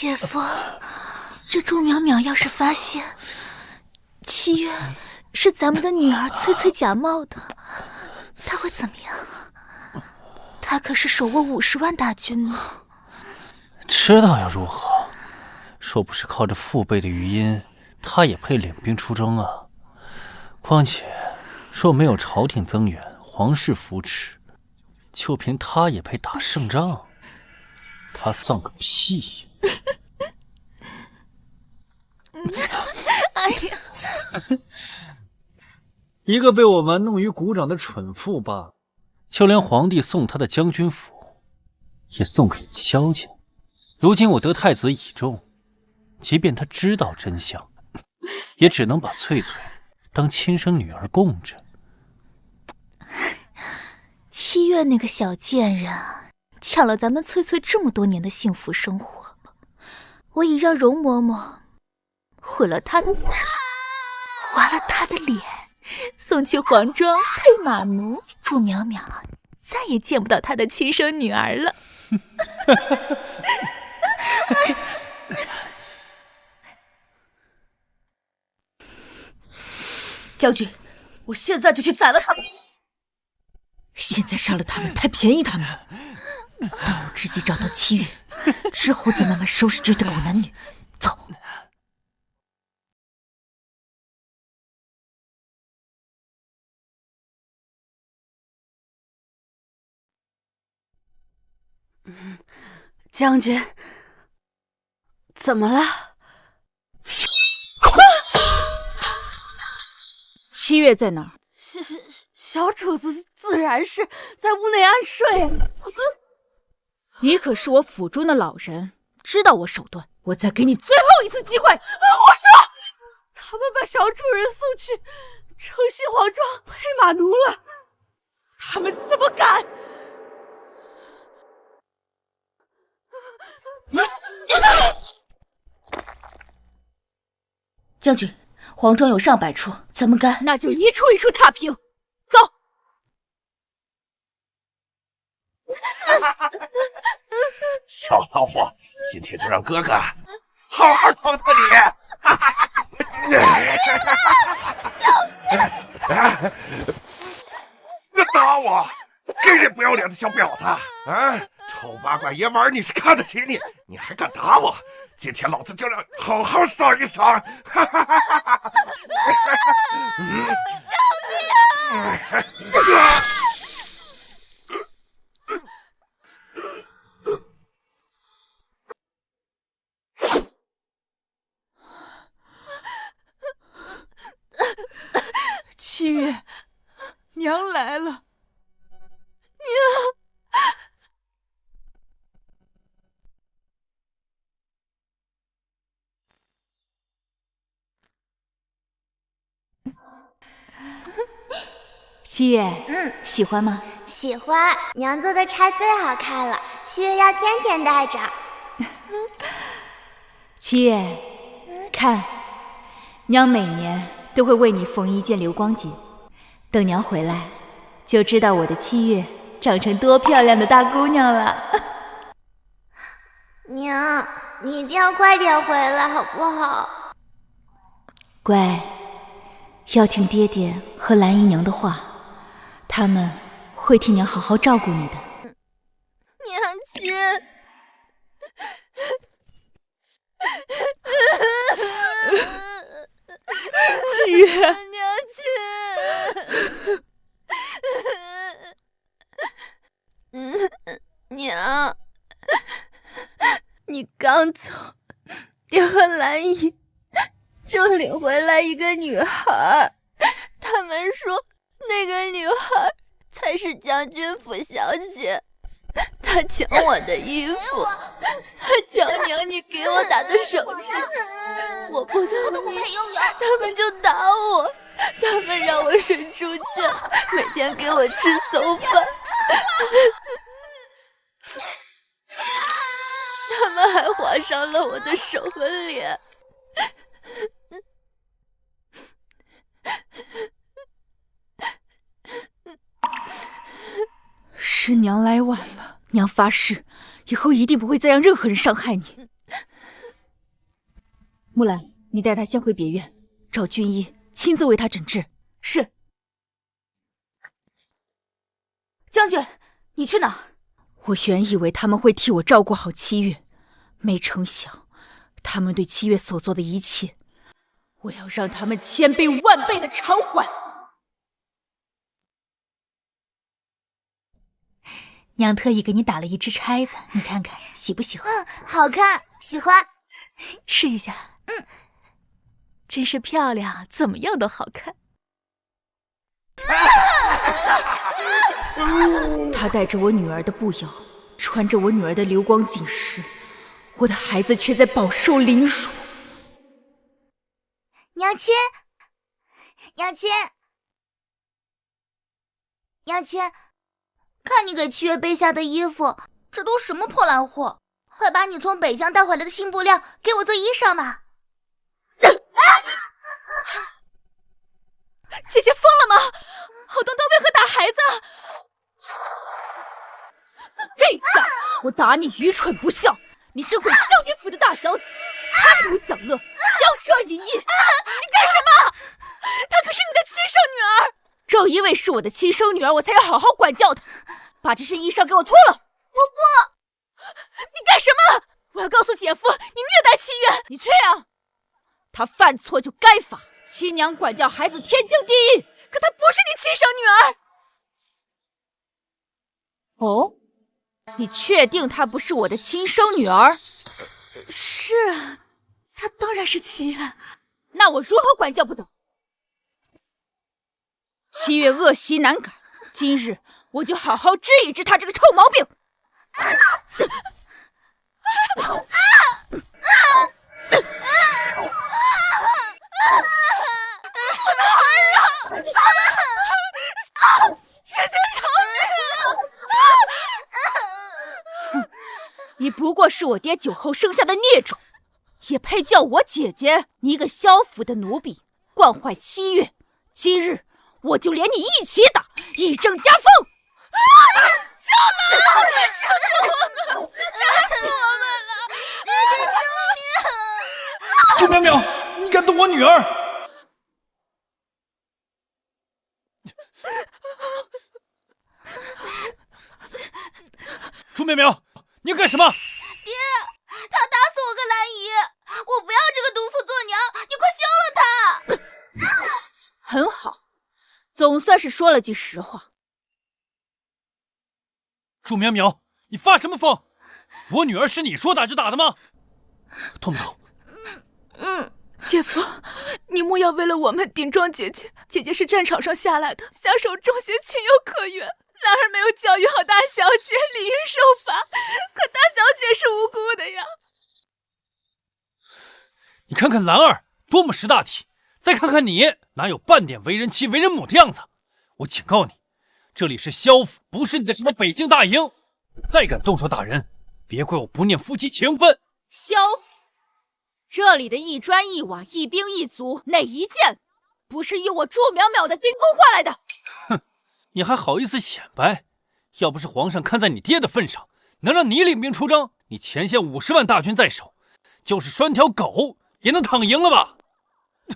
姐夫，这祝淼淼要是发现7月是咱们的女儿翠翠假冒的，她会怎么样啊？她可是手握50万大军呢。知道又如何？若不是靠着父辈的余荫，他也配领兵出征啊？况且，若没有朝廷增援、皇室扶持，就凭他也配打胜仗？他算个屁！哎呀，一个被我玩弄于股掌的蠢妇罢了，就连皇帝送他的将军府，也送给了萧家。如今我得太子倚重，即便他知道真相，也只能把翠翠当亲生女儿供着。7月那个小贱人抢了咱们翠翠这么多年的幸福生活，我已让容嬷嬷毁了她，划了她的脸，送去皇庄配马奴。祝淼淼再也见不到她的亲生女儿了。将军，我现在就去宰了他们。现在杀了他们太便宜他们了，等我直接找到7月之后，再慢慢收拾这对狗男女。走。将军，怎么了？7月在哪儿？小主子自然是在屋内安睡。你可是我府中的老人，知道我手段。我再给你最后一次机会。我说，他们把小主人送去城西皇庄配马奴了，他们怎么敢？将军，皇庄有上百处，咱们该那就一处一处踏平。走。小骚货，今天就让哥哥好好疼疼你！别打我！给你不要脸的小婊子！啊，丑八怪爷玩你是看得起你，你还敢打我？今天老子就让好好赏一赏！7月，娘来了。娘。7月，喜欢吗？喜欢，娘做的菜最好看了，7月要天天带着。7月，看，娘每年都会为你缝一件流光锦，等娘回来，就知道我的7月长成多漂亮的大姑娘了。娘，你一定要快点回来，好不好？乖，要听爹爹和兰姨娘的话，他们会替娘好好照顾你的。娘亲。7月，娘亲。娘，你刚走，爹和兰姨就领回来一个女孩，他们说那个女孩才是将军府小姐，她抢我的衣服，还抢娘你给我打的首饰，我不同意，他们就打我，他们让我睡猪觉，每天给我吃馊饭，他们还划伤了我的手和脸。是娘来晚了，娘发誓以后一定不会再让任何人伤害你。木兰，你带他先回别院，找军医亲自为他诊治。是。将军，你去哪儿？我原以为他们会替我照顾好七月，没成想，他们对七月所做的一切，我要让他们千倍万倍的偿还。娘特意给你打了一只钗子，你看看喜不喜欢？好看，喜欢。试一下。真是漂亮，怎么样都好看。他带着我女儿的步摇，穿着我女儿的流光锦饰，我的孩子却在饱受凌辱。娘亲，娘亲，娘亲，看你给七月备下的衣服，这都什么破烂货！快把你从北疆带回来的新布料给我做衣裳嘛！姐姐疯了吗？好端端为何打孩子？这下我打你愚蠢不孝！你身为将军府的大小姐，贪图享乐，骄奢淫逸，你干什么？她可是你的亲生女儿。正因为是我的亲生女儿，我才要好好管教她。把这身衣裳给我脱了！我不！你干什么？我要告诉姐夫，你虐待七月。你去啊！她犯错就该罚，亲娘管教孩子天经地义。可她不是你亲生女儿。哦，你确定她不是我的亲生女儿？是啊，她当然是七月。那我如何管教不得？七月恶习难改，今日我就好好治一治她这个臭毛病。我的儿啊！姐姐饶命！你不过是我爹酒后生下的孽种，也配叫我姐姐？你一个萧府的奴婢，惯坏七月，今日我就连你一起打，以正家风！救了！救救我们！打死我们了！朱淼淼，你敢动我女儿！朱淼淼，你干什么？爹，他打死我跟兰姨，我不要这个毒妇做娘，你快休了他！很好，总算是说了句实话。朱淼淼，你发什么疯？我女儿是你说打就打的吗？痛不痛？姐夫，你莫要为了我们顶撞姐姐。姐姐是战场上下来的，下手重刑，情有可原。兰儿没有教育好大小姐，理应受罚。可大小姐是无辜的呀。你看看兰儿多么识大体，再看看你，哪有半点为人妻为人母的样子？我警告你，这里是萧府，不是你的什么北京大营。再敢动手打人，别怪我不念夫妻情分。萧府，这里的一砖一瓦、一兵一卒，哪一件不是用我朱淼淼的军功换来的？哼，你还好意思显摆？要不是皇上看在你爹的份上，能让你领兵出征，你前线50万大军在手，就是拴条狗也能躺赢了吧？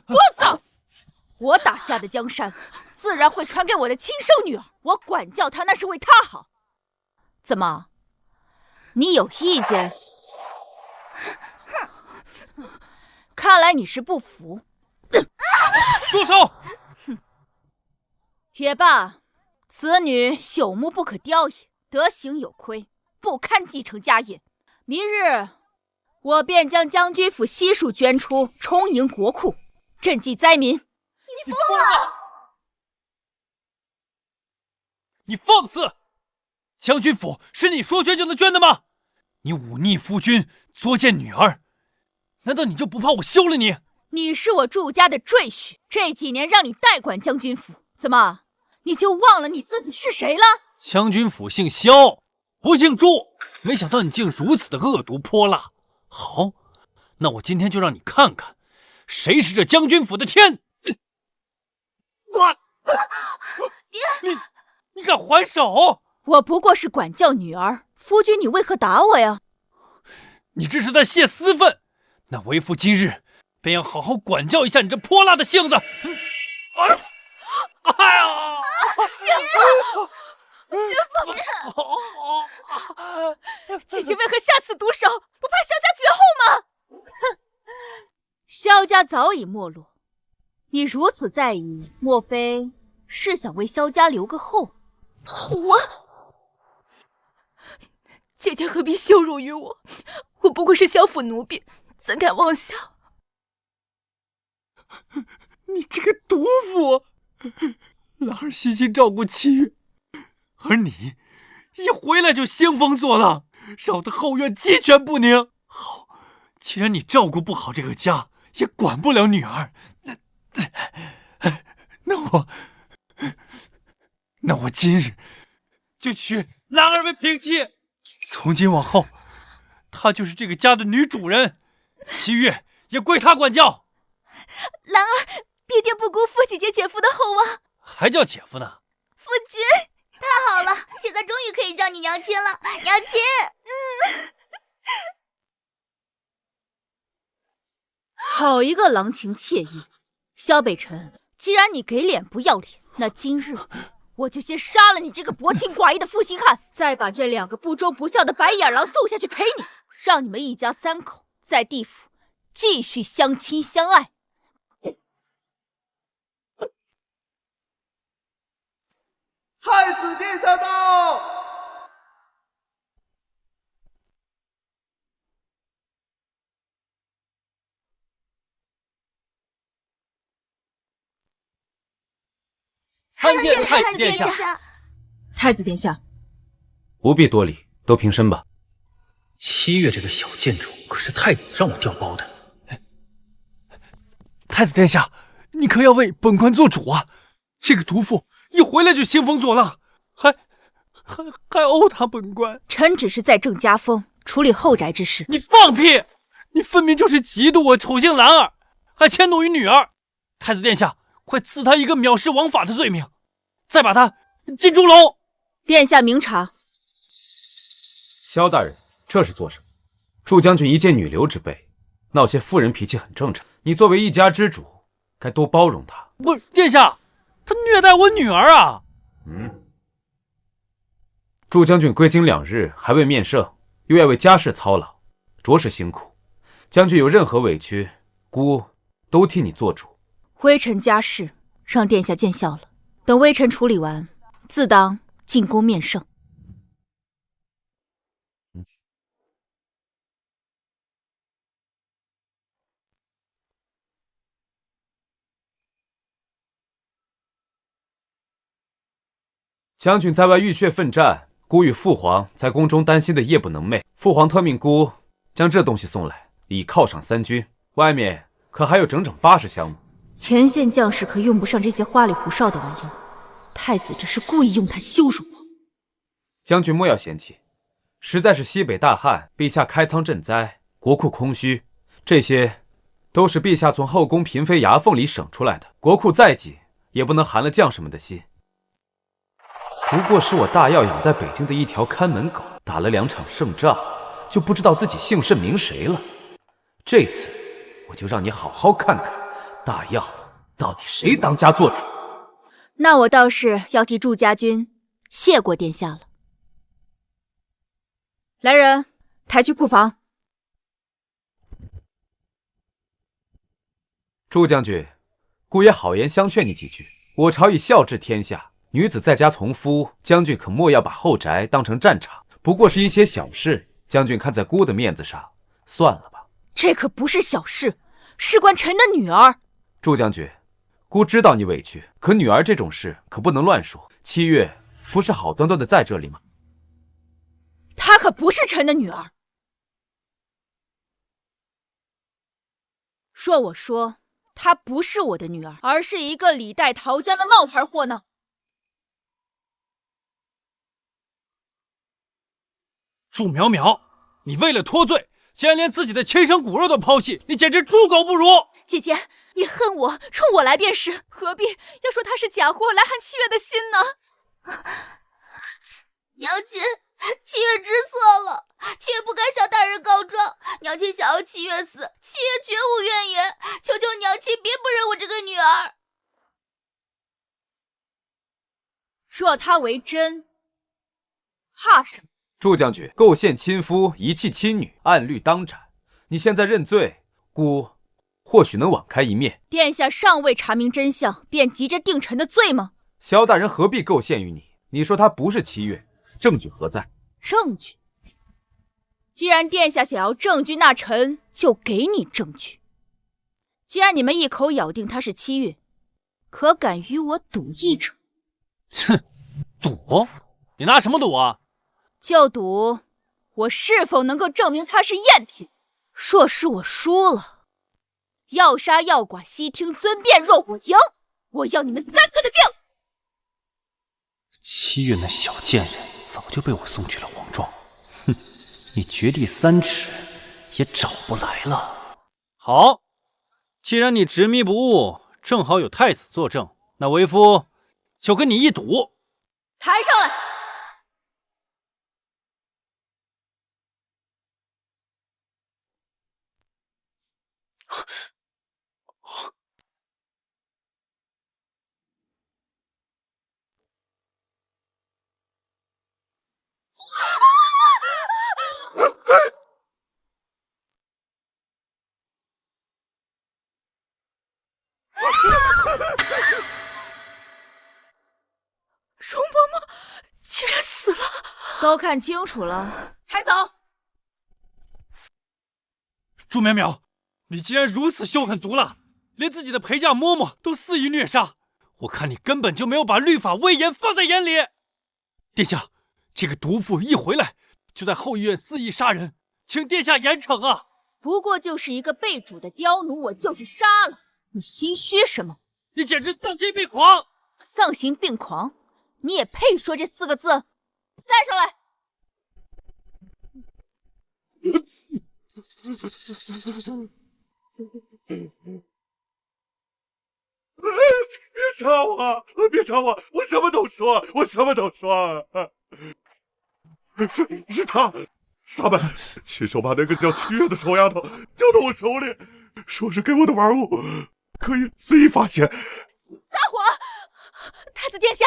桌子！我打下的江山，自然会传给我的亲生女儿。我管教她，那是为她好。怎么，你有意见？看来你是不服。住手！也罢，此女朽木不可雕也，德行有亏，不堪继承家业。明日我便将将军府悉数捐出，充盈国库，赈济灾民。你疯了！你放肆！将军府是你说捐就能捐的吗？你忤逆夫君，作践女儿，难道你就不怕我休了你？你是我祝家的赘婿，这几年让你代管将军府，怎么你就忘了你自己是谁了？将军府姓萧，不姓祝，没想到你竟如此的恶毒泼辣。好，那我今天就让你看看，谁是这将军府的天！爹，你敢还手？我不过是管教女儿，夫君你为何打我呀？你这是在泄私愤！那为父今日便要好好管教一下你这泼辣的性子。哎呀！姐姐为何下此毒手？不怕萧家绝后吗？哼，萧家早已没落，你如此在意，莫非是想为萧家留个后？姐姐何必羞辱于我？我不过是萧府奴婢，怎敢妄想？你这个毒妇！兰儿悉心照顾七月，而你一回来就兴风作浪，扰得后院鸡犬不宁。好，既然你照顾不好这个家，也管不了女儿，那我今日就娶兰儿为平妻。从今往后，她就是这个家的女主人，七月也归她管教。兰儿必定不辜负姐姐姐夫的厚望。还叫姐夫呢？夫君，太好了，现在终于可以叫你娘亲了，娘亲。好一个郎情妾意！萧北辰，既然你给脸不要脸，那今日我就先杀了你这个薄情寡义的负心汉，再把这2个不忠不孝的白眼狼送下去陪你，让你们一家3口在地府继续相亲相爱。太子殿下到！参见太子殿下。太子殿下，不必多礼，都平身吧。七月这个小贱种，可是太子让我调包的。太子殿下，你可要为本官做主啊！这个毒妇一回来就兴风作浪，还殴打本官。臣只是在正家风，处理后宅之事。你放屁！你分明就是嫉妒我宠幸兰儿，还迁怒于女儿。太子殿下，快赐他一个藐视王法的罪名，再把他进猪笼。殿下明察。萧大人，这是做什么？祝将军一介女流之辈，闹些妇人脾气很正常。你作为一家之主，该多包容他。不是，殿下，他虐待我女儿啊！祝将军归京2日，还未面圣，又要为家事操劳，着实辛苦。将军有任何委屈，姑都替你做主。微臣家事让殿下见笑了，等微臣处理完，自当进宫面圣。将军在外浴血奋战，姑与父皇在宫中担心的夜不能寐。父皇特命姑将这东西送来，以犒赏3军。外面可还有整整80箱呢。前线将士可用不上这些花里胡哨的玩意儿，太子这是故意用它羞辱我。将军莫要嫌弃，实在是西北大旱，陛下开仓赈灾，国库空虚，这些都是陛下从后宫嫔妃牙缝里省出来的。国库再紧，也不能寒了将士们的心。不过是我大药养在北京的一条看门狗，打了2场胜仗，就不知道自己姓甚名谁了。这次我就让你好好看看大药到底谁当家做主。那我倒是要替祝家军谢过殿下了。来人，抬去库房。祝将军，姑爷好言相劝你几句。我朝以孝治天下，女子在家从夫，将军可莫要把后宅当成战场。不过是一些小事，将军看在姑的面子上，算了吧。这可不是小事，事关臣的女儿。祝将军，姑知道你委屈，可女儿这种事可不能乱说。7月不是好端端的在这里吗？她可不是臣的女儿。若我说她不是我的女儿，而是一个李代桃僵的冒牌货呢？祝淼淼，你为了脱罪，竟然连自己的亲生骨肉都抛弃，你简直猪狗不如！姐姐，你恨我，冲我来便是，何必要说他是假货来寒7月的心呢？娘亲，七月知错了，七月不该向大人告状。娘亲想要七月死，七月绝无怨言。求求娘亲别不认我这个女儿。若他为真，怕什么？祝将军构陷亲夫，遗弃亲女，按律当斩。你现在认罪，孤或许能网开一面。殿下尚未查明真相，便急着定臣的罪吗？萧大人何必构陷于你？你说他不是七月，证据何在？证据？既然殿下想要证据，那臣就给你证据。既然你们一口咬定他是七月，可敢与我赌一场？哼，赌？你拿什么赌啊？就赌我是否能够证明他是赝品。若是我输了，要杀要剐悉听尊便；若我赢，我要你们3个的命！七月那小贱人早就被我送去了皇庄，哼，你掘地3尺也找不来了。好，既然你执迷不悟，正好有太子作证，那为夫就跟你一赌。抬上来！容嬷嬷竟然死了！都看清楚了，抬走！祝淼淼，你竟然如此凶狠毒辣，连自己的陪嫁嬷嬷都肆意虐杀，我看你根本就没有把律法威严放在眼里。殿下，这个毒妇一回来就在后医院肆意杀人，请殿下严惩啊！不过就是一个被煮的刁奴，我就是杀了你，心虚什么？你简直丧心病狂！丧心病狂？你也配说这4个字？带上来！别杀我！别杀我！我什么都说，我什么都说。是他们亲手把那个叫七月的臭丫头交到我手里，说是给我的玩物，可以随意发现。撒谎！太子殿下，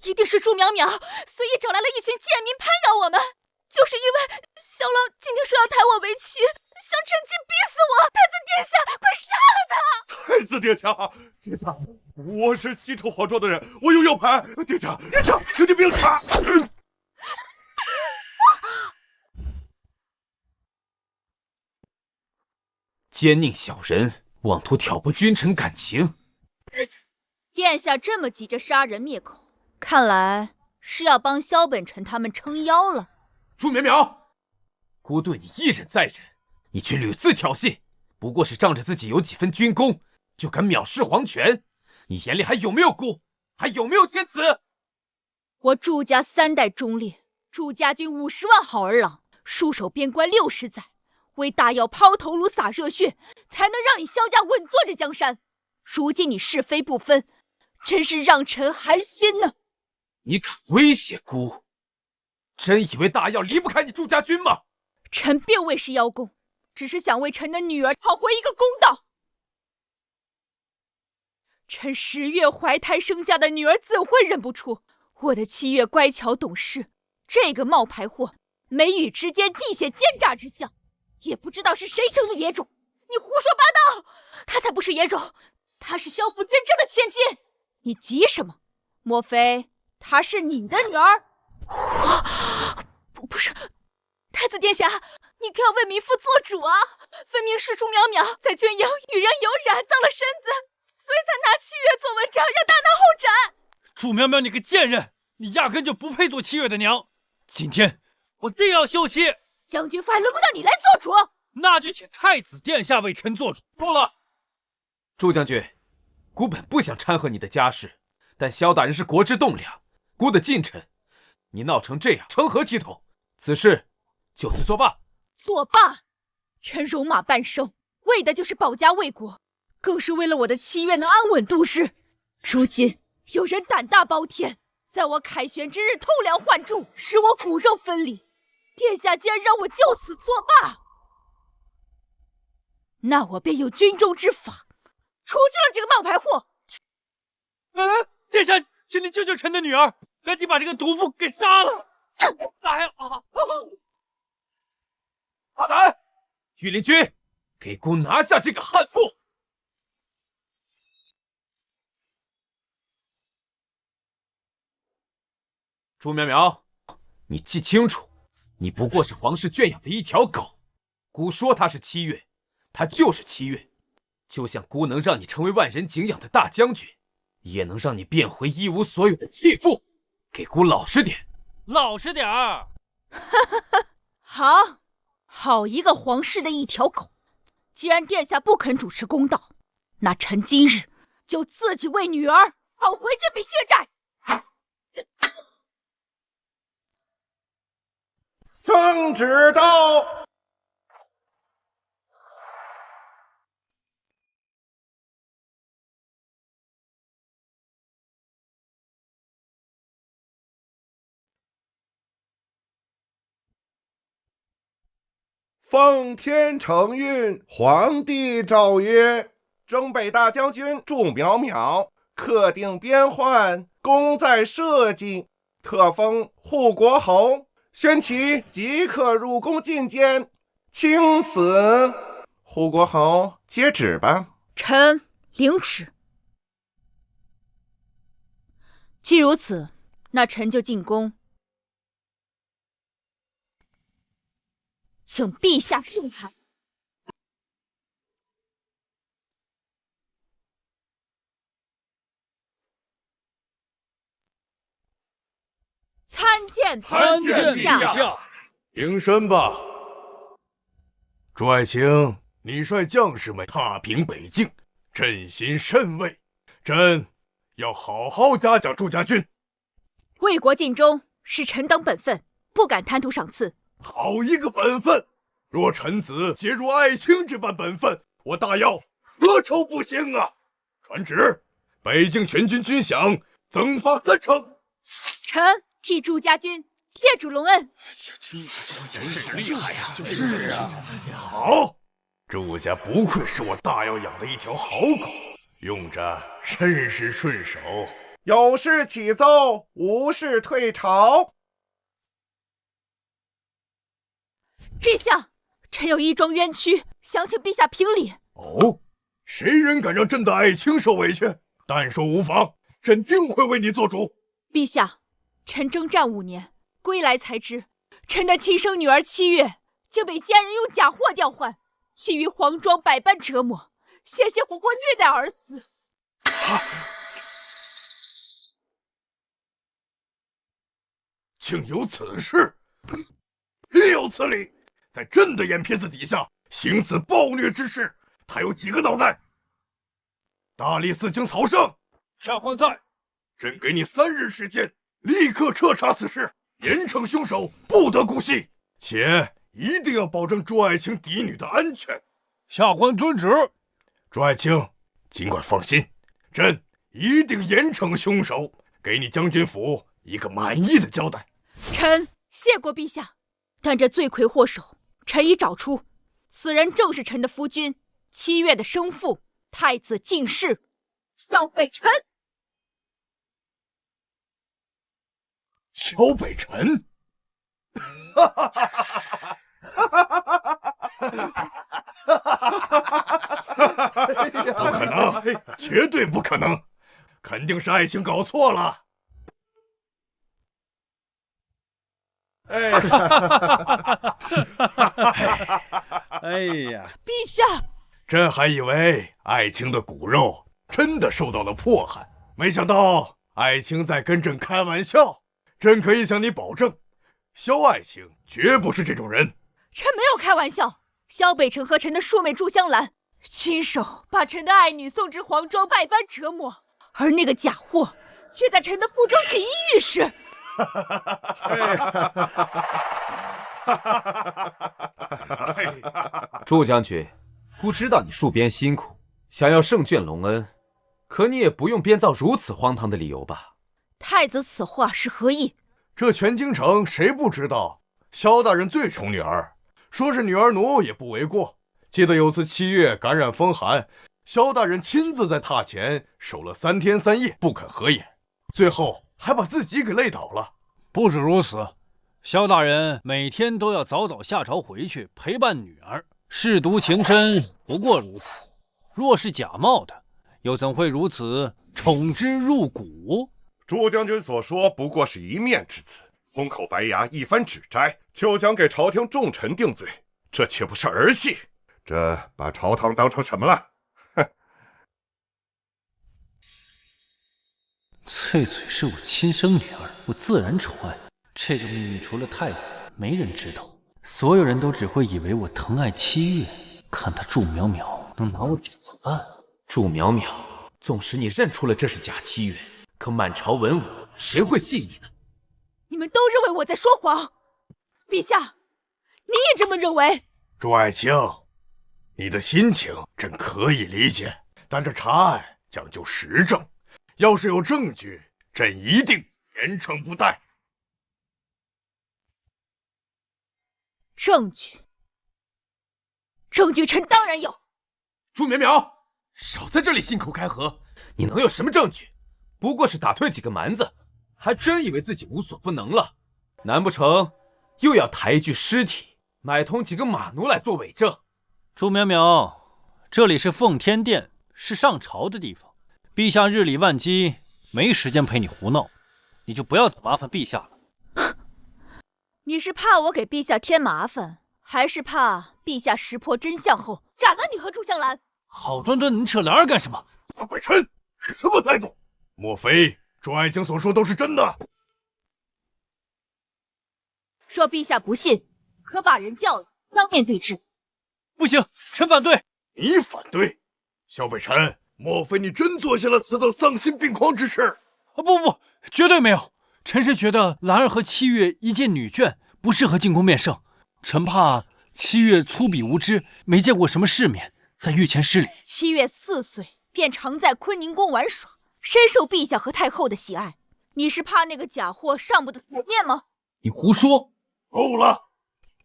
一定是祝淼淼随意找来了一群贱民攀咬我们，就是因为萧郎今天说要抬我为妻，想趁机逼死我。太子殿下，快杀了他！太子殿下，我是西城皇庄的人，我有腰牌。殿下，请你明察。奸佞小人，妄图挑拨君臣感情。殿下这么急着杀人灭口，看来是要帮萧本臣他们撑腰了。祝淼淼，孤对你一忍再忍，你却屡次挑衅，不过是仗着自己有几分军功，就敢藐视皇权？你眼里还有没有孤？还有没有天子？我祝家3代忠烈，祝家军50万好儿郎，戍守边关60载，为大药抛头颅洒热血，才能让你萧家稳坐这江山。如今你是非不分，真是让臣寒心呢。你敢威胁孤？真以为大药离不开你祝家军吗？臣并未是邀功，只是想为臣的女儿讨回一个公道。臣10月怀胎生下的女儿怎会认不出？我的7月乖巧懂事，这个冒牌货，眉宇之间尽显奸诈之相，也不知道是谁生的野种。你胡说八道！他才不是野种，他是萧府真正的千金。你急什么？莫非她是你的女儿？不是，太子殿下，你可要为民妇做主啊！分明是祝淼淼在军营与人有染，脏了身子，所以才拿7月做文章，要大拿后斩。祝淼淼，你个贱人，你压根就不配做7月的娘！今天我定要休妻。将军府还轮不到你来做主，那就请太子殿下为臣做主。够了，祝将军，孤本不想掺和你的家事，但萧大人是国之栋梁，孤的近臣，你闹成这样，成何体统？此事就此作罢。作罢？臣戎马半生，为的就是保家卫国，更是为了我的7月能安稳度日。如今有人胆大包天，在我凯旋之日偷梁换柱，使我骨肉分离，殿下竟然让我就此作罢，那我便用军中之法除去了这个冒牌货。殿下，请你救救臣的女儿，赶紧把这个毒妇给杀了！来啊！阿南，御林军，给姑拿下这个悍妇！朱苗苗，你记清楚，你不过是皇室圈养的一条狗。姑说她是七月，她就是七月。就像姑能让你成为万人敬仰的大将军，也能让你变回一无所有的弃妇。给姑老实点，老实点儿！好一个皇室的一条狗！既然殿下不肯主持公道，那臣今日就自己为女儿讨回这笔血债。曾知道。奉天承运，皇帝诏曰：征北大将军祝苗苗克定边患，功在社稷，特封护国侯。宣其即刻入宫觐见，钦此。护国侯接旨吧。臣领旨。既如此，那臣就进宫，请陛下圣裁。参见陛下。迎身吧。朱爱卿，你率将士们踏平北境，朕心甚慰。朕要好好嘉奖朱家军。为国尽忠是臣等本分，不敢贪图赏赐。好一个本分！若臣子皆如爱卿这般本分，我大姚何愁不兴啊！传旨，北境全军军饷增发3成。臣替朱家军谢主隆恩。真是厉害呀！是啊，好，朱家不愧是我大姚养的一条好狗，用着甚是顺手。有事启奏，无事退朝。陛下，臣有一桩冤屈，想请陛下评理。哦，谁人敢让朕的爱卿受委屈？但说无妨，朕定会为你做主。陛下，臣征战5年，归来才知，臣的亲生女儿七月竟被奸人用假货调换，其余皇庄百般折磨，险些活活虐待而死。竟有此事，必有此理！在朕的眼皮子底下行此暴虐之事，他有几个脑袋？大理寺卿曹胜，下官在。朕给你3日时间，立刻彻查此事，严惩凶手，不得姑息，且一定要保证朱爱卿嫡女的安全。下官遵旨。朱爱卿，尽管放心，朕一定严惩凶手，给你将军府一个满意的交代。臣谢过陛下，但这罪魁祸首，臣已找出，此人正是臣的夫君七月的生父，太子进士萧北辰。萧北辰，不可能，绝对不可能，肯定是爱卿搞错了。哎呀，陛下，朕还以为爱卿的骨肉真的受到了迫害，没想到爱卿在跟朕开玩笑。朕可以向你保证，萧爱卿绝不是这种人。臣没有开玩笑，萧北辰和臣的庶妹朱香兰亲手把臣的爱女送至皇庄百般折磨，而那个假货却在臣的腹中锦衣玉食。祝将军，姑知道你戍边辛苦，想要胜卷隆恩，可你也不用编造如此荒唐的理由吧？太子此话是何意？这全京城谁不知道，萧大人最宠女儿，说是女儿奴也不为过。记得有次7月感染风寒，萧大人亲自在榻前守了3天3夜，不肯合眼，最后还把自己给累倒了。不止如此，萧大人每天都要早早下朝回去陪伴女儿，舐犊情深，不过如此。若是假冒的，又怎会如此宠之入骨？朱将军所说不过是一面之词，空口白牙，一番指摘，就想给朝廷重臣定罪，这岂不是儿戏？这把朝堂当成什么了？哼！翠翠是我亲生女儿，我自然宠爱。这个秘密除了太子，没人知道。所有人都只会以为我疼爱7月，看他祝淼淼能拿我怎么办？祝淼淼，纵使你认出了这是假7月，可满朝文武谁会信你呢？你们都认为我在说谎，陛下，你也这么认为？朱爱卿，你的心情朕可以理解，但这查案讲究实证，要是有证据，朕一定严惩不贷。证据？证据臣当然有。朱淼淼，少在这里信口开河，你能有什么证据？不过是打退几个蛮子，还真以为自己无所不能了？难不成又要抬一具尸体，买通几个马奴来做伪证？朱淼淼，这里是奉天殿，是上朝的地方，陛下日理万机，没时间陪你胡闹，你就不要再麻烦陛下了。你是怕我给陛下添麻烦，还是怕陛下识破真相后斩了你和祝香兰？好端端你扯帘儿干什么？鬼臣，什么态度？莫非朱爱卿所说都是真的？说陛下不信，可把人叫来，当面对质。不行，臣反对。你反对？萧北辰，莫非你真做下了此等丧心病狂之事？不，绝对没有。臣是觉得兰儿和7月一介女眷，不适合进宫面圣。臣怕7月粗鄙无知，没见过什么世面，在御前失礼。7月4岁便常在坤宁宫玩耍，深受陛下和太后的喜爱。你是怕那个假货上不得台面吗？你胡说！够了，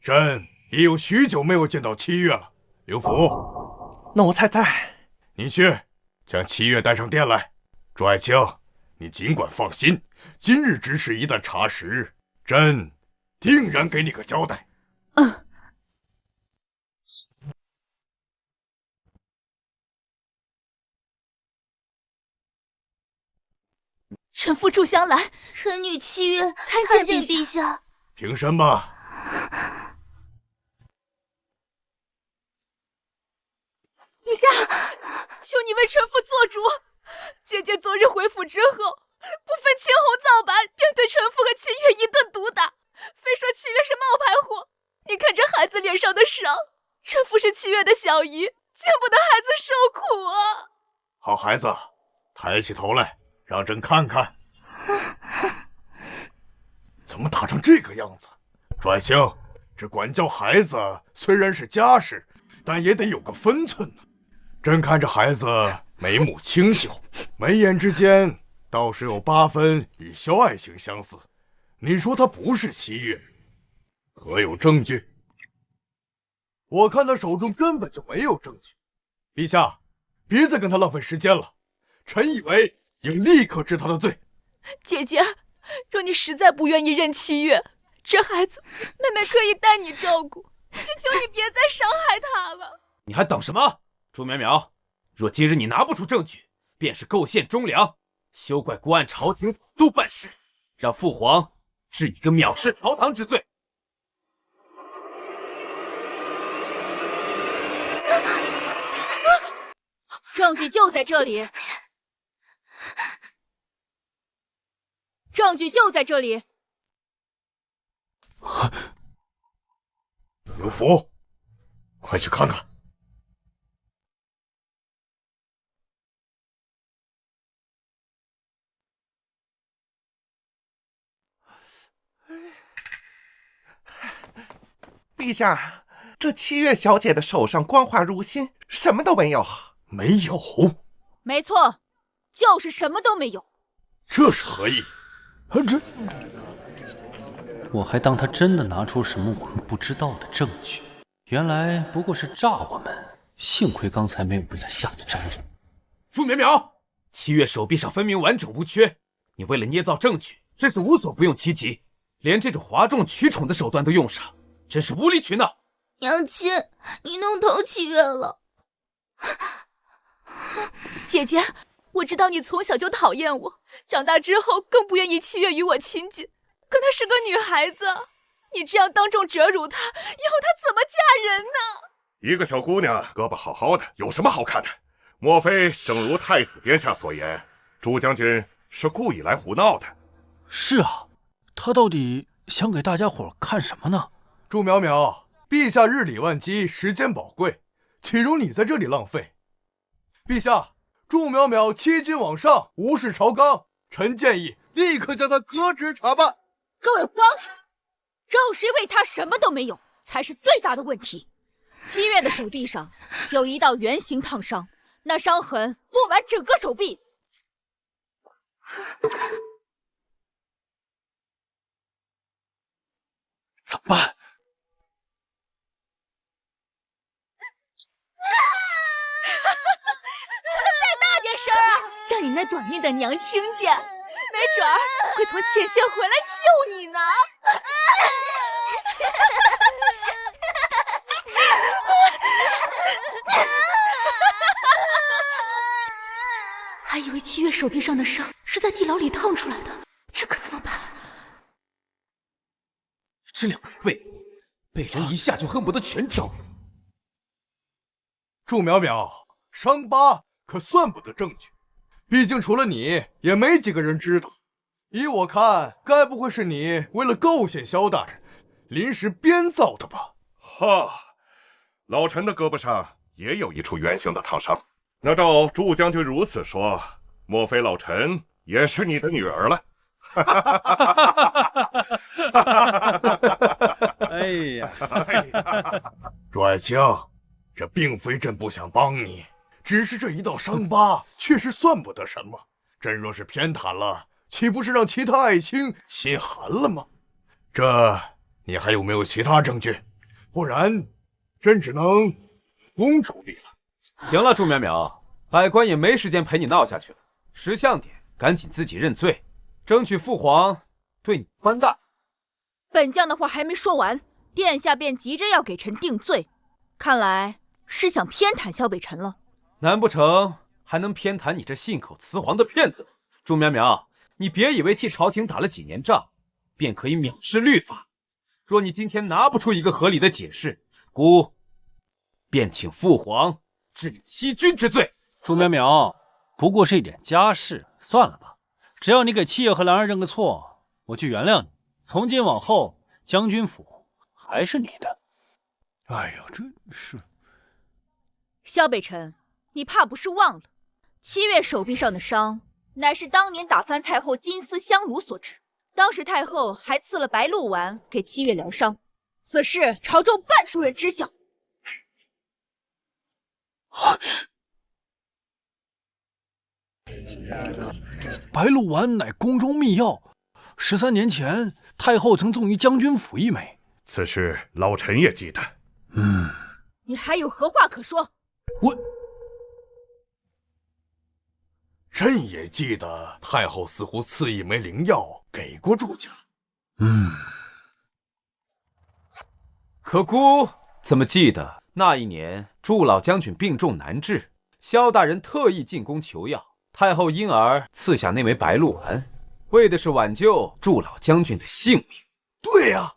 朕已有许久没有见到7月了。刘福，奴才在。你去将7月带上殿来。朱爱卿，你尽管放心，今日之事一旦查实，朕定然给你个交代。臣妇祝香兰，臣女7月参见陛下。平身吧。陛下，求你为臣妇做主。姐姐昨日回府之后，不分青红皂白，便对臣妇和7月一顿毒打，非说7月是冒牌货。你看这孩子脸上的伤，臣妇是7月的小姨，见不得孩子受苦啊！好孩子，抬起头来，让朕看看。怎么打成这个样子？朱爱卿，这管教孩子虽然是家事，但也得有个分寸呢。朕看这孩子眉目清秀，眉眼之间倒是有8分与萧爱卿相似。你说他不是7月，可有证据？我看他手中根本就没有证据。陛下，别再跟他浪费时间了。臣以为应立刻治他的罪。姐姐，若你实在不愿意认7月，这孩子妹妹可以带你照顾，只求你别再伤害他了。你还等什么？朱淼淼，若今日你拿不出证据，便是构陷忠良，休怪国案朝廷都办事，让父皇治一个藐视朝堂之罪。证据就在这里，证据就在这里。刘福，快去看看。陛下，这7月小姐的手上光滑如新，什么都没有。没有？没错，就是什么都没有。这是何意？我还当他真的拿出什么我们不知道的证据，原来不过是诈我们。幸亏刚才没有被他吓得粘住。朱淼淼，7月手臂上分明完整无缺，你为了捏造证据，真是无所不用其极，连这种哗众取宠的手段都用上，真是无理取闹。娘亲，你弄疼7月了。姐姐，我知道你从小就讨厌我，长大之后更不愿意7月与我亲近。可她是个女孩子，你这样当众折辱她，以后她怎么嫁人呢？一个小姑娘胳膊好好的，有什么好看的？莫非正如太子殿下所言，朱将军是故意来胡闹的？是啊，他到底想给大家伙看什么呢？朱淼淼，陛下日理万机，时间宝贵，岂容你在这里浪费？陛下，朱淼淼欺君罔上，无视朝纲，臣建议立刻将他革职查办。各位皇上，找谁为他什么都没有，才是最大的问题。7月的手臂上有一道圆形烫伤，那伤痕布满整个手臂。怎么办？再大点声啊，让你那短命的娘听见，没准儿会从前线回来救你呢。还以为7月手臂上的伤是在地牢里烫出来的，这可怎么办？这两个废物，被人一下就恨不得全招。朱淼淼，伤疤可算不得证据，毕竟除了你，也没几个人知道。依我看，该不会是你为了构陷萧大人，临时编造的吧？哈，老臣的胳膊上也有一处圆形的烫伤。那照朱将军如此说，莫非老臣也是你的女儿了？哎呀，朱爱卿，这并非朕不想帮你，只是这一道伤疤确实算不得什么。朕若是偏袒了，岂不是让其他爱卿心寒了吗？这你还有没有其他证据？不然，朕只能公处理了。行了，朱淼淼，百官也没时间陪你闹下去了。识相点，赶紧自己认罪，争取父皇对你宽大。本将的话还没说完，殿下便急着要给臣定罪，看来是想偏袒萧北辰了。难不成还能偏袒你这信口雌黄的骗子？朱淼淼，你别以为替朝廷打了几年仗，便可以藐视律法。若你今天拿不出一个合理的解释，孤便请父皇治你欺君之罪。朱淼淼，不过是一点家事，算了吧。只要你给七爷和兰儿认个错，我就原谅你。从今往后，将军府还是你的。哎呀，真是！萧北辰，你怕不是忘了，7月手臂上的伤，乃是当年打翻太后金丝香炉所致。当时太后还赐了白鹿丸给7月疗伤，此事朝中半数人知晓。白鹿丸乃宫中秘药，13年前太后曾赠于将军府一枚。此事老臣也记得。你还有何话可说？朕也记得太后似乎赐一枚灵药给过祝家。可姑怎么记得那一年祝老将军病重难治，萧大人特意进宫求药，太后因而赐下那枚白鹿丸，为的是挽救祝老将军的性命。对呀，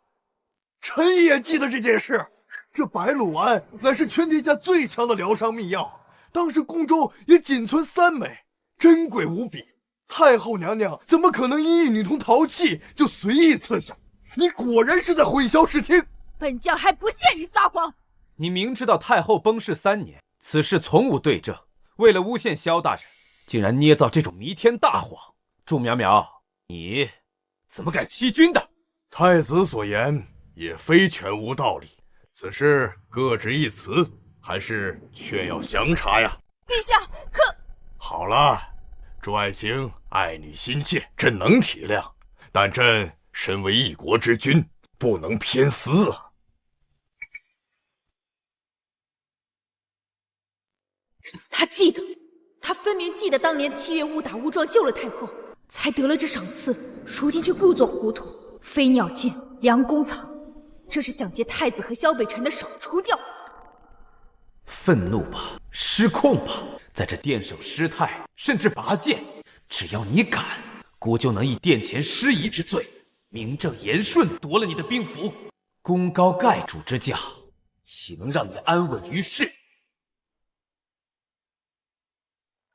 臣也记得这件事。这白鹿丸乃是全天下最强的疗伤秘药，当时宫中也仅存3枚，珍贵无比。太后娘娘怎么可能因一女童淘气就随意赐下？你果然是在混淆视听。本将还不屑于撒谎。你明知道太后崩逝3年，此事从无对证，为了诬陷萧大人，竟然捏造这种弥天大谎。祝淼淼，你怎么敢欺君的？太子所言也非全无道理，此事各执一词，还是确要详查呀。陛下，好了，朱爱卿爱女心切，朕能体谅，但朕身为一国之君，不能偏私啊。他分明记得当年7月误打误撞救了太后，才得了这赏赐，如今却故作糊涂，飞鸟尽，良弓藏，这是想借太子和萧北辰的手除掉我。愤怒吧，失控吧，在这殿上失态，甚至拔剑，只要你敢，孤就能以殿前失仪之罪，名正言顺夺了你的兵符，功高盖主之驾，岂能让你安稳于世？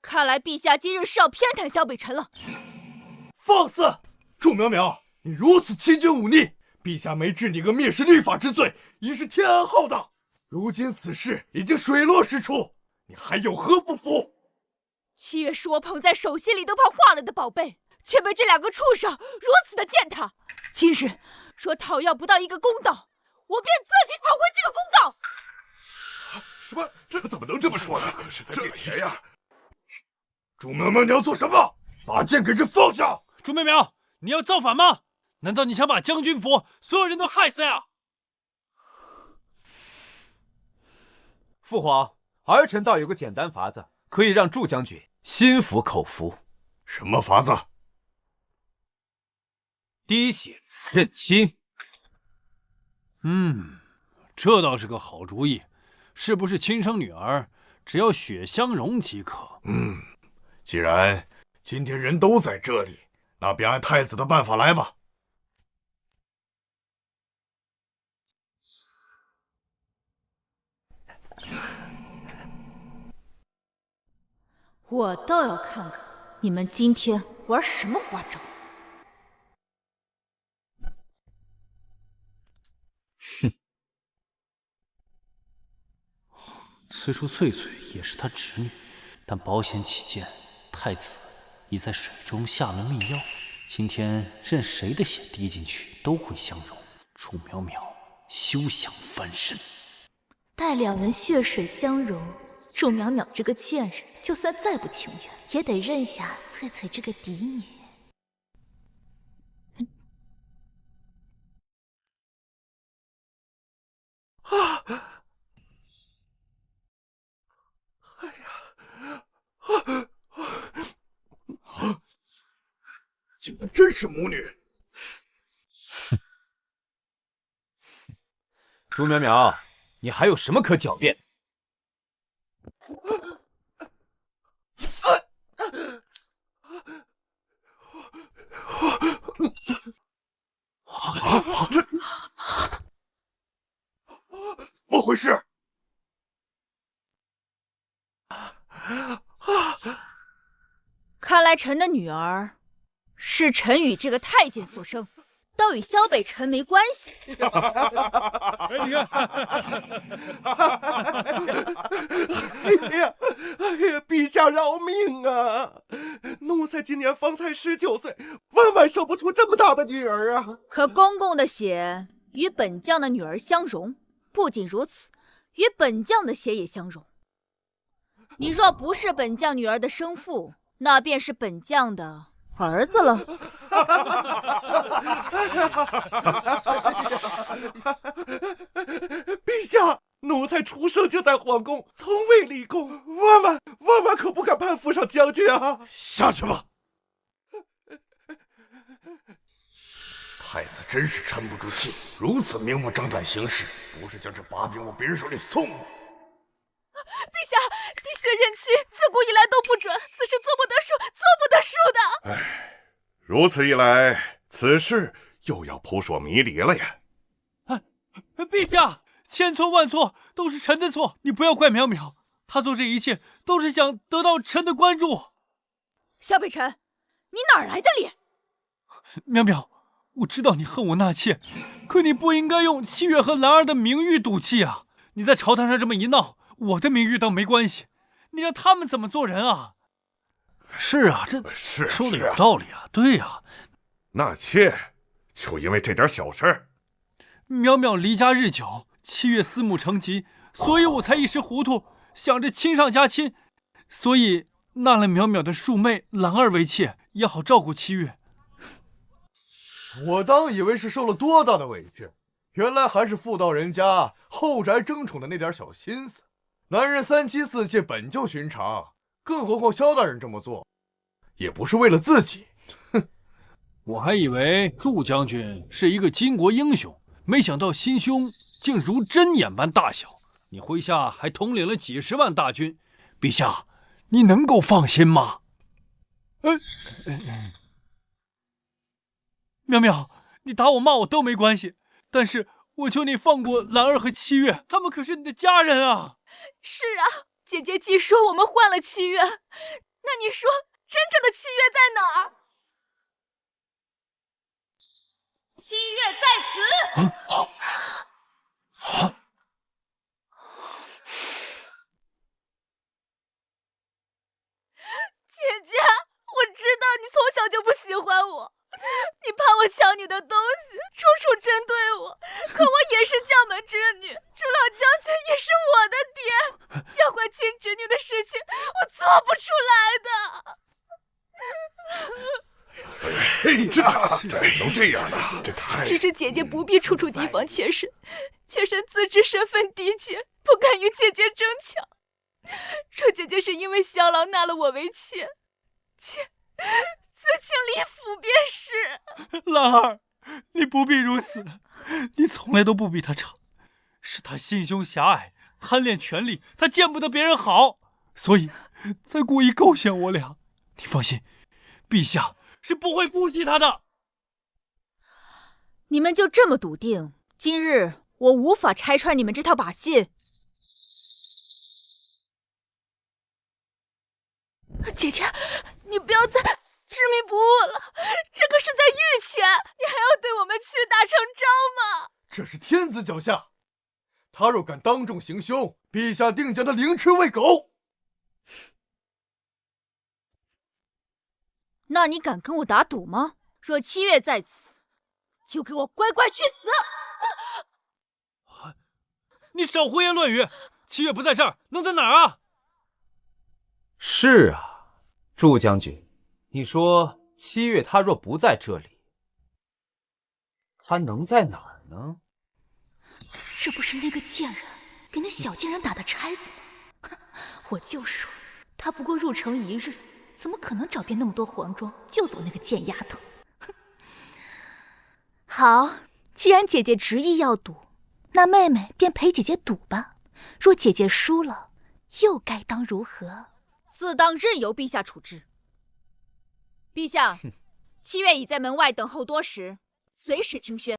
看来陛下今日是要偏袒萧北辰了。放肆！祝苗苗，你如此欺君忤逆，陛下没治你个蔑视律法之罪，已是天安浩荡。如今此事已经水落石出，你还有何不服？7月是我捧在手心里都怕化了的宝贝，却被这2个畜生如此的践踏。今日若讨要不到一个公道，我便自己讨回这个公道。什么？这怎么能这么说呢？可是在这天呀！祝苗苗，你要做什么？把剑给朕放下！祝苗苗，你要造反吗？难道你想把将军府所有人都害死呀？父皇，儿臣倒有个简单法子，可以让祝将军心服口服。什么法子？滴血认亲。这倒是个好主意。是不是亲生女儿，只要血相融即可。既然今天人都在这里，那便按太子的办法来吧。我倒要看看你们今天玩什么花招。虽说翠翠也是他侄女，但保险起见，太子已在水中下了秘药，今天任谁的血滴进去都会相融。楚淼淼休想翻身。待2人血水相融，祝淼淼这个贱人，就算再不情愿，也得认下翠翠这个嫡女。竟然真是母女！朱淼淼，你还有什么可狡辩？这怎么回事？看来臣的女儿是臣与这个太监所生，倒与萧北辰没关系。哎呀，陛下饶命啊！奴才今年方才19岁，万万生不出这么大的女儿啊！可公公的血与本将的女儿相融，不仅如此，与本将的血也相融。你若不是本将女儿的生父，那便是本将的儿子了。陛下，奴才出生就在皇宫，从未立功，万万可不敢攀附上将军啊！下去吧。太子真是沉不住气，如此明目张胆行事，不是将这把柄往别人手里送吗？陛下，滴血认亲，自古以来都不准，此事做不得数，做不得数的。唉，如此一来，此事又要扑朔迷离了呀！陛下，千错万错都是臣的错，你不要怪淼淼，他做这一切都是想得到臣的关注。萧北辰，你哪来的脸？淼淼，我知道你恨我纳妾，可你不应该用七月和兰儿的名誉赌气啊！你在朝堂上这么一闹，我的名誉倒没关系，你让他们怎么做人啊？是啊，这说的有道理啊，对啊。纳妾就因为这点小事？淼淼离家日久，7月思母成疾，所以我才一时糊涂，想着亲上加亲，所以纳了淼淼的庶妹兰儿为妾，也好照顾7月。我当以为是受了多大的委屈，原来还是妇道人家后宅争宠的那点小心思。男人3妻4妾本就寻常，更何况萧大人这么做，也不是为了自己。哼，我还以为祝将军是一个巾帼英雄，没想到心胸竟如针眼般大小。你麾下还统领了几10万大军，陛下，你能够放心吗？苗苗，你打我骂我都没关系，但是我求你放过兰儿和七月，他们可是你的家人啊！是啊，姐姐既说我们换了七月，那你说真正的七月在哪儿？七月在此。姐姐，我知道你从小就不喜欢我，你怕我抢你的东西，处处针对我。可我也是将门之女，朱老将军也是我的爹，要怪亲侄女的事情，我做不出来的。这能这样的？这太……其实姐姐不必处处提防妾身，妾身自知身份低贱，不敢与姐姐争抢。若姐姐是因为萧郎纳了我为妾，妾自请离府便是。兰儿，你不必如此，你从来都不比他差，是他心胸狭隘，贪恋权力，他见不得别人好，所以才故意构陷我俩。你放心，陛下是不会姑息他的。你们就这么笃定，今日我无法拆穿你们这套把戏？姐姐，你不要再执迷不悟了，这可是在御前，你还要对我们屈打成招吗？这是天子脚下，他若敢当众行凶，陛下定将他凌迟喂狗。那你敢跟我打赌吗？若七月在此，就给我乖乖去死！你少胡言乱语，七月不在这儿，能在哪儿啊？是啊，祝将军，你说七月他若不在这里，他能在哪儿呢？这不是那个贱人给那小贱人打的差子吗？哼，我就说他不过入城1日，怎么可能找遍那么多黄庄救走那个贱丫头？哼！好，既然姐姐执意要赌，那妹妹便陪姐姐赌吧。若姐姐输了，又该当如何？自当任由陛下处置。陛下，七月已在门外等候多时，随时听宣。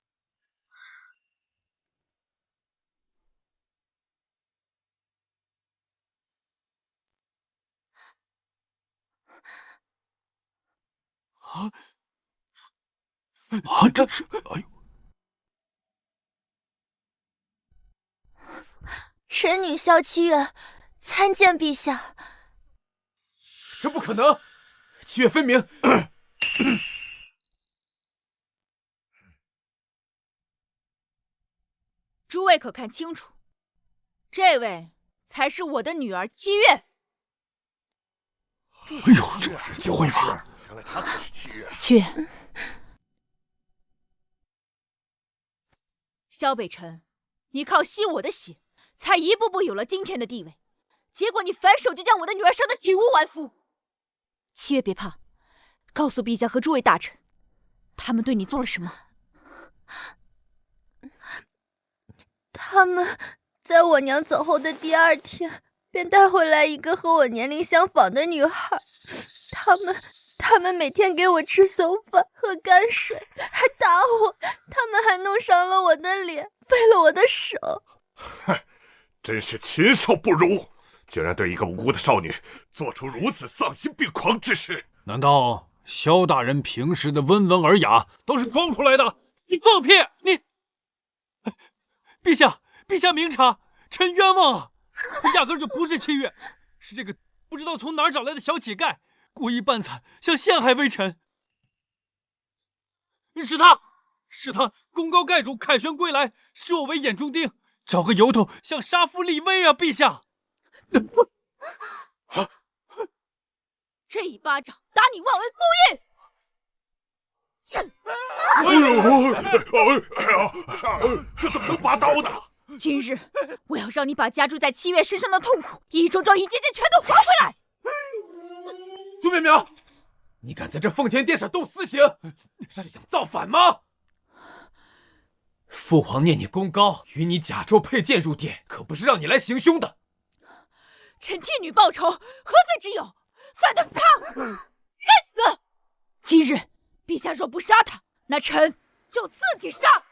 这是……哎呦！臣女萧七月参见陛下。这不可能！七月分明……诸位可看清楚，这位才是我的女儿七月。哎呦，这是机会吧？原来她才是七月。七月，萧北辰，你靠吸我的血，才一步步有了今天的地位，结果你反手就将我的女儿伤得体无完肤。七月别怕，告诉陛下和诸位大臣，他们对你做了什么？他们在我娘走后的第2天，便带回来一个和我年龄相仿的女孩。他们每天给我吃馊饭喝泔水，还打我，他们还弄伤了我的脸，废了我的手。嗨，真是禽兽不如！竟然对一个无辜的少女做出如此丧心病狂之事！难道萧大人平时的温文尔雅都是装出来的？你放屁！你，陛下明察，臣冤枉啊！压根就不是七月，是这个不知道从哪儿找来的小乞丐，故意扮惨，想陷害微臣。是他功高盖主，凯旋归来，视我为眼中钉，找个由头想杀夫立威啊！陛下，这一巴掌打你忘恩负义！哎呦，这怎么能拔刀呢？今日我要让你把加诸在七月身上的痛苦一桩桩一件件全都还回来！苏淼淼，你敢在这奉天殿上动私刑，是想造反吗？父皇念你功高，与你假装佩剑入殿，可不是让你来行凶的。臣替女报仇，何罪之有？反对他，该死！今日陛下若不杀他，那臣就自己杀。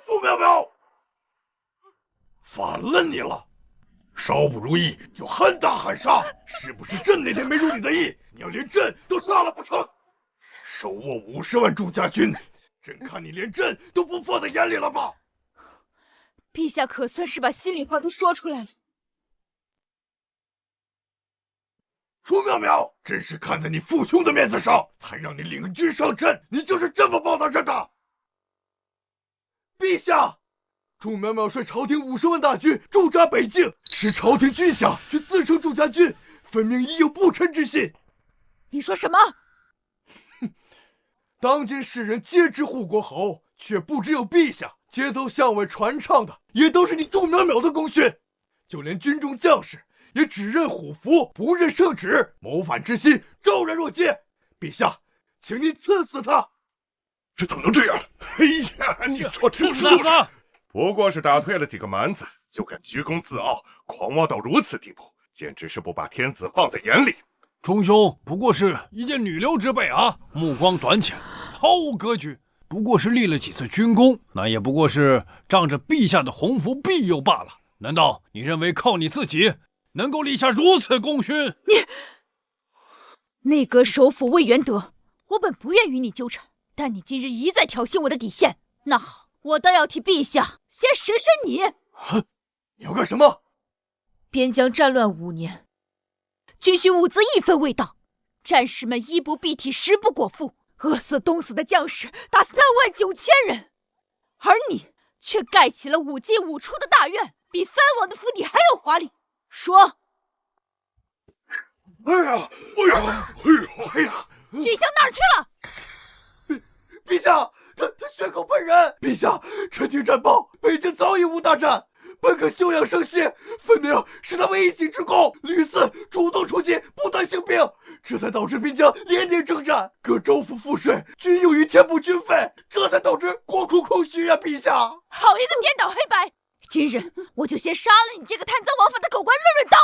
苏淼淼，反了你了！稍不如意就喊打喊杀，是不是朕那天没如你的意？你要连朕都杀了不成？手握50万驻家军，朕看你连朕都不放在眼里了吧？陛下可算是把心里话都说出来了。楚淼淼，朕是看在你父兄的面子上，才让你领军上阵，你就是这么报答朕的？陛下，楚淼淼率朝廷50万大军驻扎北境，使朝廷军饷却自称驻家军，分明已有不臣之心。你说什么？当今世人皆知护国侯，却不只有陛下。街头巷尾传唱的，也都是你楚淼淼的功勋。就连军中将士也只认虎符，不认圣旨，谋反之心昭然若揭。陛下，请你赐死他！这怎么能这样呢？哎呀，你说就是，不过是打退了几个蛮子，就敢居功自傲，狂妄到如此地步，简直是不把天子放在眼里。中兄不过是一介女流之辈啊，目光短浅，毫无格局。不过是立了几次军功，那也不过是仗着陛下的鸿福庇佑罢了。难道你认为靠你自己能够立下如此功勋？内阁首辅魏元德，我本不愿与你纠缠，但你今日一再挑衅我的底线，那好，我倒要替陛下先审审你。你要干什么？边疆战乱5年，军需物资一分未到，战士们衣不蔽体，食不果腹，饿死冻死的将士达39000人，而你却盖起了5进5出的大院，比藩王的府邸还要华丽。说，哎呀！军饷哪儿去了？陛下，他血口喷人！陛下，臣听战报，北京早已无大战，本可休养生息，分明是他为一己之功，屡次主动出击，不断兴兵，这才导致边疆连年征战，各州府赋税均用于填补军费，这才导致国库空虚啊！陛下，好一个颠倒黑白！今日我就先杀了你这个贪赃枉法的狗官润润刀，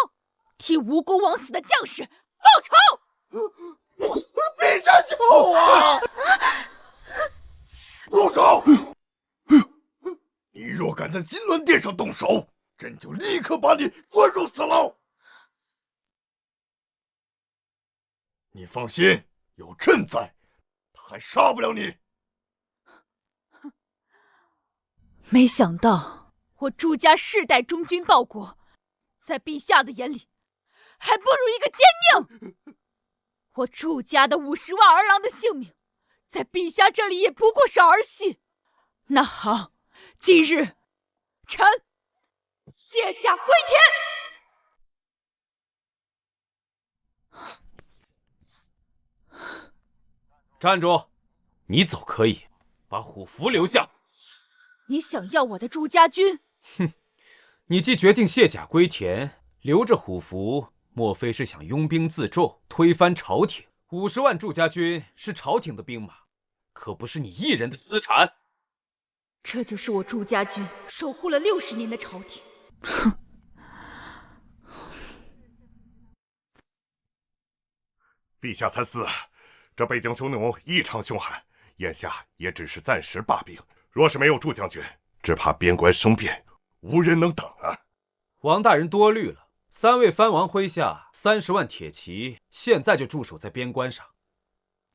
替无辜枉死的将士报仇！陛下救我！住手！你若敢在金銮殿上动手，朕就立刻把你关入死牢。你放心，有朕在，他还杀不了你。没想到我朱家世代忠君报国，在陛下的眼里还不如一个奸佞。我朱家的50万儿郎的性命，在陛下这里也不过是儿戏。那好，今日臣卸甲归田。站住！你走可以，把虎符留下。你想要我的朱家军？哼！你既决定卸甲归田，留着虎符，莫非是想拥兵自重，推翻朝廷？50万驻家军是朝廷的兵马，可不是你一人的私产。这就是我朱家军守护了60年的朝廷。哼！陛下参思，这北疆匈奴异常凶悍，眼下也只是暂时罢兵。若是没有祝将军，只怕边关生变，无人能等啊！王大人多虑了，3位藩王麾下30万铁骑，现在就驻守在边关上。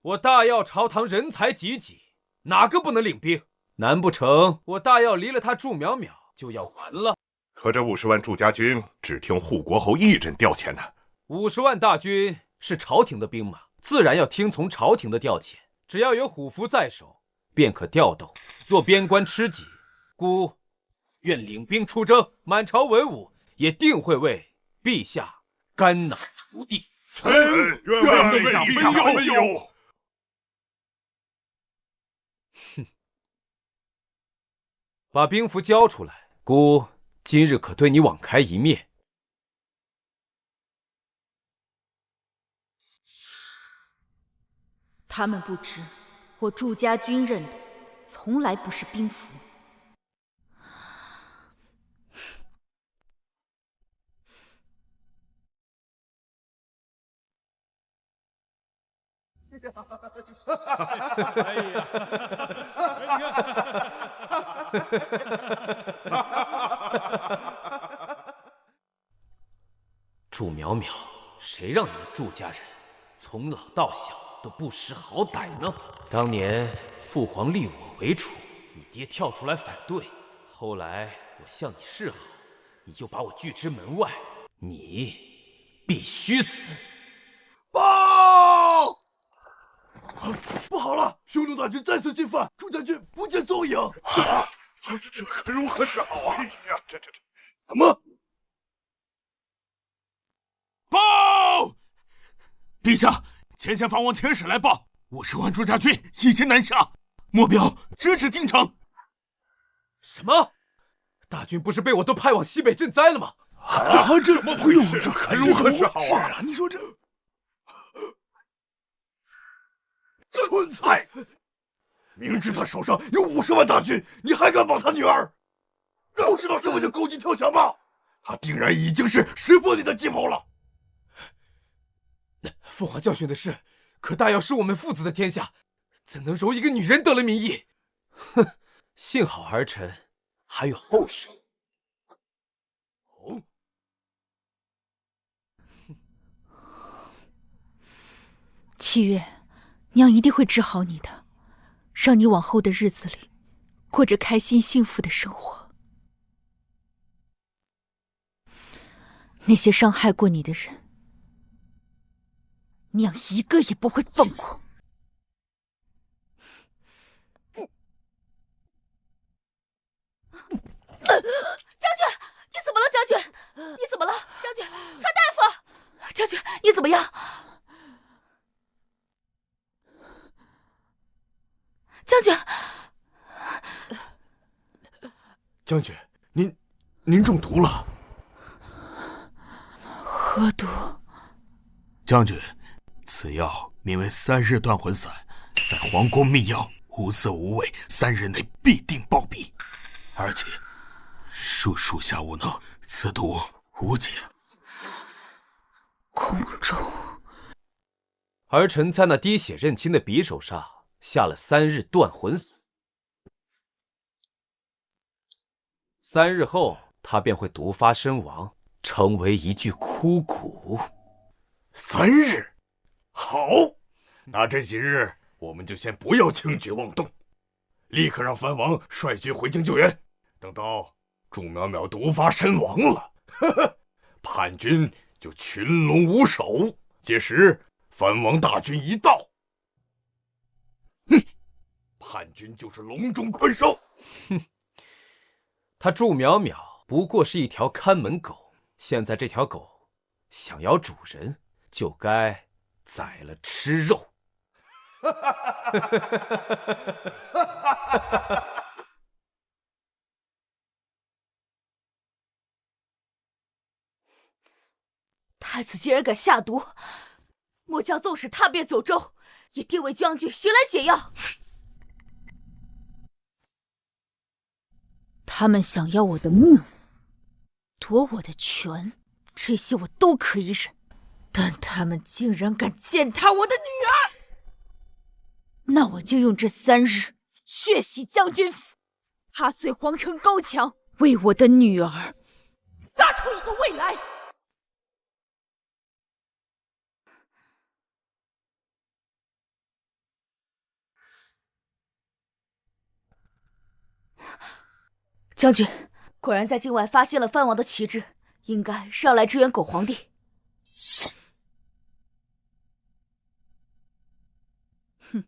我大药朝堂人才济济，哪个不能领兵？难不成我大药离了他祝淼淼就要完了？可这50万驻家军只听护国侯一人调遣呢。50万大军是朝廷的兵马，自然要听从朝廷的调遣。只要有虎符在手，便可调动。若边关吃紧，孤愿领兵出征，满朝文武也定会为陛下肝脑涂地。臣愿为陛下分忧。把兵符交出来，姑今日可对你网开一面。他们不知，我祝家军认的从来不是兵符。哎呀！祝淼淼，谁让你们祝家人从老到小都不识好歹呢？当年父皇立我为储，你爹跳出来反对，后来我向你示好，你又把我拒之门外，你必须死！报！不好了，匈奴大军再次进犯，祝家军不见踪影。这可如何是好啊？哎呀，这什么？报！陛下，前线藩王遣使来报，50万祝家军已经南下，目标直指京城。什么？大军不是被我都派往西北赈灾了吗？这怎么回事？这可如何是好啊？是啊，你说这蠢材！明知他手上有50万大军，你还敢帮他女儿？不知道什么叫狗急跳墙吗？他定然已经是识破你的计谋了。父皇教训的是，可大要是我们父子的天下，怎能容一个女人得了民意？哼！幸好儿臣还有后手。哦，七月，娘一定会治好你的，让你往后的日子里过着开心幸福的生活。那些伤害过你的人，娘一个也不会放过。将军，你怎么了？将军，你怎么了？将军，传大夫！将军，你怎么样？将军，将军，您中毒了。何毒？将军，此药名为3日断魂散，乃皇宫秘药，无色无味，3日内必定暴毙。而且属下无能，此毒无解。宫中，儿臣在那滴血认亲的匕首上下了3日断魂散，3日后他便会毒发身亡，成为一具枯骨。3日，好，那这几日我们就先不要轻举妄动，立刻让藩王率军回京救援。等到祝淼淼毒发身亡了，叛军就群龙无首。届时藩王大军一到，叛军就是隆中困兽。他祝淼淼不过是一条看门狗，现在这条狗想要主人，就该宰了吃肉。太子竟然敢下毒，末将纵使踏遍九州，也定为将军寻来解药。他们想要我的命，夺我的权，这些我都可以忍，但他们竟然敢践踏我的女儿，那我就用这3日血洗将军府，踏碎皇城高墙，为我的女儿砸出一个未来。将军，果然在境外发现了藩王的旗帜，应该是要来支援狗皇帝。哼，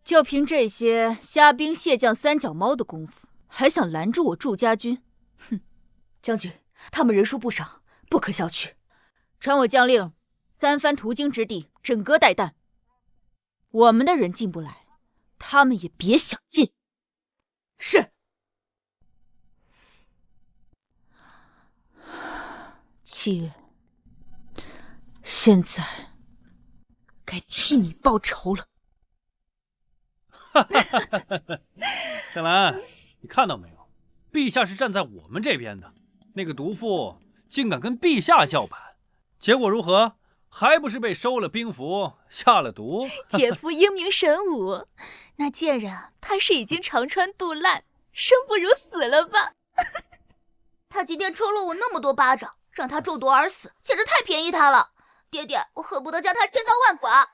就凭这些虾兵蟹将三脚猫的功夫，还想拦住我祝家军？哼，将军，他们人数不少，不可小觑。传我将令，3番途经之地整戈待旦。我们的人进不来，他们也别想进。是。七月，现在该替你报仇了。夏兰，你看到没有？陛下是站在我们这边的。那个毒妇竟敢跟陛下叫板，结果如何？还不是被收了兵符，下了毒。姐夫英明神武，那贱人怕是已经肠穿肚烂，生不如死了吧？他今天抽了我那么多巴掌，让他中毒而死，简直太便宜他了。爹爹，我恨不得将他千刀万剐。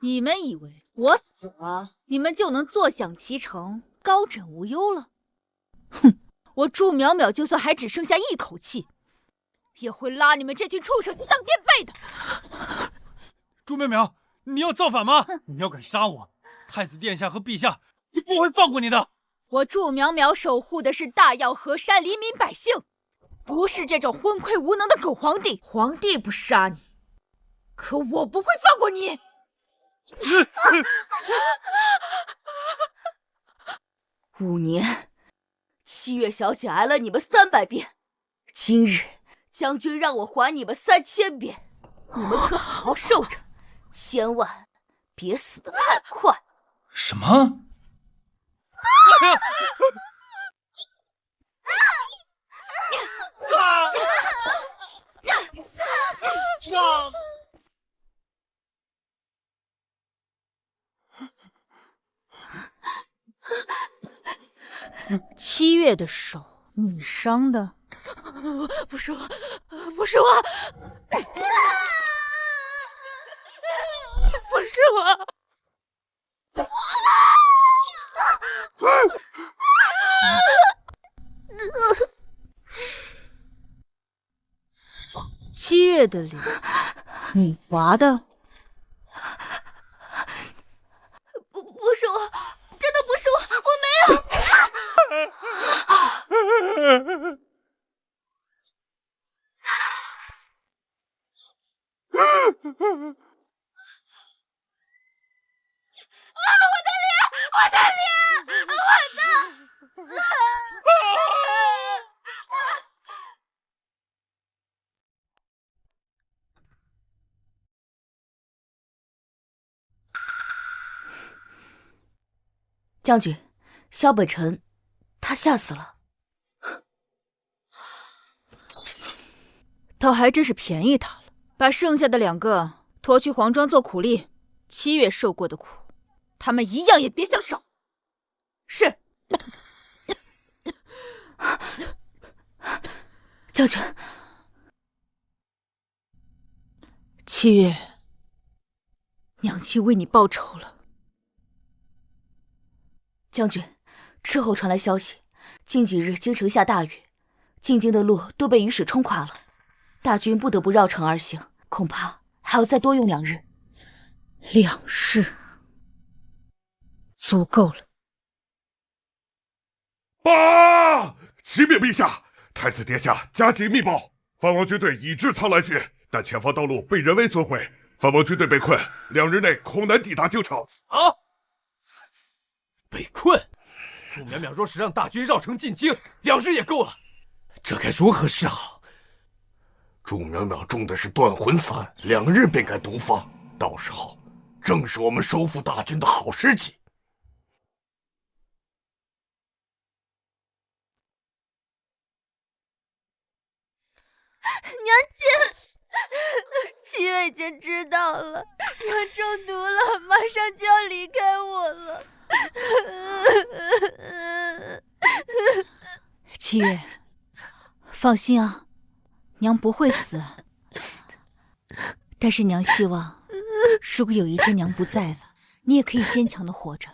你们以为我死了，你们就能坐享其成、高枕无忧了？哼！我祝淼淼就算还只剩下一口气，也会拉你们这群畜生去当垫背的。朱淼淼，你要造反吗？你要敢杀我，太子殿下和陛下是不会放过你的。我祝淼淼守护的是大药河山黎民百姓，不是这种昏聩无能的狗皇帝。皇帝不杀你，可我不会放过你。5年，七月小姐挨了你们300遍，今日将军让我还你们3000遍，你们可好好受着，千万别死得太快。什么？七月的手，你伤的？不是我，不是我，不是我。七月的脸，你划的？不是我，真的不是我，我没有。我的脸，我的脸，我的。将军，萧北辰，他吓死了。倒还真是便宜他了，把剩下的2个拖去黄庄做苦力。七月受过的苦，他们一样也别想少。是。将军，七月，娘亲为你报仇了。将军，斥候传来消息，近几日京城下大雨，进京的路都被雨水冲垮了，大军不得不绕城而行，恐怕还要再多用2日。2日，足够了。报！启禀陛下，太子殿下加急密报，藩王军队已至苍兰郡，但前方道路被人为损毁，藩王军队被困，2日内恐难抵达京城。啊！被困？祝淼淼若是让大军绕城进京，2日也够了，这该如何是好？祝淼淼中的是断魂散，2日便该毒发，到时候正是我们收复大军的好时机。娘亲，七月已经知道了，娘中毒了，马上就要离开我了。七月，放心啊，娘不会死。但是娘希望，如果有一天娘不在了，你也可以坚强的活着。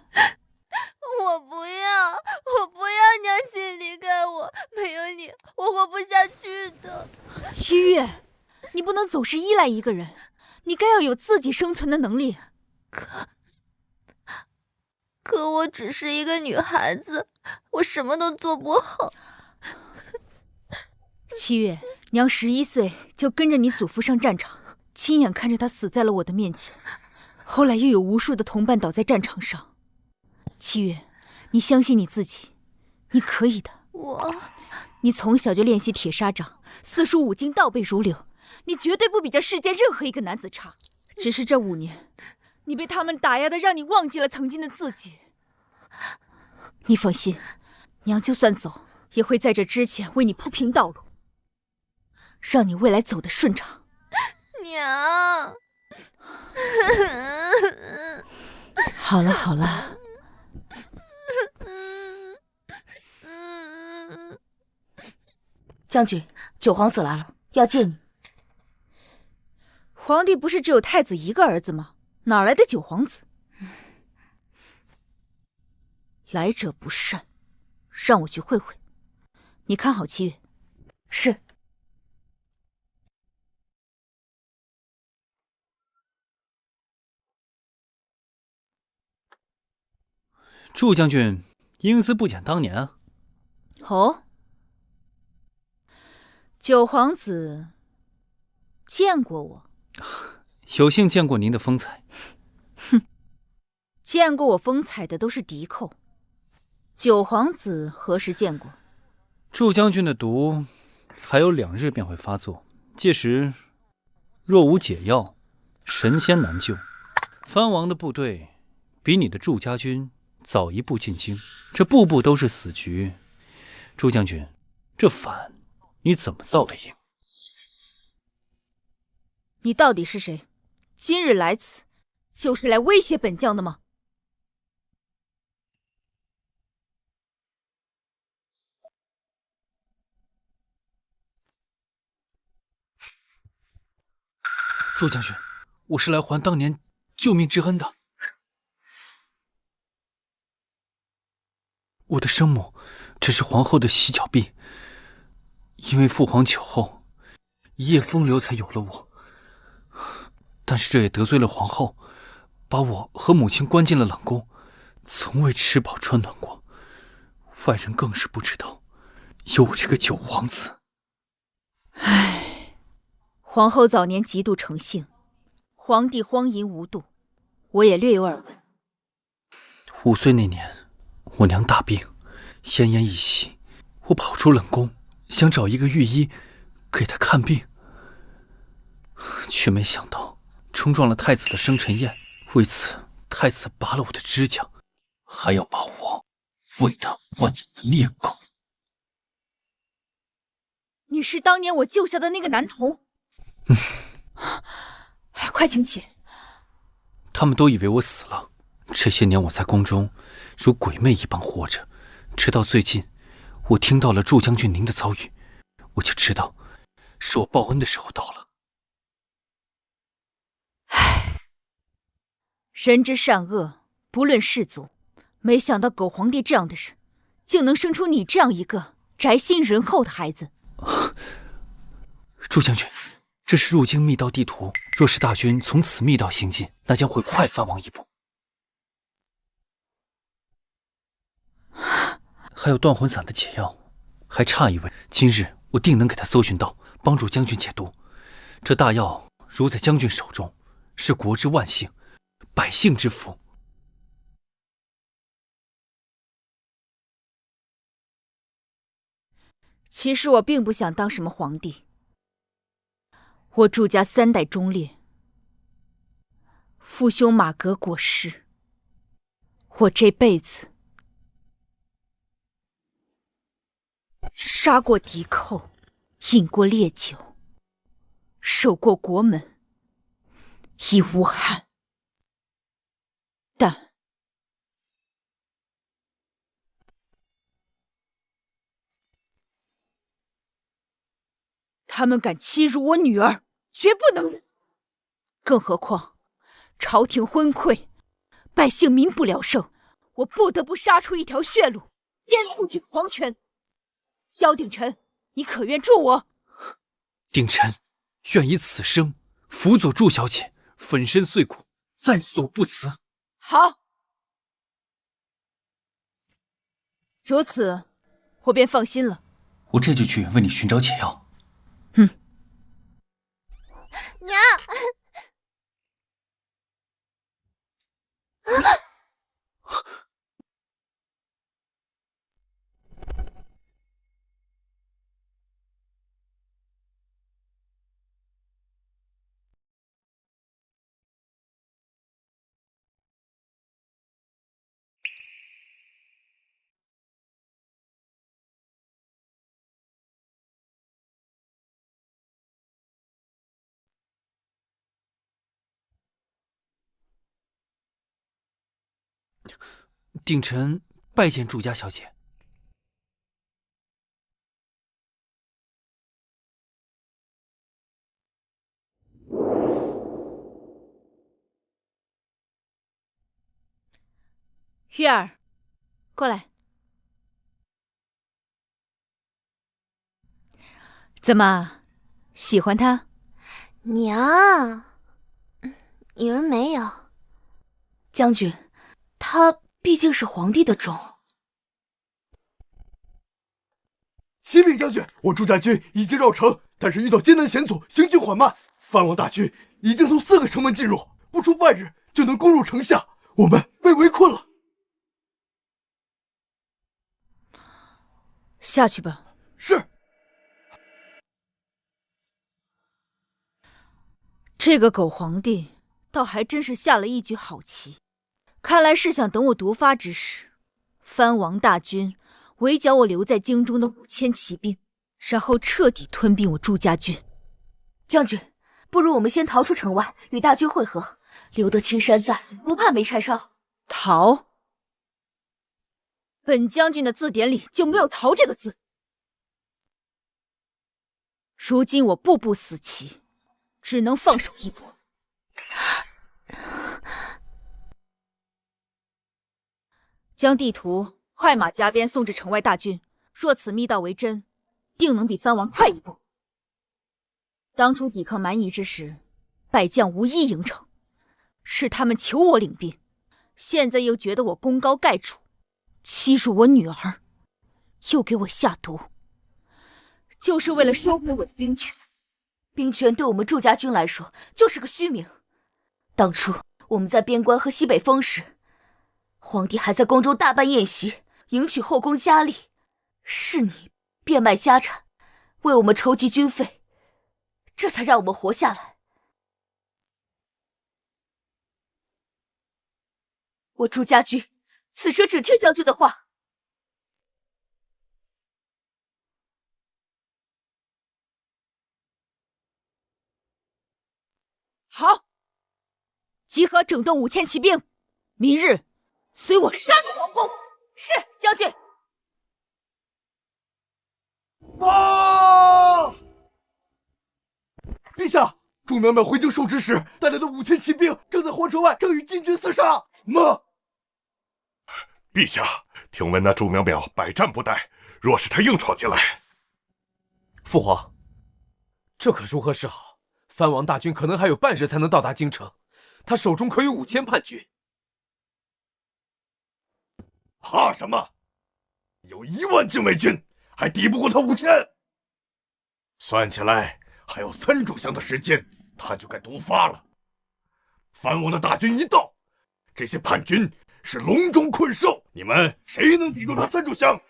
我不要，我不要娘亲离开我，没有你，我活不下去的。七月，你不能总是依赖一个人，你该要有自己生存的能力。可我只是一个女孩子，我什么都做不好。七月，娘11岁就跟着你祖父上战场，亲眼看着他死在了我的面前，后来又有无数的同伴倒在战场上。七月，你相信你自己，你可以的。你从小就练习铁砂掌，四书五经倒背如流，你绝对不比这世间任何一个男子差。只是这5年，你被他们打压的，让你忘记了曾经的自己。你放心，娘就算走，也会在这之前为你铺平道路，让你未来走得顺畅。娘，好了好了，将军，九皇子来了，要见你。皇帝不是只有太子一个儿子吗？哪来的九皇子？来者不善，让我去会会。你看好七月。是。祝将军英姿不减当年啊。哦，九皇子见过我？有幸见过您的风采。哼，见过我风采的都是敌寇。九皇子何时见过？祝将军的毒还有2日便会发作，届时若无解药，神仙难救。藩王的部队比你的祝家军早一步进京，这步步都是死局。祝将军，这反你怎么造得赢？你到底是谁？今日来此，就是来威胁本将的吗？祝将军，我是来还当年救命之恩的。我的生母只是皇后的洗脚婢，因为父皇酒后一夜风流才有了我，但是这也得罪了皇后，把我和母亲关进了冷宫，从未吃饱穿暖过。外人更是不知道有我这个九皇子。唉，皇后早年极度成性，皇帝荒淫无度，我也略有耳闻。5岁那年，我娘大病，奄奄一息，我跑出冷宫，想找一个御医给她看病，却没想到冲撞了太子的生辰宴，为此太子拔了我的指甲，还要把我喂他豢养的猎狗。你是当年我救下的那个男童？快请起！他们都以为我死了，这些年我在宫中如鬼魅一般活着，直到最近我听到了祝将军您的遭遇，我就知道是我报恩的时候到了。唉，人之善恶不论氏族，没想到狗皇帝这样的人，竟能生出你这样一个宅心仁厚的孩子。祝将军，这是入京密道地图，若是大军从此密道行进，那将会快藩王一步。还有断魂散的解药，还差一味，今日我定能给他搜寻到，帮助将军解毒。这大药如在将军手中，是国之万幸，百姓之福。其实我并不想当什么皇帝，我祝家3代忠烈，父兄马革裹尸，我这辈子杀过敌寇，饮过烈酒，守过国门，已无憾。但他们敢欺辱我女儿，绝不能忍。更何况朝廷昏聩，百姓民不聊生，我不得不杀出一条血路，颠覆这个皇权。萧鼎臣，你可愿助我？鼎臣愿以此生辅佐祝小姐，粉身碎骨，在所不辞。好，如此，我便放心了。我这就去为你寻找解药。娘。鼎臣拜见祝家小姐。月儿，过来。怎么，喜欢他？娘，女儿没有。将军，他毕竟是皇帝的种。启禀将军，我祝家军已经绕城，但是遇到艰难险阻，行军缓慢。藩王大军已经从4个城门进入，不出半日就能攻入城下，我们被围困了。下去吧。是。这个狗皇帝倒还真是下了一局好棋，看来是想等我毒发之时，藩王大军围剿我留在京中的5000骑兵，然后彻底吞并我祝家军。将军，不如我们先逃出城外，与大军会合，留得青山在，不怕没柴烧。逃？本将军的字典里就没有逃这个字。如今我步步死棋，只能放手一搏。将地图快马加鞭送至城外大军，若此密道为真，定能比藩王快一步。当初抵抗蛮夷之时，败将无一营城，是他们求我领兵，现在又觉得我功高盖主，欺辱我女儿，又给我下毒，就是为了收回我的兵权。兵权对我们祝家军来说就是个虚名。当初我们在边关和西北封时，皇帝还在宫中大办宴席，迎娶后宫佳丽，是你变卖家产，为我们筹集军费，这才让我们活下来。我祝家军此时只听将军的话。好，集合整顿5000骑兵，明日随我杀入皇宫。是，将军。报！陛下，祝苗苗回京受职时带来的5000骑兵正在皇城外正与禁军厮杀。么？陛下，听闻那祝苗苗百战不殆，若是他硬闯进来，父皇，这可如何是好？藩王大军可能还有半日才能到达京城，他手中可有5000叛军。怕什么？有1万禁卫军，还敌不过他5000。算起来还有3炷香的时间，他就该毒发了。藩王的大军一到，这些叛军是笼中困兽，你们谁能抵住他3炷香？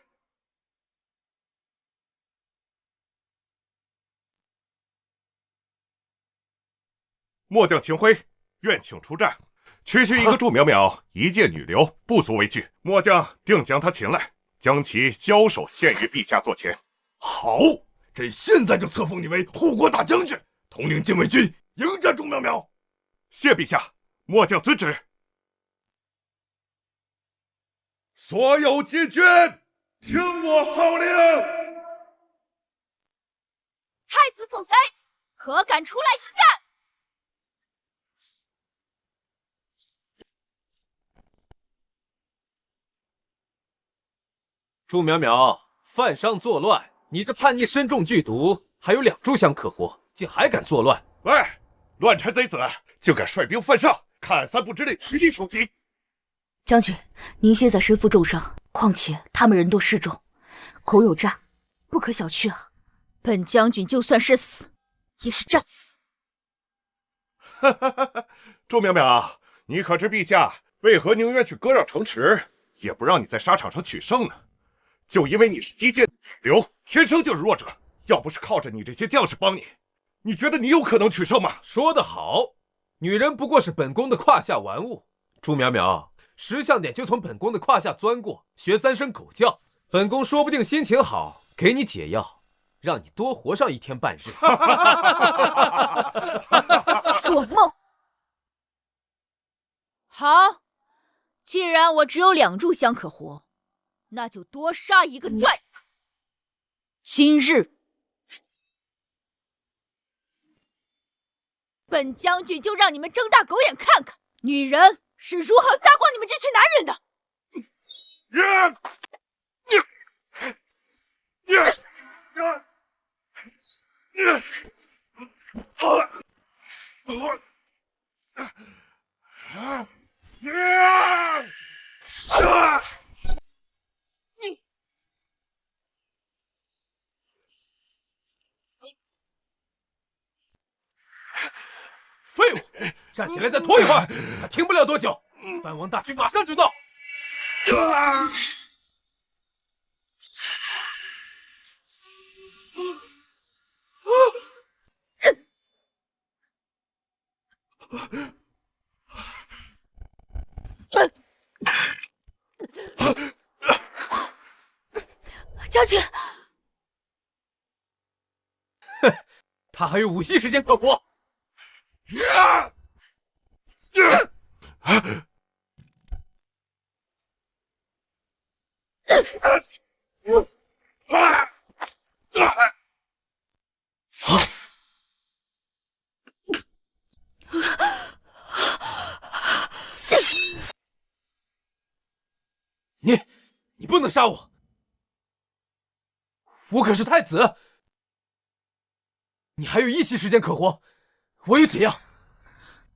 末将秦晖愿请出战。区区一个祝苗苗，一介女流，不足为惧。末将定将她擒来，将其交手献于陛下座前。好，朕现在就册封你为护国大将军，统领禁卫军，迎战祝苗苗。谢陛下，末将遵旨。所有禁军，听我号令！太子统贼，可敢出来迎战？祝苗苗犯上作乱，你这叛逆身中剧毒，还有2炷香可活，竟还敢作乱！喂，乱臣贼子，竟敢率兵犯上，看3步之内取缔首级！将军，您现在身负重伤，况且他们人多势众，口有诈，不可小觑啊！本将军就算是死，也是战死。祝淼淼，你可知陛下为何宁愿去割让城池，也不让你在沙场上取胜呢？就因为你是低阶女流，天生就是弱者。要不是靠着你这些将士帮你，你觉得你有可能取胜吗？说得好，女人不过是本宫的胯下玩物。朱淼淼，识相点就从本宫的胯下钻过，学3声狗叫。本宫说不定心情好，给你解药，让你多活上1天半日。做梦！好，既然我只有2炷香可活，那就多杀一个拽。今日，本将军就让你们睁大狗眼看看，女人是如何杀光你们这群男人的！废物，站起来再拖一会儿，他停不了多久。藩王大军马上就到。将军，哼，他还有午息时间可活。你不能杀我！我可是太子，你还有1息时间可活，我有解药。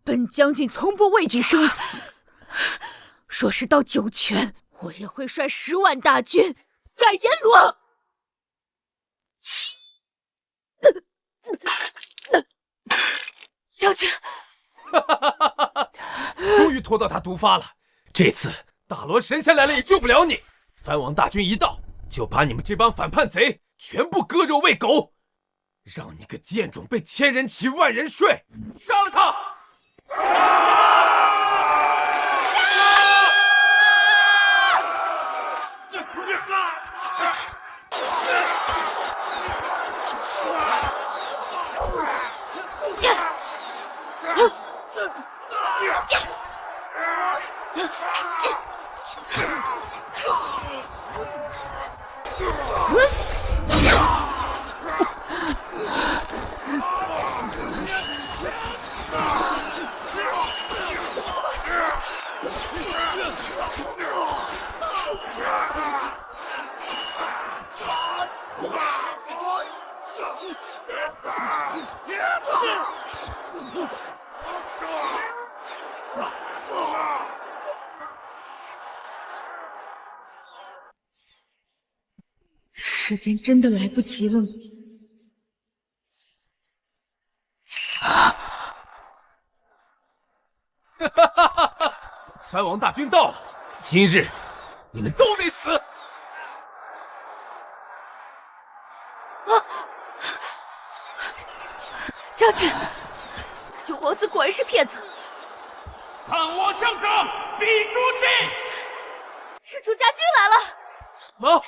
本将军从不畏惧生死，若是到九泉，我也会率10万大军斩阎罗。将军，终于拖到他毒发了。这次大罗神仙来了也救不了你。藩王大军一到，就把你们这帮反叛贼全部割肉喂狗，让你个贱种被千人骑万人睡！杀了他！时间真的来不及了吗？藩王大军到了，今日你们都得死！将军，九皇子果然是骗子。看我将长比诸计！是朱家军来了。什么？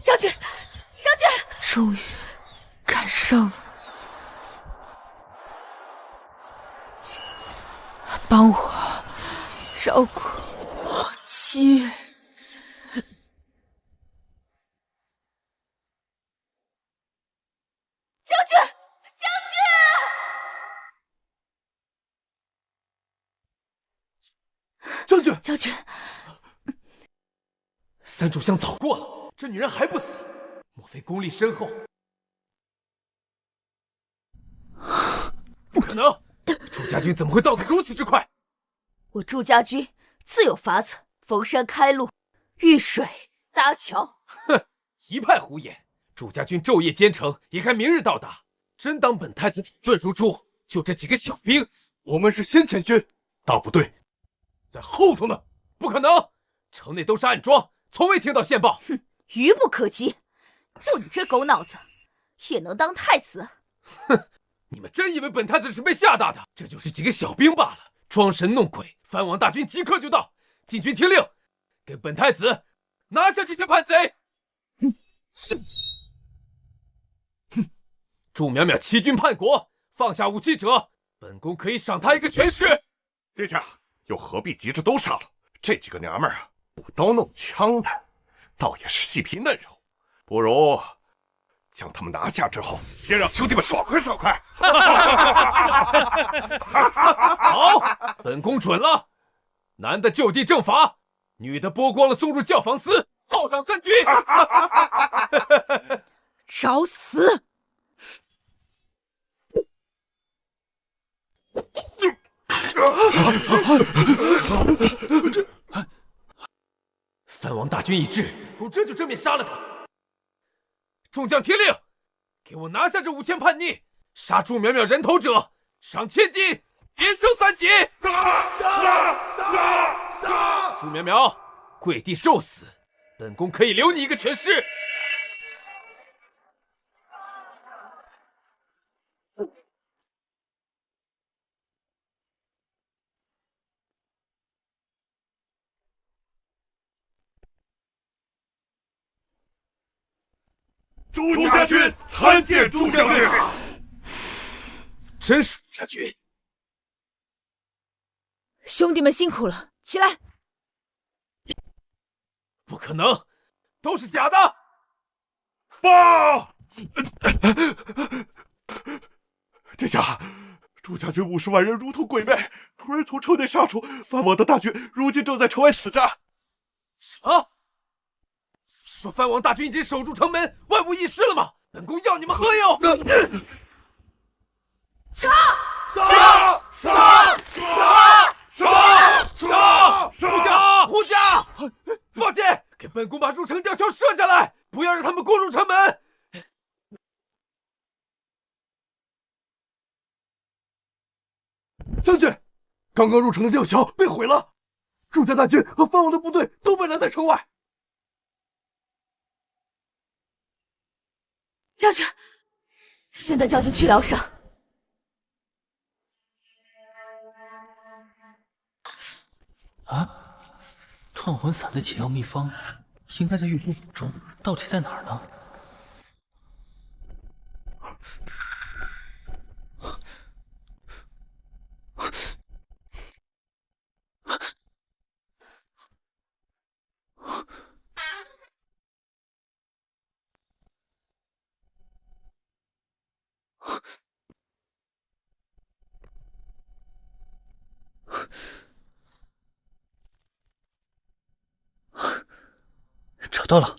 将军，将军，终于赶上了，帮我照顾七月。将军，将军，将军，将军3炷香早过了，这女人还不死，莫非功力深厚？不可能！朱家军怎么会到得如此之快？我朱家军自有法子，逢山开路，遇水搭桥。哼，一派胡言！朱家军昼夜兼程，也该明日到达。真当本太子蠢钝如猪？就这几个小兵，我们是先遣军，大部队在后头呢。不可能，城内都是暗桩，从未听到线报。哼，愚不可及！就你这狗脑子，也能当太子？哼，你们真以为本太子是被吓大的？这就是几个小兵罢了，装神弄鬼。藩王大军即刻就到，禁军听令，给本太子拿下这些叛贼！祝淼淼欺君叛国，放下武器者，本宫可以赏他一个全尸。殿下，又何必急着都杀了？这几个娘们儿啊，舞刀弄枪的，倒也是细皮嫩肉，不如将他们拿下之后，先让兄弟们爽快爽快。好，本宫准了。男的就地正法，女的剥光了送入教坊司，犒赏3军。找死！藩王大军已至，我这就正面杀了他。众将听令，给我拿下这5000叛逆，杀祝淼淼人头者，赏千金，连升3级。杀！祝淼淼，跪地受死，本宫可以留你一个全尸。朱家军参见朱将军。真是朱家军！兄弟们辛苦了，起来！不可能，都是假的！报！殿下，朱家军50万人如同鬼魅，突然从城内杀出，藩王的大军如今正在城外死战。什么？说藩王大军已经守住城门，万无一失了吗？本宫要你们何有？杀！杀！杀！杀！杀！杀！护驾！放箭，给本宫把入城吊桥射下来，不要让他们攻入城门。将军，刚刚入城的吊桥被毁了，朱家大军和藩王的部队都被拦在城外。将军，先带将军去疗伤。啊，断魂散的解药秘方应该在御书府中，到底在哪儿呢？找到了。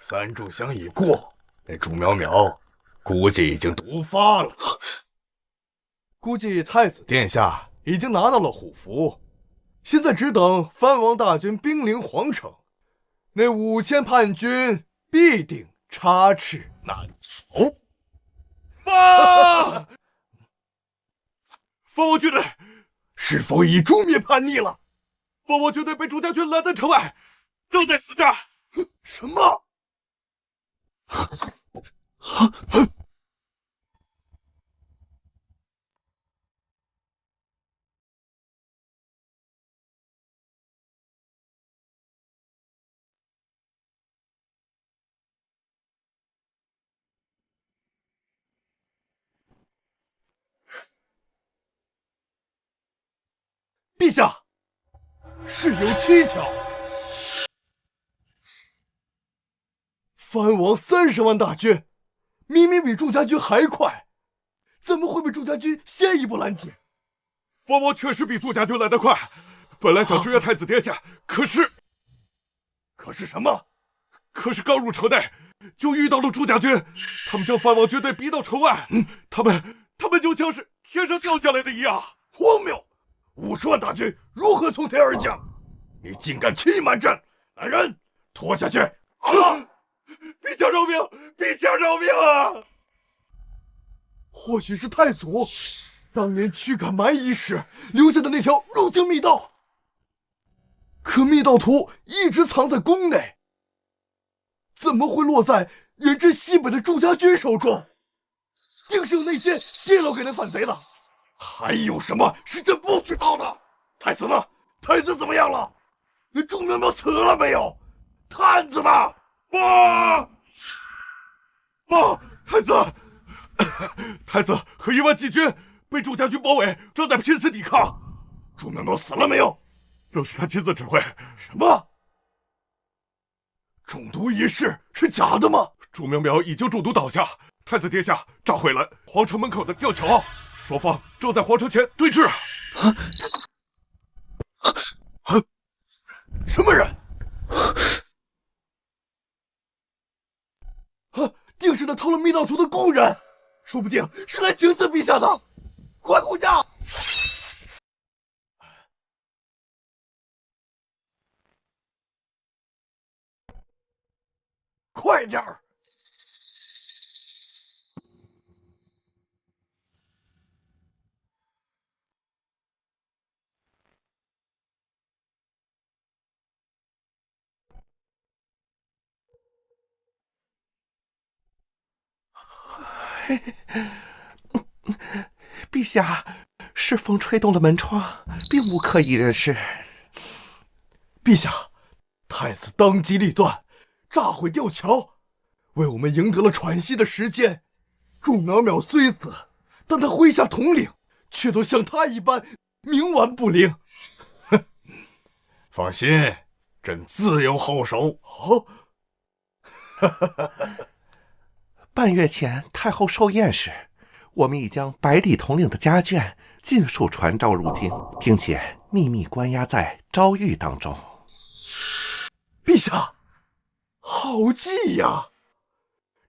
3炷香已过，那朱淼淼估计已经毒发了。估计太子殿下已经拿到了虎符，现在只等藩王大军兵临皇城，那5000叛军必定插翅难逃。报！藩王军队是否已诛灭叛逆了？藩王军队被朱家军拦在城外，正在死战。什么？陛下，事有蹊跷。藩王30万大军，明明比祝家军还快，怎么会被祝家军先一步拦截？蜂王确实比杜家军来得快。本来想追越太子殿下，可是什么？可是刚入城内就遇到了朱家军，他们将藩王军队逼到城外，他们就像是天上掉下来的一样，荒谬！50万大军如何从天而降？你竟敢欺瞒朕！来人，拖下去！陛下饶命！陛下饶命啊！或许是太祖当年驱赶蛮夷时留下的那条入京密道，可密道图一直藏在宫内，怎么会落在远至西北的祝家军手中？定是有内奸泄露给那反贼的。还有什么是朕不知道的？太子呢？太子怎么样了？祝苗苗死了没有？探子呢？妈！太子和1万禁军被祝家军包围，正在拼死抵抗。祝苗苗死了没有？正是他亲自指挥。什么？中毒一事是假的吗？祝苗苗已经中毒倒下，太子殿下炸毁了皇城门口的吊桥，双方正在皇城前对峙。什么人？定是那偷了密道图的工人，说不定是来请死陛下的。快护驾！快点儿！陛下，是风吹动了门窗，并无可疑人士。陛下，太子当机立断，炸毁吊桥，为我们赢得了喘息的时间。祝淼淼虽死，但他麾下统领却都像他一般冥顽不灵。放心，朕自有后手。半月前太后寿宴时，我们已将百里统领的家眷尽数传召入京，并且秘密关押在昭狱当中。陛下，好计呀！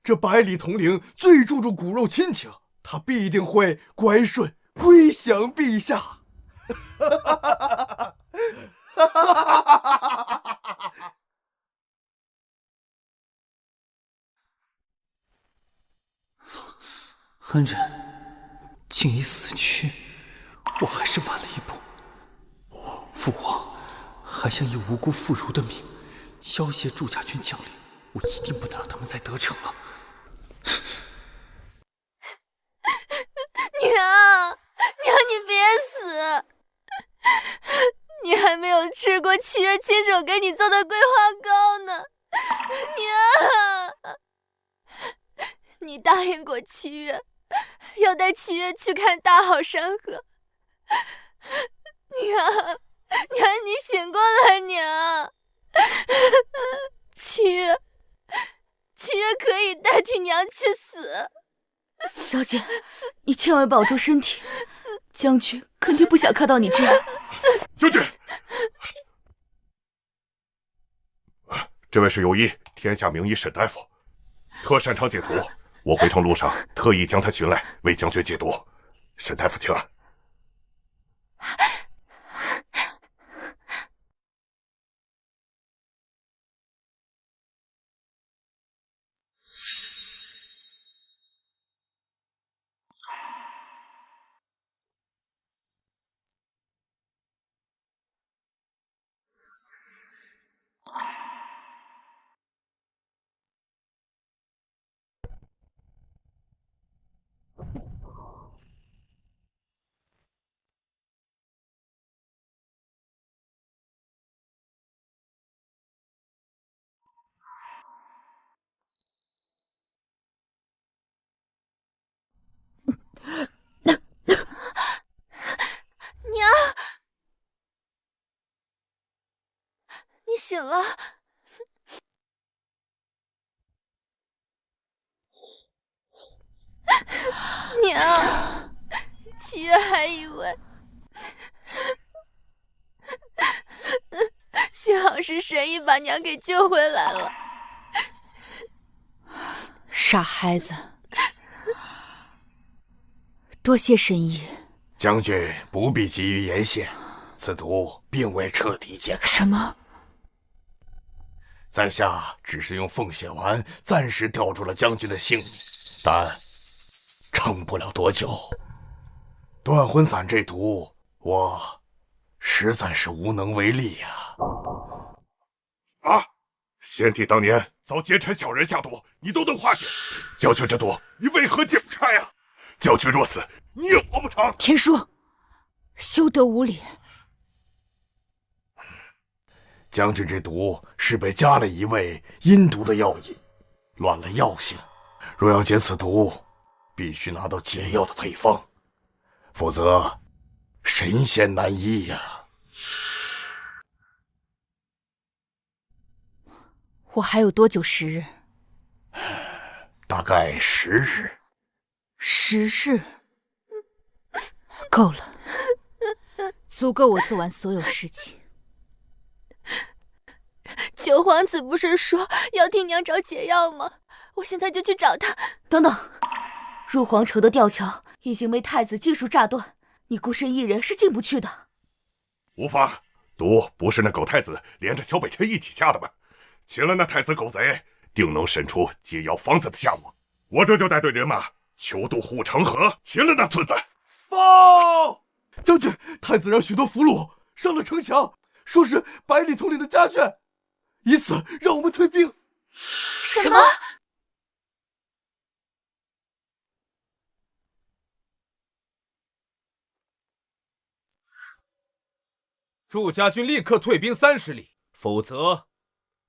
这百里统领最注重骨肉亲情，他必定会乖顺归降陛下。恩人竟已死去，我还是晚了一步。父王还想以无辜妇孺的命要挟祝家军将领，我一定不能让他们再得逞了。娘，你别死！你还没有吃过七月亲手给你做的桂花糕呢，娘！你答应过七月，要带七月去看大好山河。娘，你醒过来，娘！七月可以代替娘去死。小姐，你千万保重身体，将军肯定不想看到你这样。将军，这位是游医，天下名医沈大夫，特擅长解毒。我回城路上特意将他寻来，为将军解毒。沈大夫，请安。娘，你醒了。娘，七月还以为幸好是神医把娘给救回来了。傻孩子，多谢神医。将军不必急于言谢，此毒并未彻底解开。什么？在下只是用凤血丸暂时吊住了将军的性命，但撑不了多久。断魂散这毒，我实在是无能为力呀！啊！先帝当年遭奸臣小人下毒，你都能化解，将军这毒，你为何解不开呀？将军若死，你也活不成。田叔，休得无礼！将军这毒是被加了一味阴毒的药引，乱了药性。若要解此毒，必须拿到解药的配方，否则神仙难医呀。我还有多久时日？大概10日。10日，够了，足够我做完所有事情。九皇子不是说要替娘找解药吗？我现在就去找他。等等，入皇城的吊桥已经被太子尽数炸断，你孤身一人是进不去的。无法，毒不是那狗太子连着小北辰一起下的吗？擒了那太子狗贼，定能审出解药方子的下落。我这就带队人马求渡护城河，擒了那孙子。报！将军，太子让许多俘虏上了城墙，说是百里统领的家眷，以此让我们退兵。什么？祝家军立刻退兵30里，否则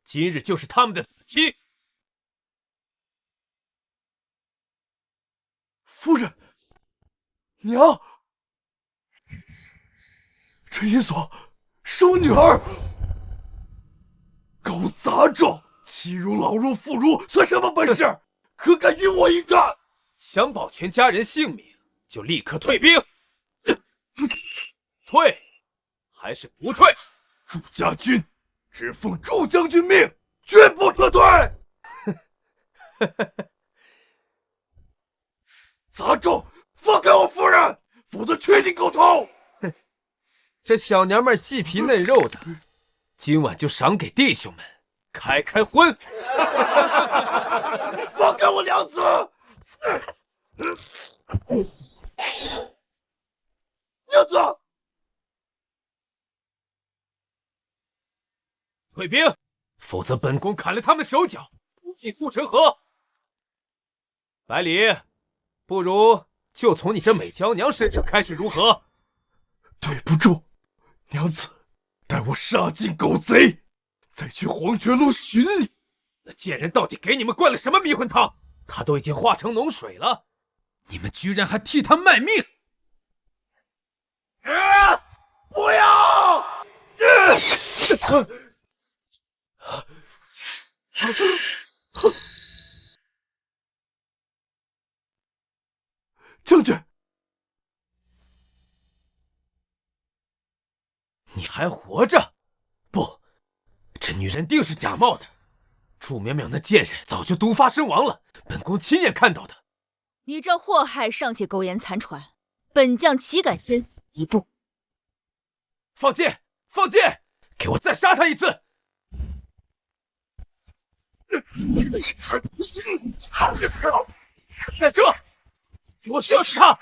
今日就是他们的死期。夫人，娘，陈银锁是我女儿。狗杂种，欺辱老弱妇孺，算什么本事？可敢与我一战？想保全家人性命，就立刻退兵。退还是不退？祝家军只奉祝将军命，绝不撤退。杂种，放开我夫人，否则确定狗头！这小娘们细皮嫩肉的，今晚就赏给弟兄们开开荤。放开我娘子！娘子，退兵，否则本宫砍了他们手脚，不进护城河。百里，不如就从你这美娇娘身上开始，如何？对不住，娘子，待我杀尽狗贼，再去黄泉路寻你。那贱人到底给你们灌了什么迷魂汤？他都已经化成脓水了，你们居然还替他卖命！不要！将军，你还活着？不，这女人定是假冒的。祝淼淼那贱人早就毒发身亡了，本宫亲眼看到的。你这祸害尚且苟延残喘，本将岂敢先死一步？放箭！放箭！给我再杀他一次！在这，给我射死他！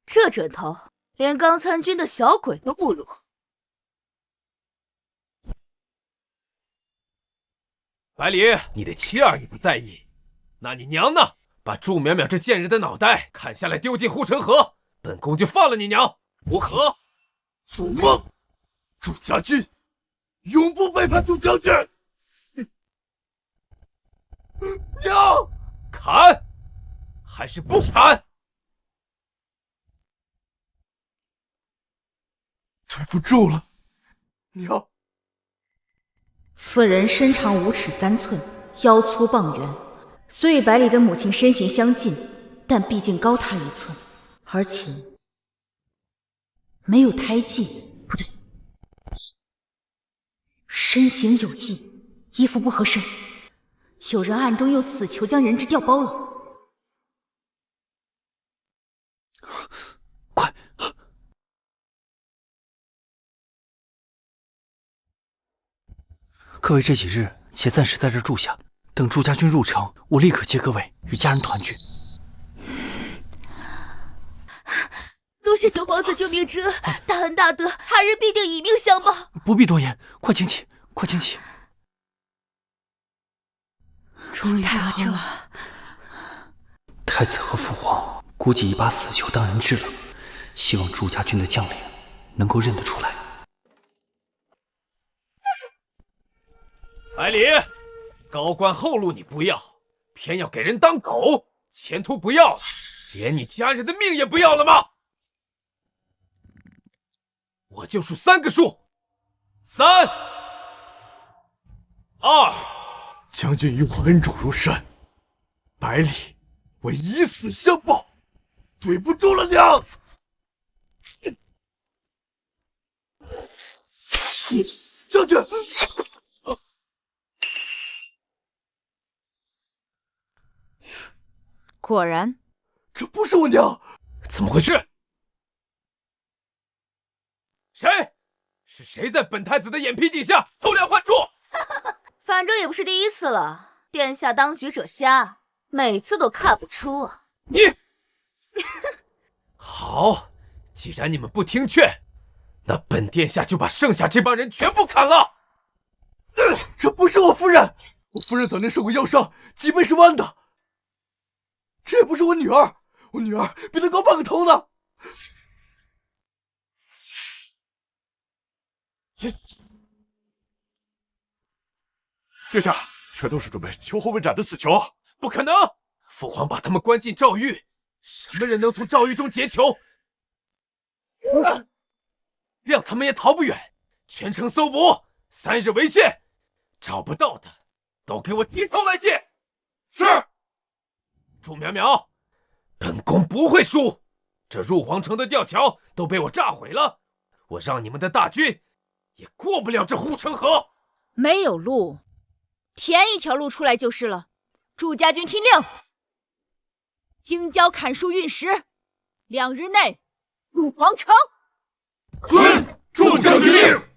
这准头连刚参军的小鬼都不如。百里，你的妻儿你不在意，那你娘呢？把祝淼淼这贱人的脑袋砍下来丢进护城河，本宫就放了你娘，如何？做梦！祝家军永不背叛祝将军。娘，砍还是不砍？对不住了，娘。此人身长5尺3寸，腰粗棒圆，虽与百里的母亲身形相近，但毕竟高他1寸，而且没有胎记，不对，身形有异，衣服不合身，有人暗中用死囚将人质调包了。快！各位这几日且暂时在这住下，等祝家军入城，我立刻接各位与家人团聚。多谢九皇子救命之恩，大恩大德，他日必定以命相报。不必多言，快请起，快请起。终于得救了。太子和父皇估计已把死囚当人质了，希望祝家军的将领能够认得出来。百里，高官厚禄你不要，偏要给人当狗，前途不要了，连你家人的命也不要了吗？我就数3个数，3、2。将军与我恩重如山，百里为以死相报，对不住了娘。将军，果然，这不是我娘，怎么回事？谁？是谁在本太子的眼皮底下偷梁换柱？反正也不是第一次了。殿下当局者瞎，每次都看不出啊。你好，既然你们不听劝，那本殿下就把剩下这帮人全部砍了。这不是我夫人，我夫人早年受过腰伤，脊背是弯的。这也不是我女儿，我女儿比她高半个头呢。殿下，全都是准备秋后问斩的死囚。不可能！父皇把他们关进诏狱，什么人能从诏狱中解囚？让他们也逃不远，全城搜捕，3日为限。找不到的，都给我提头来见。是。祝淼淼，本宫不会输。这入皇城的吊桥都被我炸毁了，我让你们的大军也过不了这护城河。没有路，填一条路出来就是了。祝家军听令，京郊砍树运石，2日内入皇城。遵祝将军令。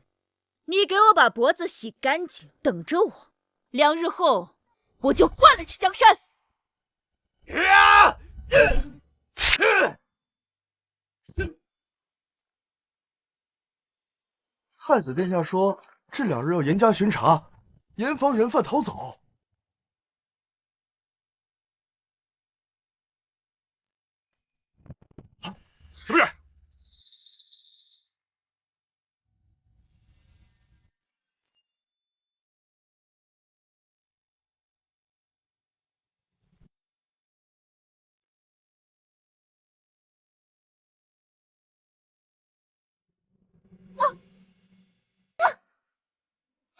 你给我把脖子洗干净，等着我。2日后，我就换了这江山。太子殿下说，这2日要严加巡查，严防人犯逃走。什么人？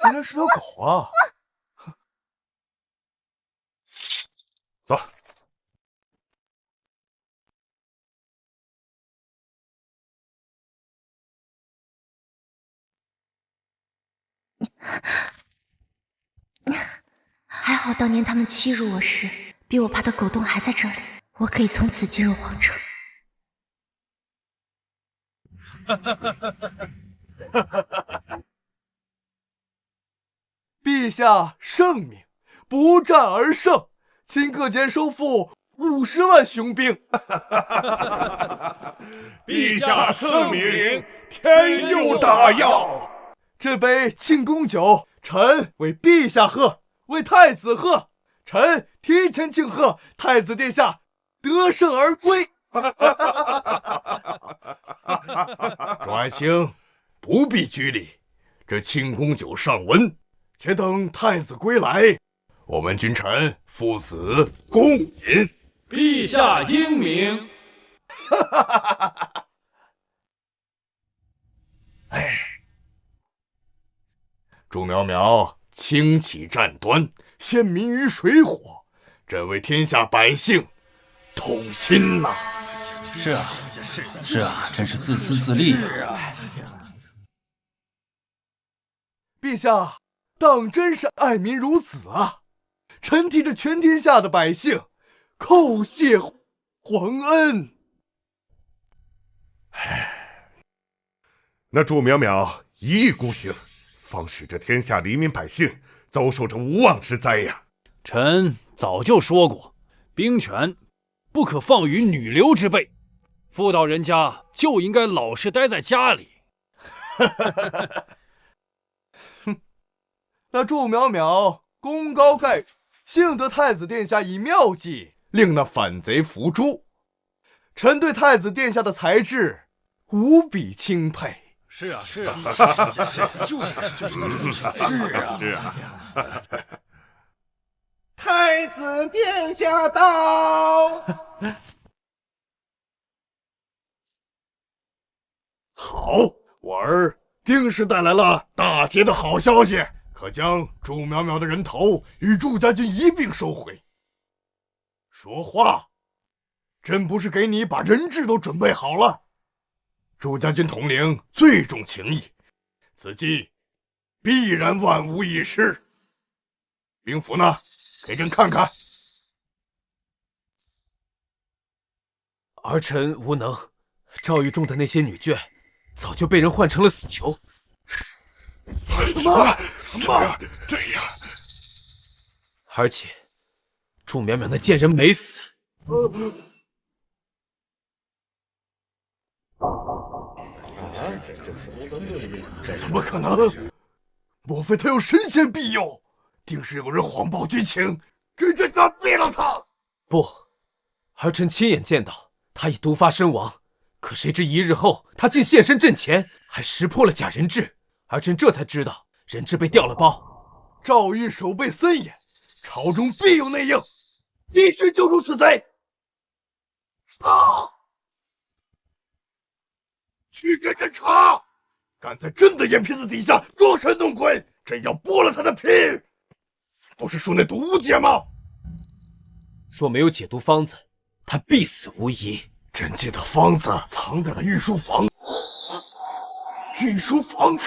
原来是条狗啊！走。还好当年他们欺辱我时，比我怕的狗洞还在这里，我可以从此进入皇城。陛下圣明，不战而胜，顷刻间收复50万雄兵。陛下圣明，天佑大药。这杯庆功酒，臣为陛下喝，为太子喝。臣提前庆贺太子殿下得胜而归。转卿不必拘礼，这庆功酒尚温，且等太子归来，我们君臣父子共饮。陛下英明。哎，祝淼淼轻启战端，陷民于水火，朕为天下百姓痛心呐！是啊，是啊，真是自私自利啊！陛下，当真是爱民如子啊！臣替着全天下的百姓叩谢皇恩。那祝淼淼一意孤行，方使这天下黎民百姓遭受这无妄之灾呀！臣早就说过，兵权不可放于女流之辈，妇道人家就应该老实待在家里。那祝淼淼功高盖主，幸得太子殿下以妙计令那反贼伏诛，臣对太子殿下的才智无比钦佩。是啊，是啊，是啊。太子殿下到。好，我儿定是带来了大捷的好消息，可将祝淼淼的人头与祝家军一并收回。说话！朕不是给你把人质都准备好了？祝家军统领最重情义，此计必然万无一失。兵符呢？给朕看看。儿臣无能，诏狱中的那些女眷早就被人换成了死囚。什么？这样？而且，祝淼淼那贱人没死。这怎么可能？莫非他有神仙庇佑？定是有人谎报军情，给朕打毙了他！不，儿臣亲眼见到他已毒发身亡。可谁知一日后，他竟现身阵前，还识破了假人质。儿臣这才知道，人质被调了包。诏狱守备森严，朝中必有内应，必须揪出此贼！去给朕查！敢在朕的眼皮子底下装神弄鬼，朕要剥了他的皮！不是说那毒无解吗？若没有解毒方子，他必死无疑。朕记得方子藏在了御书房。御书房。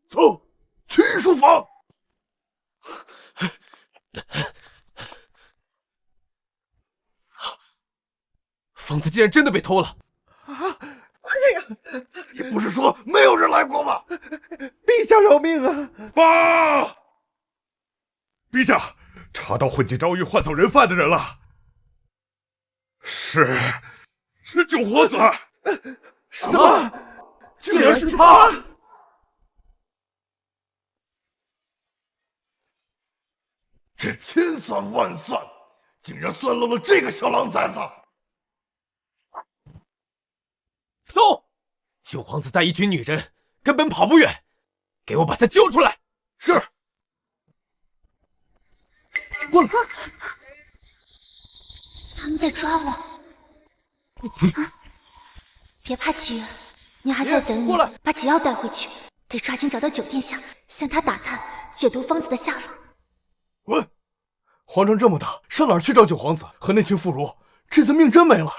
走，去御书房。方子竟然真的被偷了！你不是说没有人来过吗？陛下饶命啊！报！陛下，查到混进诏狱换走人犯的人了。是九皇子。什么？竟然是他！这千算万算，竟然算漏了这个小狼崽子！搜！九皇子带一群女人，根本跑不远，给我把他揪出来！是。他们在抓我。别怕，齐远，娘还在等你。把解药带回去，得抓紧找到九殿下，向他打探解毒方子的下落。喂，皇城这么大，上哪儿去找九皇子和那群妇孺？这次命真没了。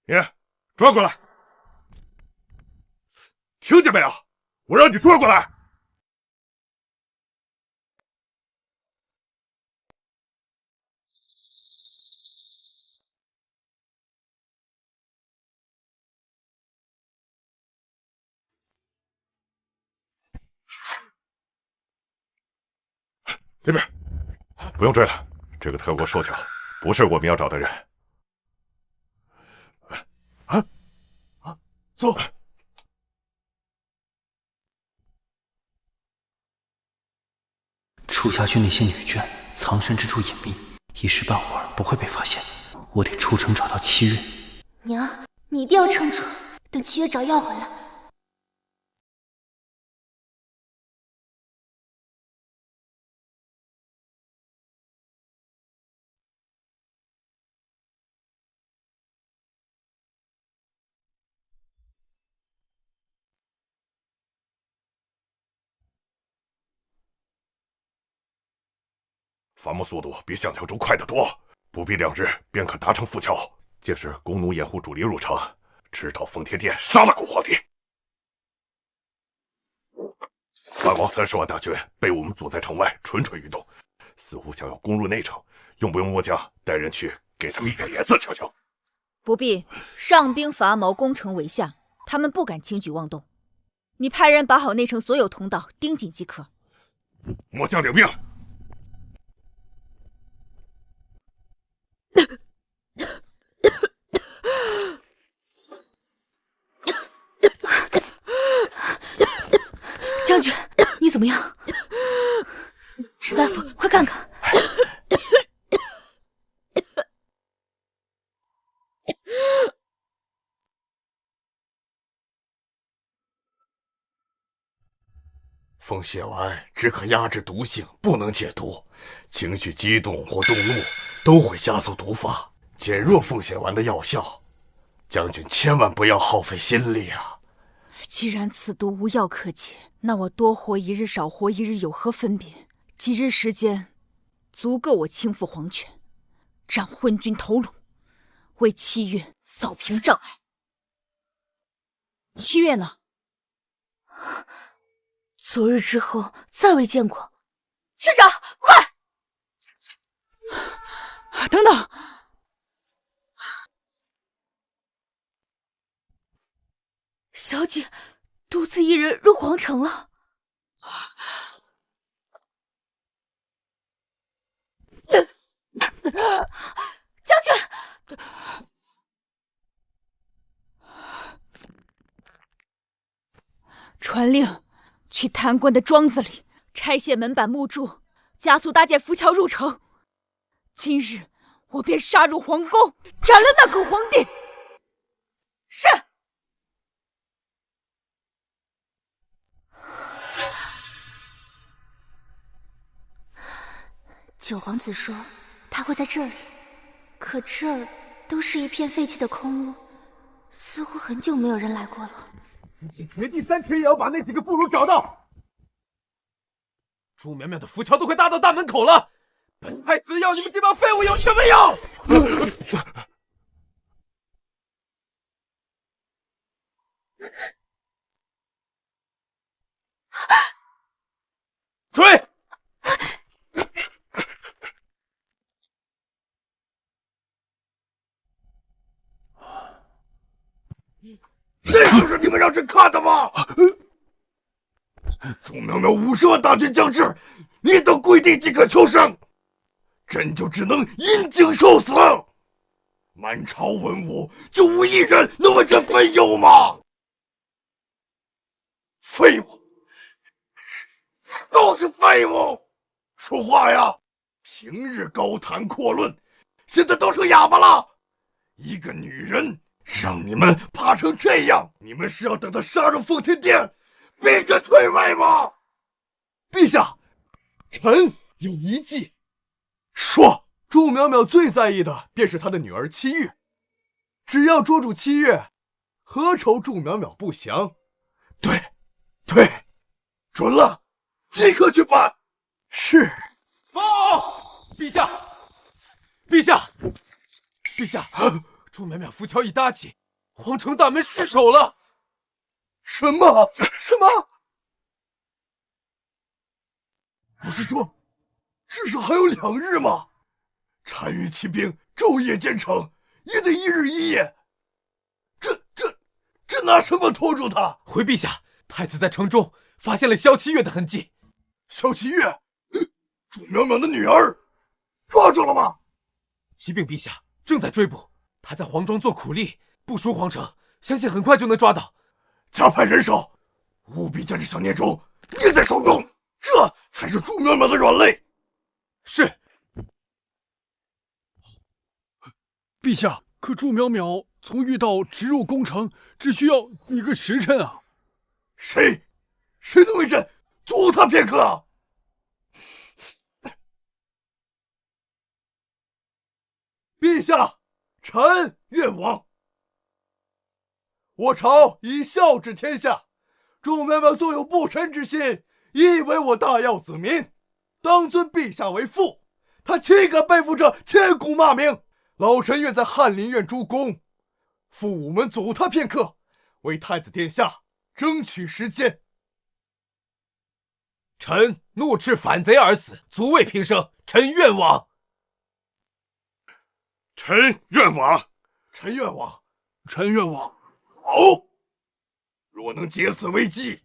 你转过来！听见没有？我让你转过来！那边，不用追了。这个特国瘦小，不是我们要找的人。走。楚家军那些女眷藏身之处隐秘，一时半会儿不会被发现。我得出城找到七月。娘，你一定要撑住，等七月找药回来。伐木速度比想象中快得多，不必2日便可达成浮桥。届时弓弩掩护主力入城，直捣奉天殿，杀了古皇帝。藩王30万大军被我们阻在城外，蠢蠢欲动，似乎想要攻入内城。用不用末将带人去给他们一点颜色瞧瞧？不必，上兵伐毛，攻城为下，他们不敢轻举妄动。你派人把好内城所有通道，盯紧即可。末将领命。将军，你怎么样？史大夫，快看看！风血丸只可压制毒性，不能解毒。情绪激动或动怒都会加速毒发，减弱风血丸的药效。将军千万不要耗费心力啊！既然此毒无药可解，那我多活1日少活1日有何分别？几日时间，足够我倾覆皇权，斩昏君头颅，为7月扫平障碍。7月呢？昨日之后再未见过。去找，快！等等，小姐独自一人入皇城了。将军，传令去贪官的庄子里拆卸门板木柱，加速搭建浮桥入城。今日我便杀入皇宫，斩了那狗皇帝。是。九皇子说他会在这里，可这都是一片废弃的空屋，似乎很久没有人来过了。今天掘地3尺也要把那几个妇孺找到。朱苗苗的浮桥都快搭到大门口了，本太子要你们这帮废物有什么用？追！这就是你们让朕看的吗？朱苗苗50万大军将至，你等跪地即可求生，朕就只能因惊受死。满朝文武就无一人能为朕分忧吗？废物，都是废物！说话呀！平日高谈阔论，现在都成哑巴了。一个女人让你们怕成这样，你们是要等她杀入奉天殿，逼朕退位吗？陛下，臣有一计。说。祝淼淼最在意的便是她的女儿7月，只要捉住7月，何愁祝淼淼不降？对，准了，即刻去办。是。陛下，祝淼淼浮桥已搭起，皇城大门失守了。什么？不是说至少还有2日吗？单于骑兵昼夜兼程，也得1日1夜。这拿什么拖住他？回陛下，太子在城中发现了萧7月的痕迹。萧7月，祝淼淼的女儿，抓住了吗？启禀陛下，正在追捕。他在黄庄做苦力，不出皇城，相信很快就能抓到。加派人手，务必将这小孽种捏在手中，这才是祝淼淼的软肋。是。陛下，可祝淼淼从御道直入宫城，只需要1个时辰啊！谁能为朕阻他片刻啊？陛下，臣愿往。我朝以孝治天下，祝淼淼纵有不臣之心，亦为我大耀子民，当尊陛下为父，他岂敢背负着千古骂名？老臣愿在翰林院诸公，父武门阻他片刻，为太子殿下争取时间。臣怒斥反贼而死，足慰平生，臣愿往。臣愿往。臣愿往。臣愿往。好，若能解此危机，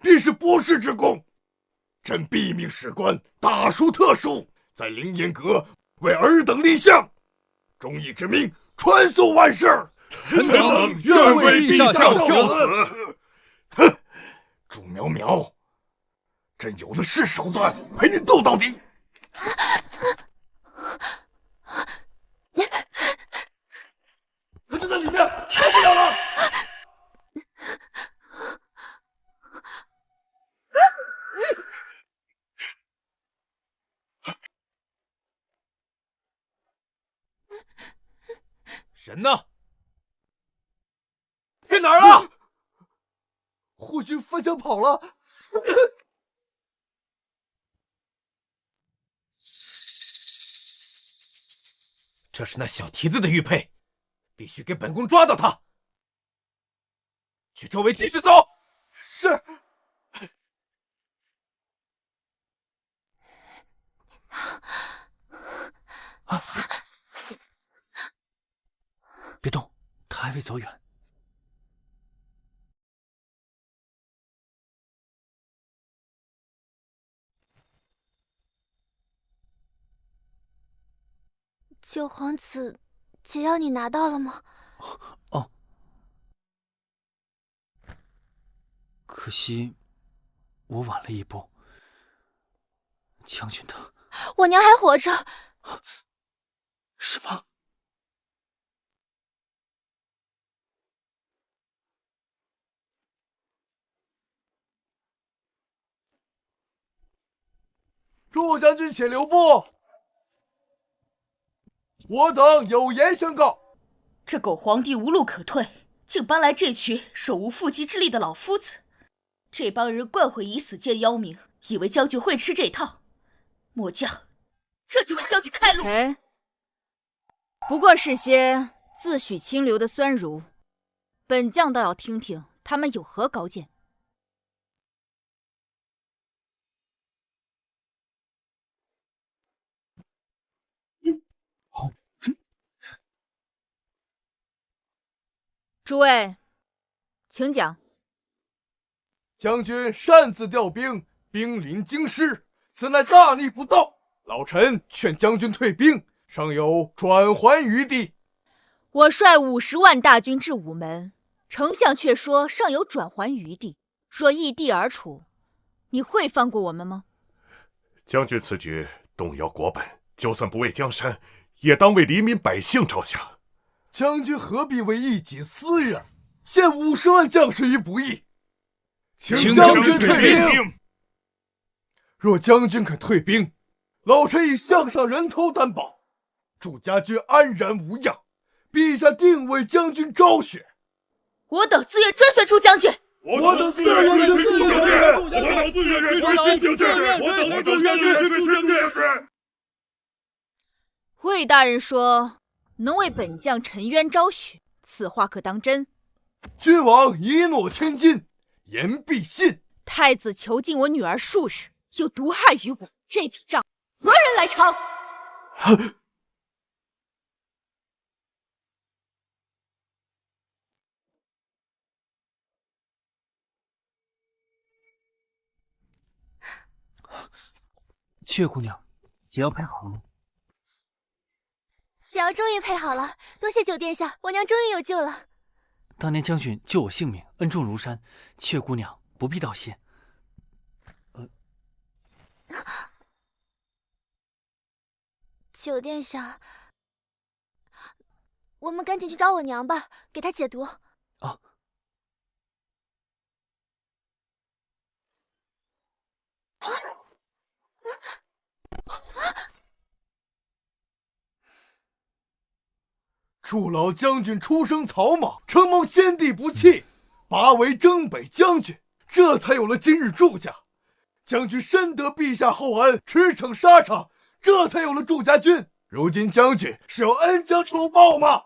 必是不世之功。朕必命史官大书特书，在凌烟阁为尔等立像，忠义之名传颂万世。臣等愿为陛下效死。哼，祝苗苗，朕有的是手段陪你斗到底。他就在里面，受不了了。人呢？去哪儿了？或许翻墙跑了。这是那小蹄子的玉佩，必须给本宫抓到他。去周围继续搜。是。别动，他还未走远。九皇子解药你拿到了吗？哦，可惜我晚了一步。将军他，我娘还活着。什么？诸将军且留步，我等有言宣告。这狗皇帝无路可退，竟搬来这群手无缚鸡之力的老夫子。这帮人惯会以死见妖名，以为将军会吃这套。末将这就为将军开路。哎，不过是些自诩清流的酸儒，本将倒要听听他们有何高见。诸位，请讲。将军擅自调兵，兵临京师，此乃大逆不道。老臣劝将军退兵，尚有转圜余地。我率50万大军至午门，丞相却说尚有转圜余地。若异地而处，你会放过我们吗？将军此举动摇国本，就算不为江山，也当为黎民百姓着想。将军何必为一己私怨，陷50万将士于不义？请将军退兵。若将军肯退兵，老臣以项上人头担保，祝家军安然无恙。陛下定为将军昭雪。我等自愿追随诸将军。我等自愿追随诸将军。我等自愿追随诸将军。我等自愿追随诸将军。魏大人说能为本将沉冤昭雪，此话可当真？君王一诺千金，言必信。太子囚禁我女儿数日，又毒害于我，这笔账何人来偿？阙姑娘，解药配好了吗？解药终于配好了，多谢九殿下，我娘终于有救了。当年将军救我性命，恩重如山，阙姑娘不必道谢。九殿下，我们赶紧去找我娘吧，给她解毒。啊。祝老将军出生草莽，承蒙先帝不弃，拔为征北将军，这才有了今日祝家。将军深得陛下厚恩，驰骋沙场，这才有了祝家军。如今将军是要恩将仇报吗？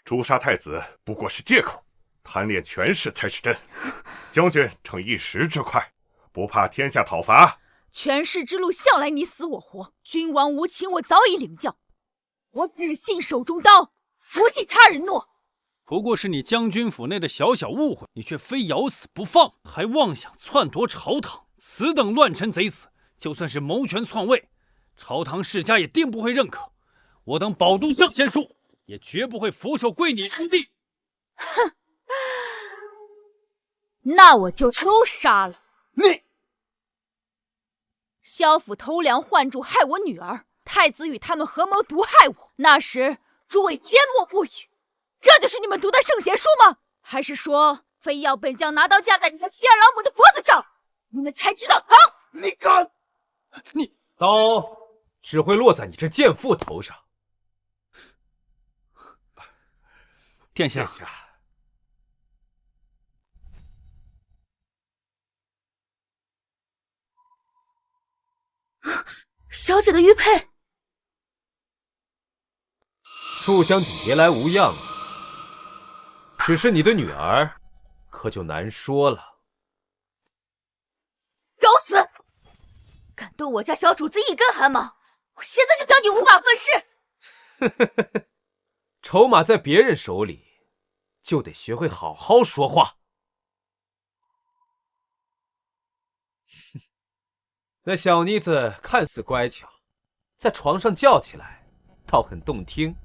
诛杀太子不过是借口，贪恋权势才是真。将军逞一时之快，不怕天下讨伐。权势之路向来你死我活，君王无情我早已领教。我只信手中刀，不信他人诺。不过是你将军府内的小小误会，你却非咬死不放，还妄想篡夺朝堂。此等乱臣贼子，就算是谋权篡位，朝堂世家也定不会认可。我等保都向贤书，也绝不会俯首跪你称帝。哼，那我就都杀了你。萧府偷梁换柱害我女儿，太子与他们合谋毒害我，那时诸位缄默不语，这就是你们读的圣贤书吗？还是说非要本将拿刀架在你这妻儿老母的脖子上，你们才知道疼？你敢！你刀只会落在你这贱妇头上。殿下，小姐的玉佩。祝将军别来无恙，只是你的女儿，可就难说了。找死！敢动我家小主子一根汗毛，我现在就将你五马分尸！筹码在别人手里，就得学会好好说话。那小妮子看似乖巧，在床上叫起来，倒很动听。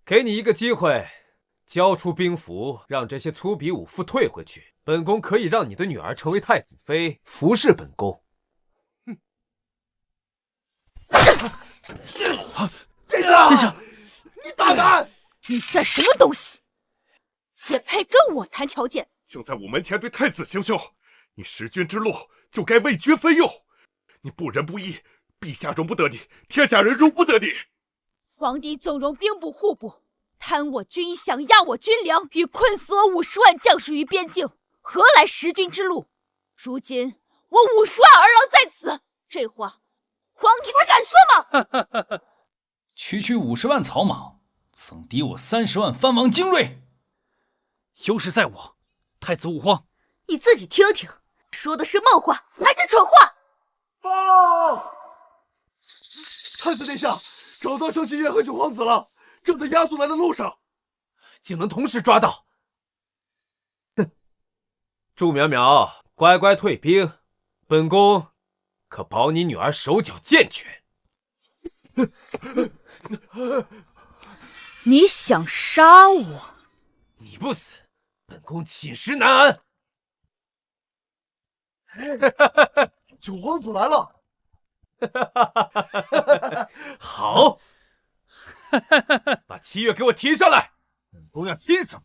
给你一个机会，交出兵符，让这些粗鄙武夫退回去。本宫可以让你的女儿成为太子妃，服侍本宫。殿下，殿下，你大胆！你算什么东西？也配跟我谈条件？就在午门前对太子行凶，你弑君之路就该位绝分用。你不仁不义，陛下容不得你，天下人容不得你。皇帝纵容兵部户部贪我军饷，压我军粮，与困死我50万将士于边境，何来弑君之路？如今我50万儿郎在此，这话皇帝他敢说吗？区区50万草莽，曾敌我30万藩王精锐，优势在我。太子勿慌，你自己听听，说的是梦话还是蠢话？报！太子殿下，找到圣祺院和九皇子了，正在押送来的路上。竟能同时抓到！哼，祝淼淼，乖乖退兵，本宫可保你女儿手脚健全。你想杀我？你不死，本宫寝食难安。九皇子来了。好，把七月给我提上来，本宫要亲赏。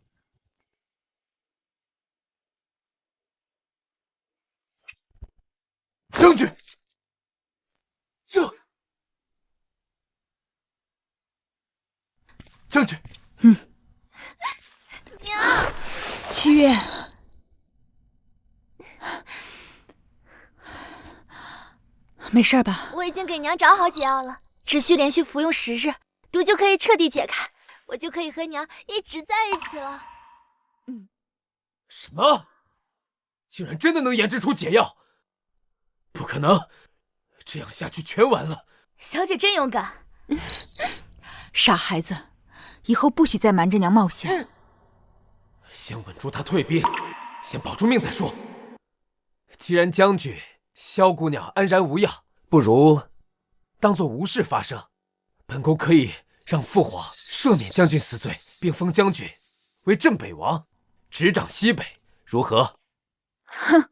将军，将军，娘，七月，没事吧？我已经给娘找好解药了，只需连续服用10日，毒就可以彻底解开，我就可以和娘一直在一起了。什么？竟然真的能研制出解药？不可能，这样下去全完了。小姐真勇敢。傻孩子，以后不许再瞒着娘冒险。先稳住他退兵，先保住命再说。既然将军、萧姑娘安然无恙，不如当作无事发生。本宫可以让父皇赦免将军死罪，并封将军为镇北王，执掌西北，如何？哼，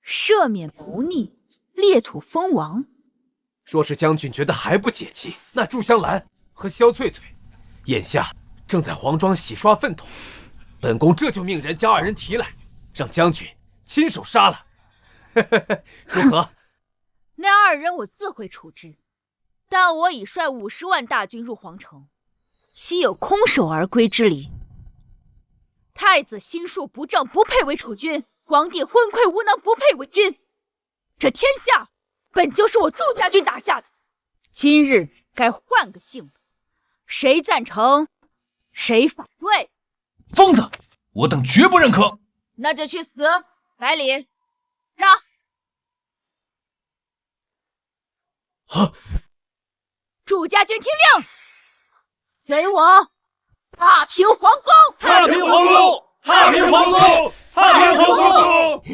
赦免不逆，裂土封王。若是将军觉得还不解气，那祝香兰和萧翠翠眼下正在黄庄洗刷粪桶，本宫这就命人将2人提来，让将军亲手杀了。如何？那2人我自会处置，但我已率50万大军入皇城，岂有空手而归之理？太子心术不正，不配为储君。皇帝昏聩无能，不配为君。这天下本就是我祝家军打下的，今日该换个姓了。谁赞成，谁反对？疯子，我等绝不认可。那就去死！百里，杀！祝家军听令，随我踏平皇宫！踏平皇宫！踏平皇宫！踏平皇宫！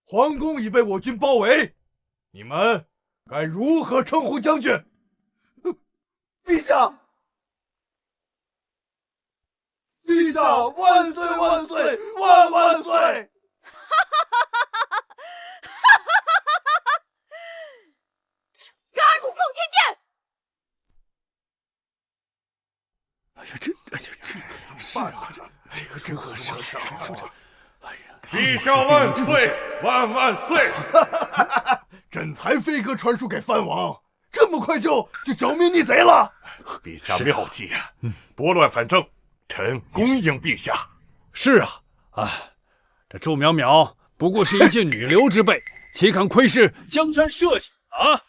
皇宫已被我军包围，你们该如何称呼将军？陛下！陛下万岁万岁万万岁！杀入奉天殿！哎呀，这怎么办啊？这个真合适啊！陛下万岁万万岁！朕才飞鸽传书给藩王，这么快就剿灭逆贼了。陛下妙计呀！拨乱反正，臣恭迎陛下。是啊，这祝淼淼不过是一介女流之辈，岂敢窥视江山社稷啊！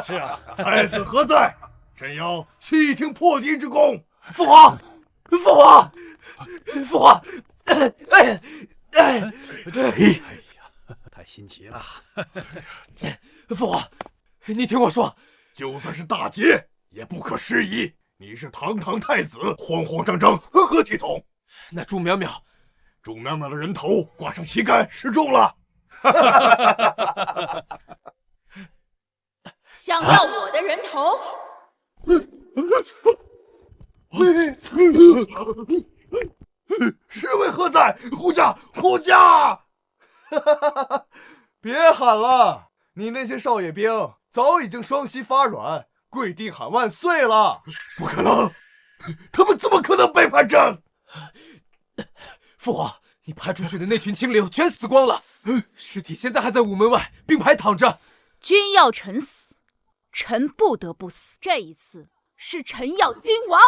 是啊，太子何在？朕要细听破敌之功。父皇，父皇，父皇！哎呀，太心急了！父皇，你听我说，就算是大捷，也不可失仪。你是堂堂太子，慌慌张张，呵呵体统。那祝淼淼的人头挂上旗杆，示众了。想要我的人头？侍卫何在？护驾！护驾！别喊了，你那些少爷兵早已经双膝发软，跪地喊万岁了。不可能，他们怎么可能背叛朕？父皇，你派出去的那群清流全死光了，尸体现在还在午门外并排躺着。君要臣死，臣不得不死。这一次是臣要君亡。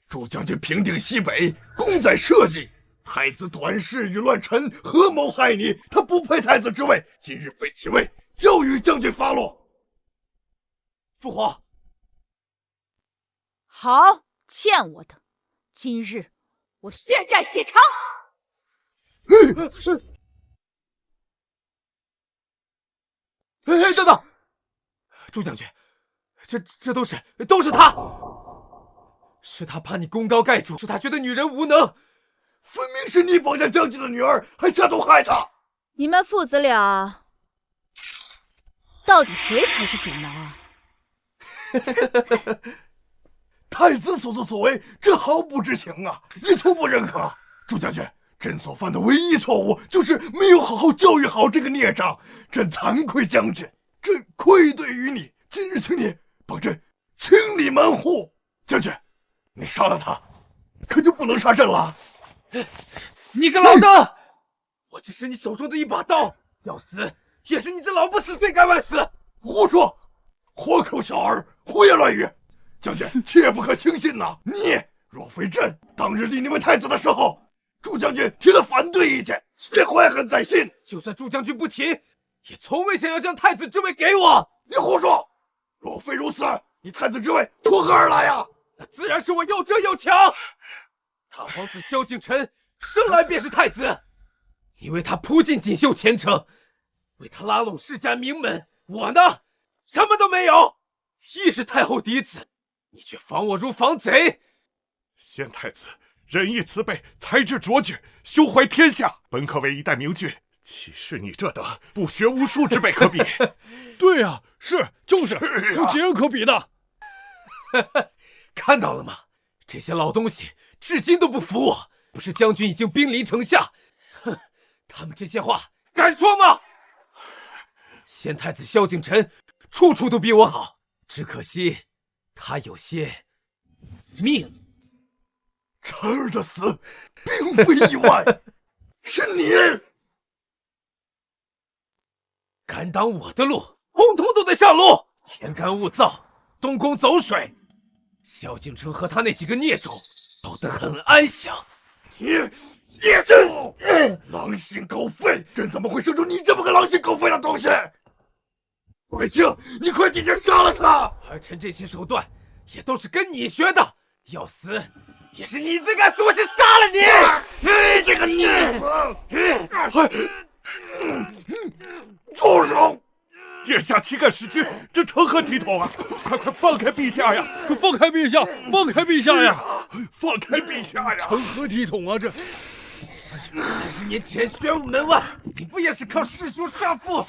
祝将军平定西北，功在社稷。太子短视与乱臣，合谋害你，他不配太子之位。今日被其位，就与将军发落。父皇，好，欠我的，今日我血债血偿。等等，祝将军，这都是他，是他怕你功高盖主，是他觉得女人无能，分明是你绑架将军的女儿，还下毒害他。你们父子俩，到底谁才是主谋啊？太子所作所为，朕毫不知情啊，也从不认可。祝将军，朕所犯的唯一错误就是没有好好教育好这个孽障，朕惭愧将军，朕愧对于你。今日请你帮朕清理门户。将军，你杀了他，可就不能杀朕了。你个老的，我只是你手中的一把刀，要死也是你这老不死罪该万死。胡说，活口小儿，胡言乱语。将军切不可轻信呐！你若非朕当日立你为太子的时候，祝将军提了反对意见，也怀恨在心。就算祝将军不提，也从未想要将太子之位给我。你胡说！若非如此，你太子之位从何而来呀？那自然是我又折又抢。大皇子萧敬臣生来便是太子，你为他铺尽锦绣前程，为他拉拢世家名门。我呢，什么都没有，亦是太后嫡子，你却防我如防贼。先太子仁义慈悲，才智卓绝，胸怀天下，本可为一代明君，岂是你这等不学无术之辈可比？对呀，就是无几人可比的。看到了吗？这些老东西至今都不服我，不是将军已经兵临城下，哼，他们这些话敢说吗？先太子萧景琛处处都比我好，只可惜他有些命。晨儿的死并非意外，是你敢挡我的路，统统都得上路！天干物燥，东宫走水，萧景琛和他那几个孽种走得很安详。你孽种，狼心狗肺！朕怎么会生出你这么个狼心狗肺的东西？卫青，你快点去杀了他！儿臣这些手段也都是跟你学的，要死也是你最该死，我先杀了你！你这个孽子！住手！殿下岂敢弑君，这成何体统啊！快放开陛下呀！快放开陛下！放开陛下呀！放开陛下呀！成何体统啊！这30年前玄武门外，你不也是靠弑兄杀父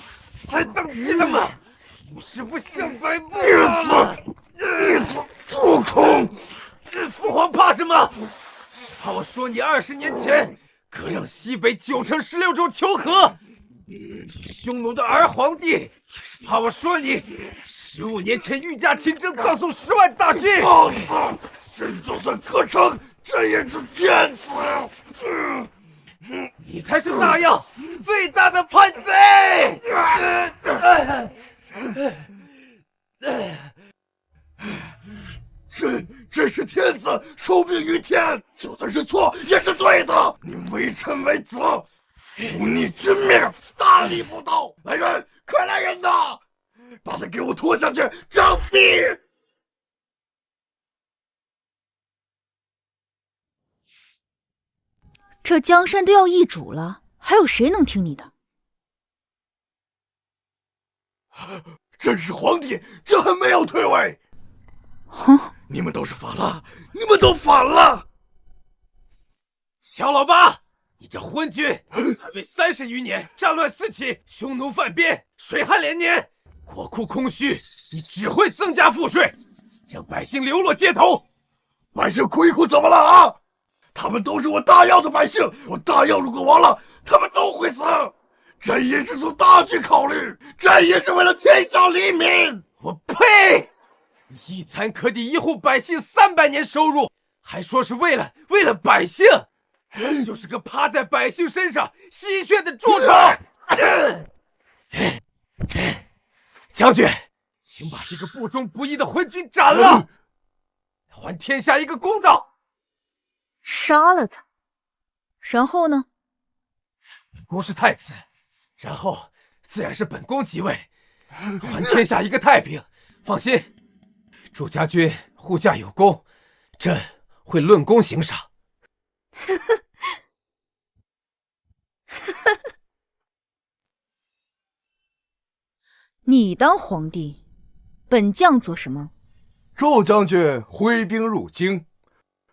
才登基的吗？不是不向白目啊！孽子，住口！父皇怕什么？是怕我说你20年前割让西北9城16州求和，匈奴的儿皇帝，还是怕我说你15年前御驾亲征，葬送10万大军？放肆！朕就算割城，朕也是天子。你才是大药最大的叛贼！朕是天子，受命于天，就算是错也是对的。你为臣为子，忤逆君命，大逆不道！来人，快来人呐！把他给我拖下去杖毙！这江山都要易主了，还有谁能听你的？朕是皇帝，朕还没有退位。你们都是反了，你们都反了！小老八，你这昏君，在位30余年，战乱四起，匈奴犯边，水旱连年，国库空虚，你只会增加赋税，让百姓流落街头。百姓苦一苦怎么了啊？他们都是我大药的百姓，我大药如果亡了，他们都会死。朕也是从大局考虑，朕也是为了天下黎民。我呸！一餐可抵一户百姓300年收入，还说是为了百姓，就是个趴在百姓身上吸血的蛀虫！将军，请把这个不忠不义的昏君斩了，还天下一个公道。杀了他，然后呢？公是太子，然后自然是本宫即位，还天下一个太平。放心。祝家军护驾有功，朕会论功行赏。你当皇帝，本将做什么？祝将军挥兵入京，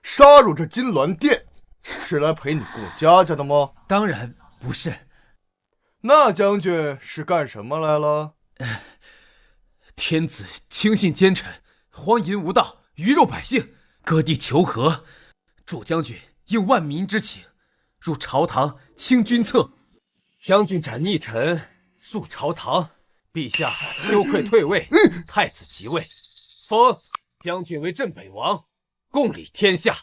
杀入这金銮殿，是来陪你过家家的吗？当然不是。那将军是干什么来了？天子轻信奸臣，荒淫无道，鱼肉百姓，割地求和。祝将军应万民之请，入朝堂清君侧。将军斩逆臣，肃朝堂，陛下羞愧退位，太子即位，封将军为镇北王，共理天下。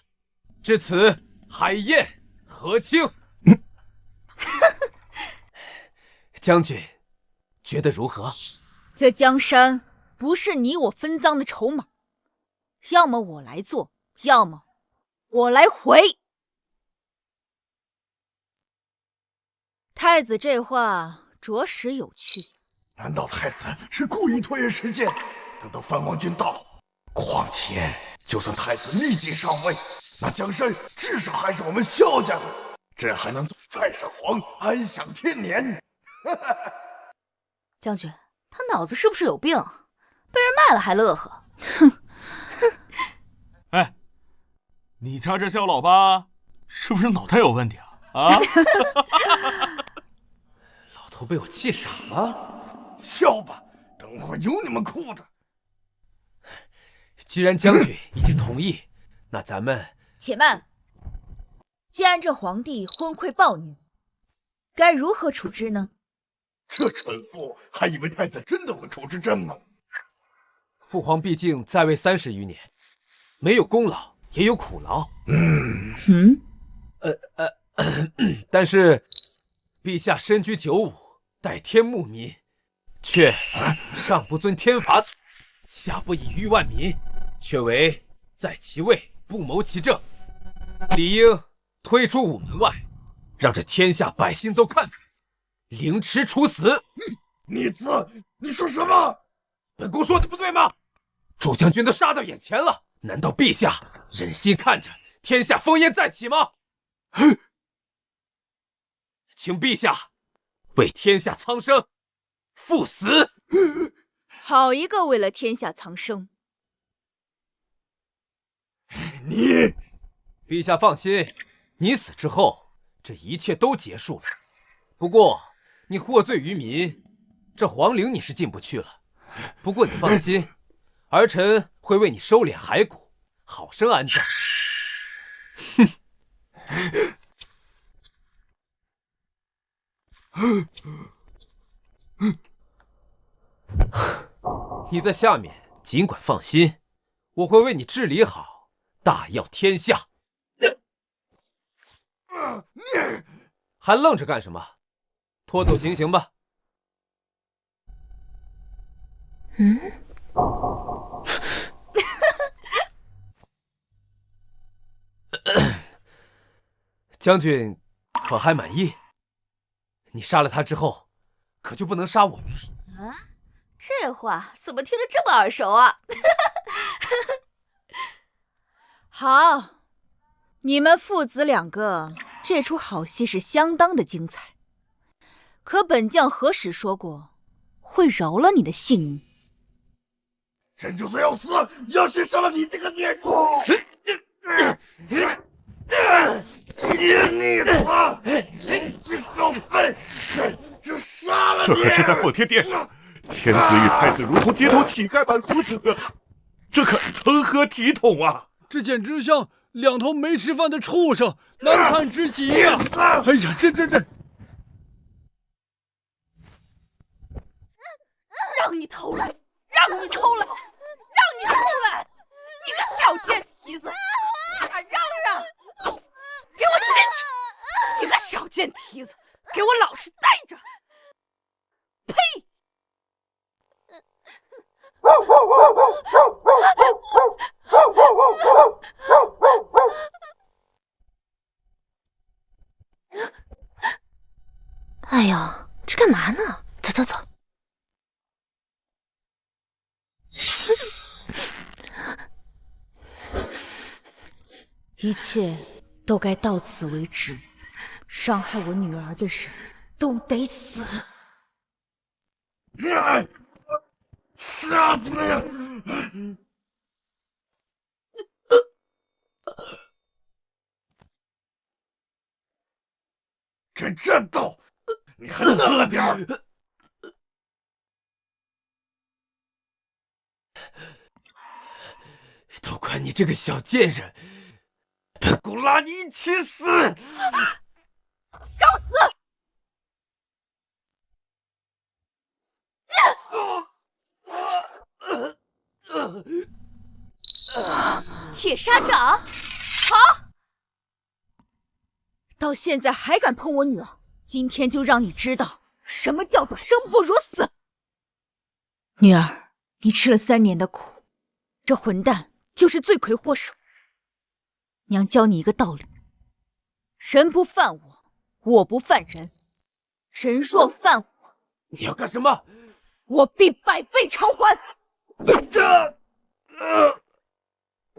至此，海晏和亲。将军觉得如何？这江山不是你我分赃的筹码，要么我来做，要么我来回。太子这话着实有趣。难道太子是故意拖延时间，等到藩王军到？况且，就算太子立即上位，那江山至少还是我们萧家的，朕还能做太上皇，安享天年。将军，他脑子是不是有病？被人卖了还乐呵？哼！哎，你家这萧老八是不是脑袋有问题啊？啊！老头被我气傻了。笑吧，等会有你们哭的。既然将军已经同意，那咱们且慢。既然这皇帝昏聩暴虐，该如何处置呢？这蠢妇还以为太子真的会出之阵吗？父皇毕竟在位30余年，没有功劳也有苦劳。但是陛下身居95，代天牧民，却上不尊天法祖，下不以御万民，却为在其位不谋其政，理应推出午门外，让这天下百姓都看看，凌迟处死。逆子，你说什么？本宫说的不对吗？主将军都杀到眼前了，难道陛下忍心看着天下烽烟再起吗？请陛下为天下苍生赴死！好一个为了天下苍生！你，陛下放心，你死之后，这一切都结束了。不过你获罪于民，这皇陵你是进不去了。不过你放心，儿臣会为你收敛骸骨，好生安葬。哼！你在下面尽管放心，我会为你治理好，大要天下。还愣着干什么？拖走行刑吧。将军可还满意？你杀了他之后，可就不能杀我们了。啊，这话怎么听着这么耳熟啊？好，你们父子2个这出好戏是相当的精彩。可本将何时说过会饶了你的性命？朕就算要死，也要先杀了你这个孽种！你逆子，人心高飞，朕就杀了你！这可是在奉天殿上，天子与太子如同街头乞丐般如此，这可成何体统啊！这简直像2头没吃饭的畜生，难看之极呀！哎呀，这！让你偷来！让你偷来！让你偷来！你个小贱蹄子，还嚷嚷！给我进去！你个小贱蹄子，给我老实待着！呸！哎呦，这干嘛呢？走。一切都该到此为止，伤害我女儿的人都得死！杀死你！跟朕斗，你还嫩了点儿！都怪你这个小贱人，本宫拉你一起死！找死！铁砂掌，好！到现在还敢碰我女儿，今天就让你知道什么叫做生不如死！女儿，你吃了3年的苦，这混蛋就是罪魁祸首。娘教你一个道理：人不犯我，我不犯人；人若犯我，你要干什么？我必百倍偿还！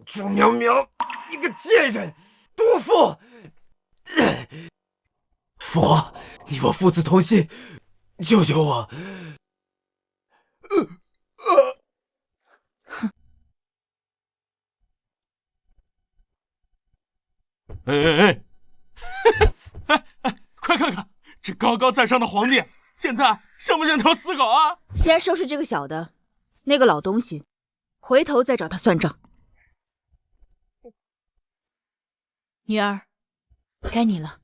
朱苗苗，你个贱人，毒妇！父皇，你我父子同心，救救我！哎，快看看这高高在上的皇帝，现在像不像条死狗啊？先收拾这个小的，那个老东西，回头再找他算账。女儿，该你了。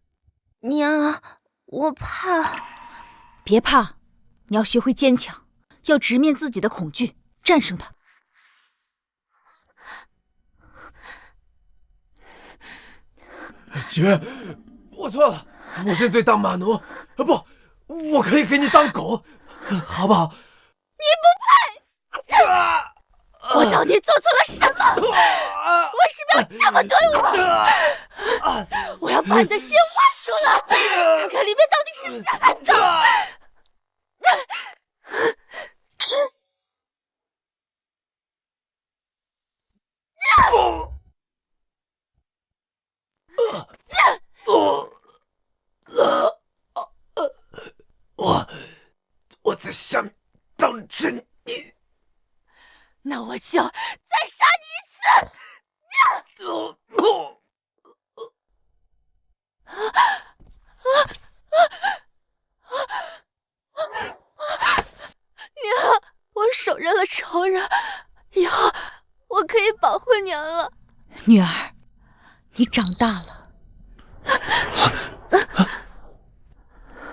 娘，我怕。别怕，你要学会坚强，要直面自己的恐惧，战胜它。姐，我错了，我认罪当马奴。不，我可以给你当狗，好不好？你不配！我到底做错了什么？为什么要这么对我？我要把你的心挖出来，看看里面到底是不是含豆。我在下面等着你。那我就再杀你一次！娘，我手刃了仇人，以后我可以保护娘了。女儿，你长大了。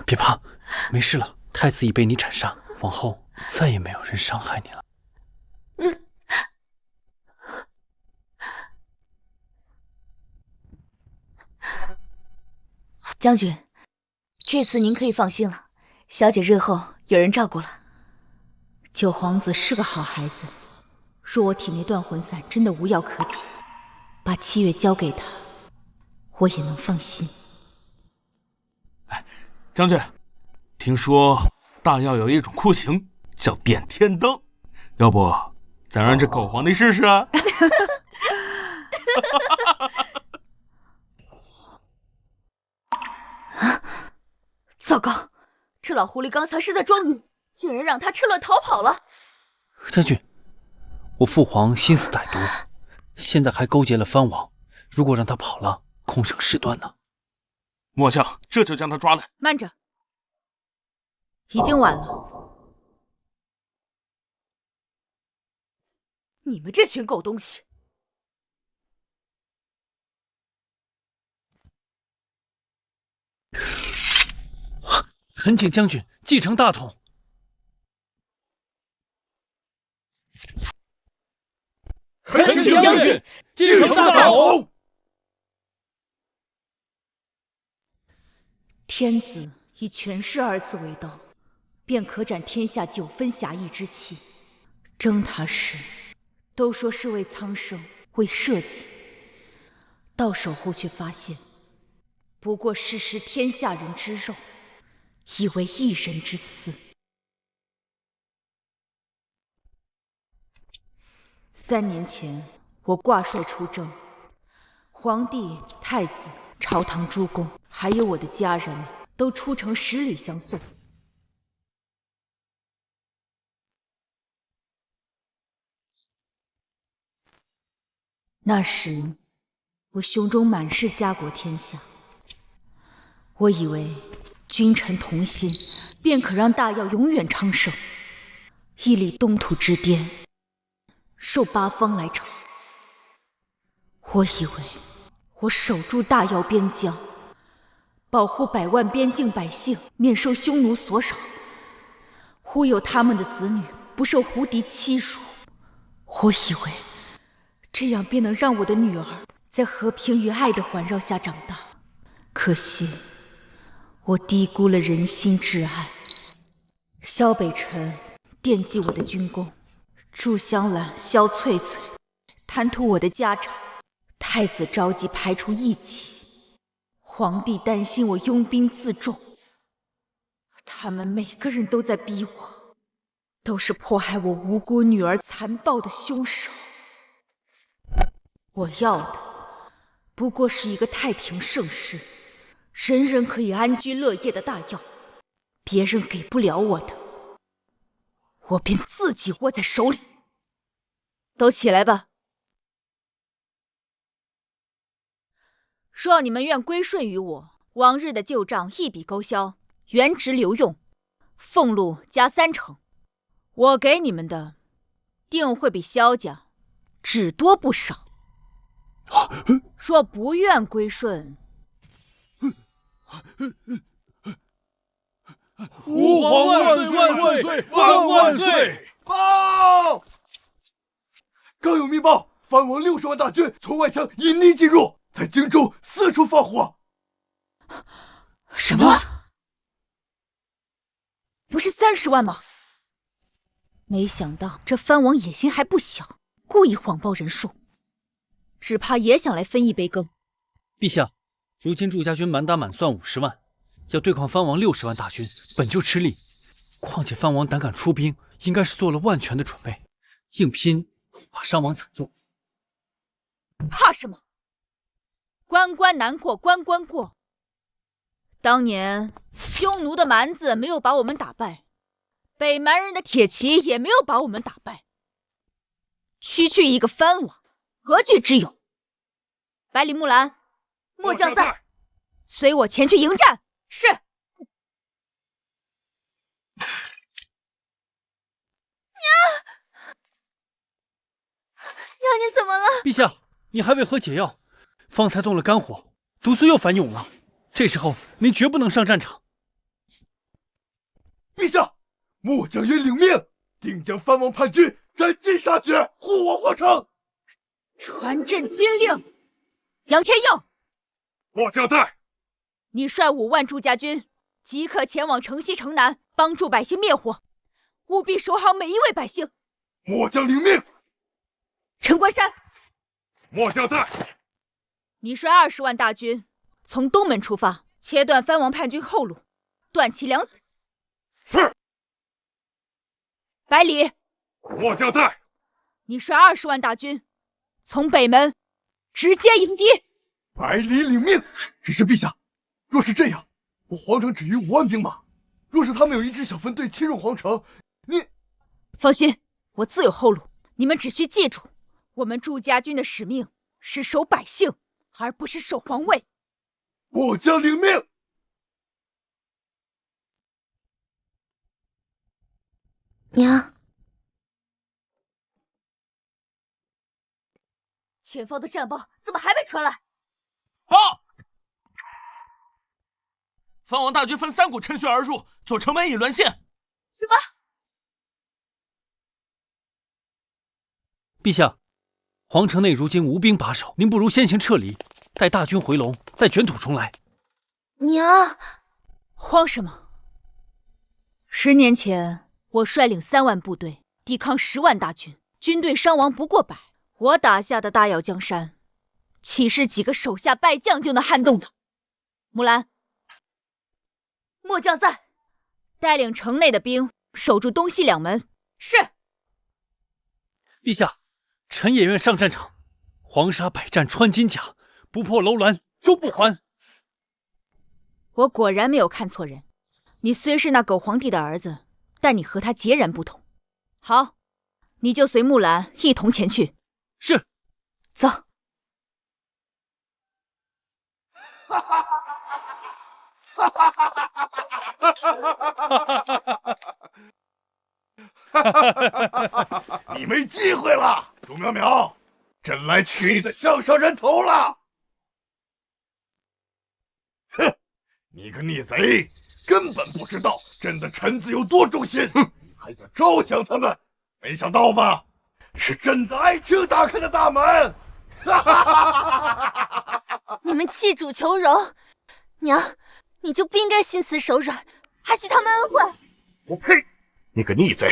别怕，没事了。太子已被你斩杀，往后再也没有人伤害你了。将军，这次您可以放心了，小姐日后有人照顾了。九皇子是个好孩子，若我体内断魂散真的无药可解，把七月交给他，我也能放心。哎，将军，听说大药有一种酷刑叫点天灯，要不咱让这狗皇帝试试啊？糟糕，这老狐狸刚才是在装晕，竟然让他趁乱逃跑了。将军，我父皇心思歹毒，现在还勾结了藩王，如果让他跑了，空省事端呢。末将这就将他抓来。慢着，已经晚了。你们这群狗东西！恳请将军继承大统。恳请将军继承大统。天子以权势二字为道，便可斩天下9分侠义之气。征他时，都说是为苍生，为社稷，到手后却发现，不过是食天下人之肉，以为一人之私。3年前，我挂帅出征，皇帝、太子、朝堂诸公，还有我的家人们，都出城10里相送。那时，我胸中满是家国天下，我以为君臣同心，便可让大药永远昌盛，屹立东土之巅，受八方来朝。我以为我守住大药边疆，保护100万边境百姓免受匈奴所扰，忽悠他们的子女不受胡敌欺辱。我以为这样便能让我的女儿在和平与爱的环绕下长大。可惜我低估了人心至爱。萧北辰惦记我的军功，祝香兰、萧翠翠贪图我的家产，太子着急排除异己，皇帝担心我拥兵自重。他们每个人都在逼我，都是迫害我无辜女儿残暴的凶手。我要的不过是一个太平盛世，人人可以安居乐业的大药，别人给不了我的，我便自己握在手里。都起来吧！若你们愿归顺于我，往日的旧账一笔勾销，原职留用，俸禄加3成，我给你们的定会比萧家只多不少。若不愿归顺，吾皇万岁万岁万万岁！报！刚有密报，藩王60万大军从外墙隐匿进入，在荆州四处放火。什么？不是30万吗？没想到这藩王野心还不小，故意谎报人数，只怕也想来分一杯羹。陛下，如今祝家军满打满算50万，要对抗藩王60万大军，本就吃力。况且藩王胆敢出兵，应该是做了万全的准备，硬拼恐怕伤亡惨重。怕什么？关关难过关关过。当年匈奴的蛮子没有把我们打败，北蛮人的铁骑也没有把我们打败。区区一个藩王，何惧之有？百里木兰，末将在，随我前去迎战。是。娘，你怎么了？陛下，你还未喝解药，方才动了肝火，毒素又反涌了。这时候您绝不能上战场。陛下，末将爷领命，定将藩王叛军斩尽杀绝，护我皇城。传朕军令，杨天佑，末将在。你率5万祝家军，即刻前往城西城南，帮助百姓灭火，务必守好每一位百姓。末将领命。陈关山，末将在。你率20万大军从东门出发，切断藩王叛军后路，断其粮草。是。百里，末将在。你率20万大军从北门直接迎敌。百里领命。只是陛下，若是这样，我皇城只余5万兵马，若是他们有一支小分队侵入皇城，你放心，我自有后路。你们只需记住，我们祝家军的使命是守百姓，而不是守皇位。末将领命。娘，前方的战报怎么还没传来？报！藩王大军分3股趁虚而入，左城门已沦陷。什么？陛下，皇城内如今无兵把守，您不如先行撤离，待大军回笼，再卷土重来。娘，慌什么？10年前，我率领3万部队抵抗10万大军，军队伤亡不过100。我打下的大要江山，岂是几个手下败将就能撼动的？木兰，末将在，带领城内的兵守住东西2门。是。陛下，臣也愿上战场。黄沙百战穿金甲，不破楼兰终不还。我果然没有看错人，你虽是那狗皇帝的儿子，但你和他截然不同。好，你就随木兰一同前去。是。走。你没机会了，朱淼淼，朕来取你的项上人头了！哼，你个逆贼，根本不知道朕的臣子有多忠心，还想招降他们，没想到吧？是朕的爱卿打开的大门！你们弃主求荣，娘，你就不应该心慈手软，还许他们恩惠。我呸！你个逆贼！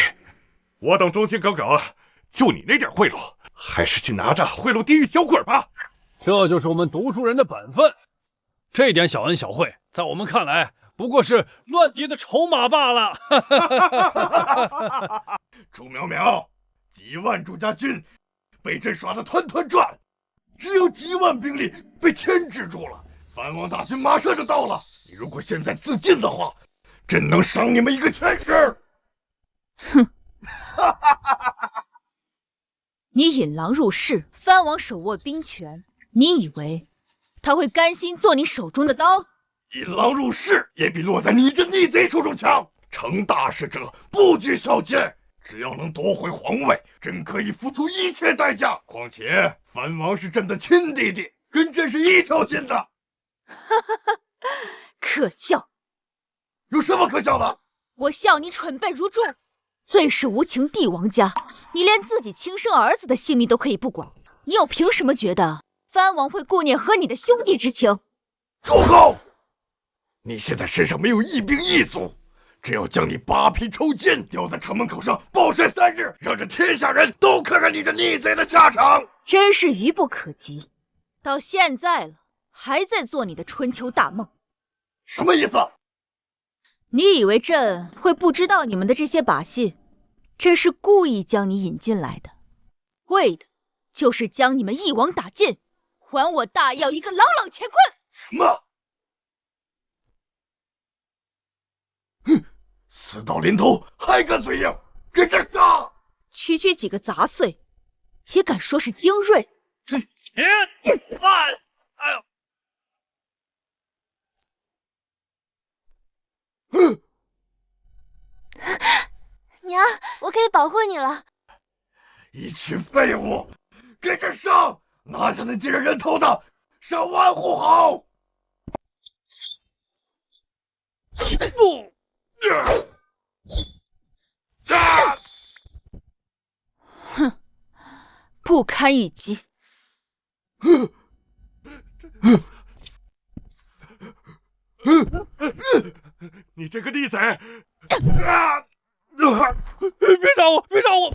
我等忠心耿耿，就你那点贿赂，还是去拿着贿赂地狱小鬼吧！这就是我们读书人的本分。这点小恩小惠，在我们看来不过是乱敌的筹码罢了。朱淼淼，几万祝家军被朕耍得团团转，只有几万兵力被牵制住了。藩王大军马上就到了，你如果现在自尽的话，朕能赏你们一个全尸。哼！你引狼入室，藩王手握兵权，你以为他会甘心做你手中的刀？引狼入室也比落在你这逆贼手中强。成大事者不拘小节，只要能夺回皇位，朕可以付出一切代价。况且藩王是朕的亲弟弟，跟朕是一条心的。可笑！有什么可笑的？我笑你蠢笨如猪，最是无情帝王家，你连自己亲生儿子的性命都可以不管，你又凭什么觉得藩王会顾念和你的兄弟之情？住口！你现在身上没有一兵一卒，只要将你扒皮抽筋，吊在城门口上暴晒3日，让这天下人都看看你这逆贼的下场！真是愚不可及，到现在了，还在做你的春秋大梦。什么意思？你以为朕会不知道你们的这些把戏？朕是故意将你引进来的，为的就是将你们一网打尽，还我大药一个朗朗乾坤！什么？哼！死到临头还敢嘴硬，给朕杀！区区几个杂碎，也敢说是精锐？娘，我可以保护你了。一群废物，给朕上！拿下那几人人头的，上万户好！哼，不堪一击。你这个逆贼！别杀我！别杀我！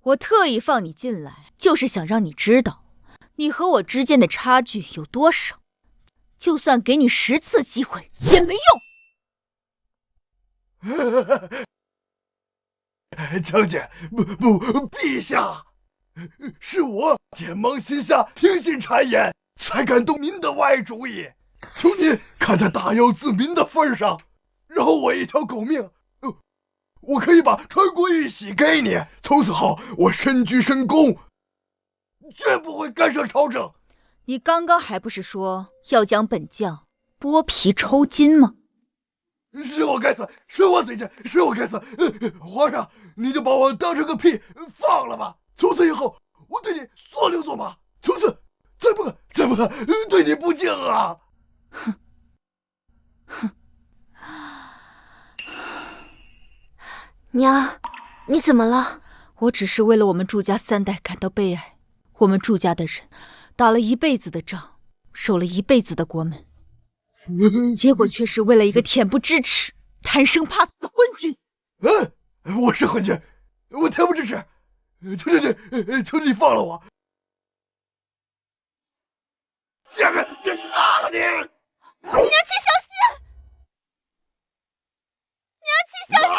我特意放你进来，就是想让你知道，你和我之间的差距有多少。就算给你10次机会也没用。将军，陛下，是我眼盲心瞎，听信谗言，才敢动您的歪主意。求您看在大药自民的份上，饶我一条狗命。我可以把传国玉玺给你，从此后我身居深宫，绝不会干涉朝政。你刚刚还不是说要将本将剥皮抽筋吗？是我该死，是我嘴贱，是我该死。皇上，你就把我当成个屁放了吧。从此以后，我对你做牛做马，从此再不敢对你不敬啊！哼哼。娘，你怎么了？我只是为了我们祝家3代感到悲哀。我们祝家的人打了一辈子的仗，守了一辈子的国门，结果却是为了一个恬不知耻、贪生怕死的昏君。我是昏君，我恬不知耻，求你放了我！下面就杀了你！娘亲小心！娘亲小心！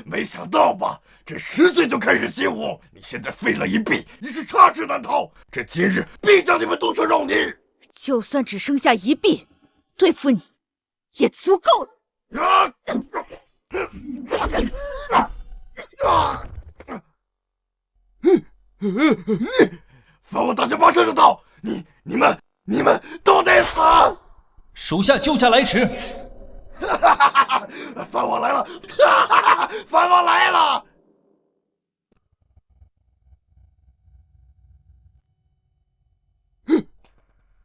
没想到吧？这10岁就开始习武，你现在废了一臂，你是插翅难逃。这今日必将你们毒蛇肉泥！就算只剩下一臂，对付你也足够了。藩王大军马上就到，你们都得死！属下救驾来迟。藩王来了！藩王来了！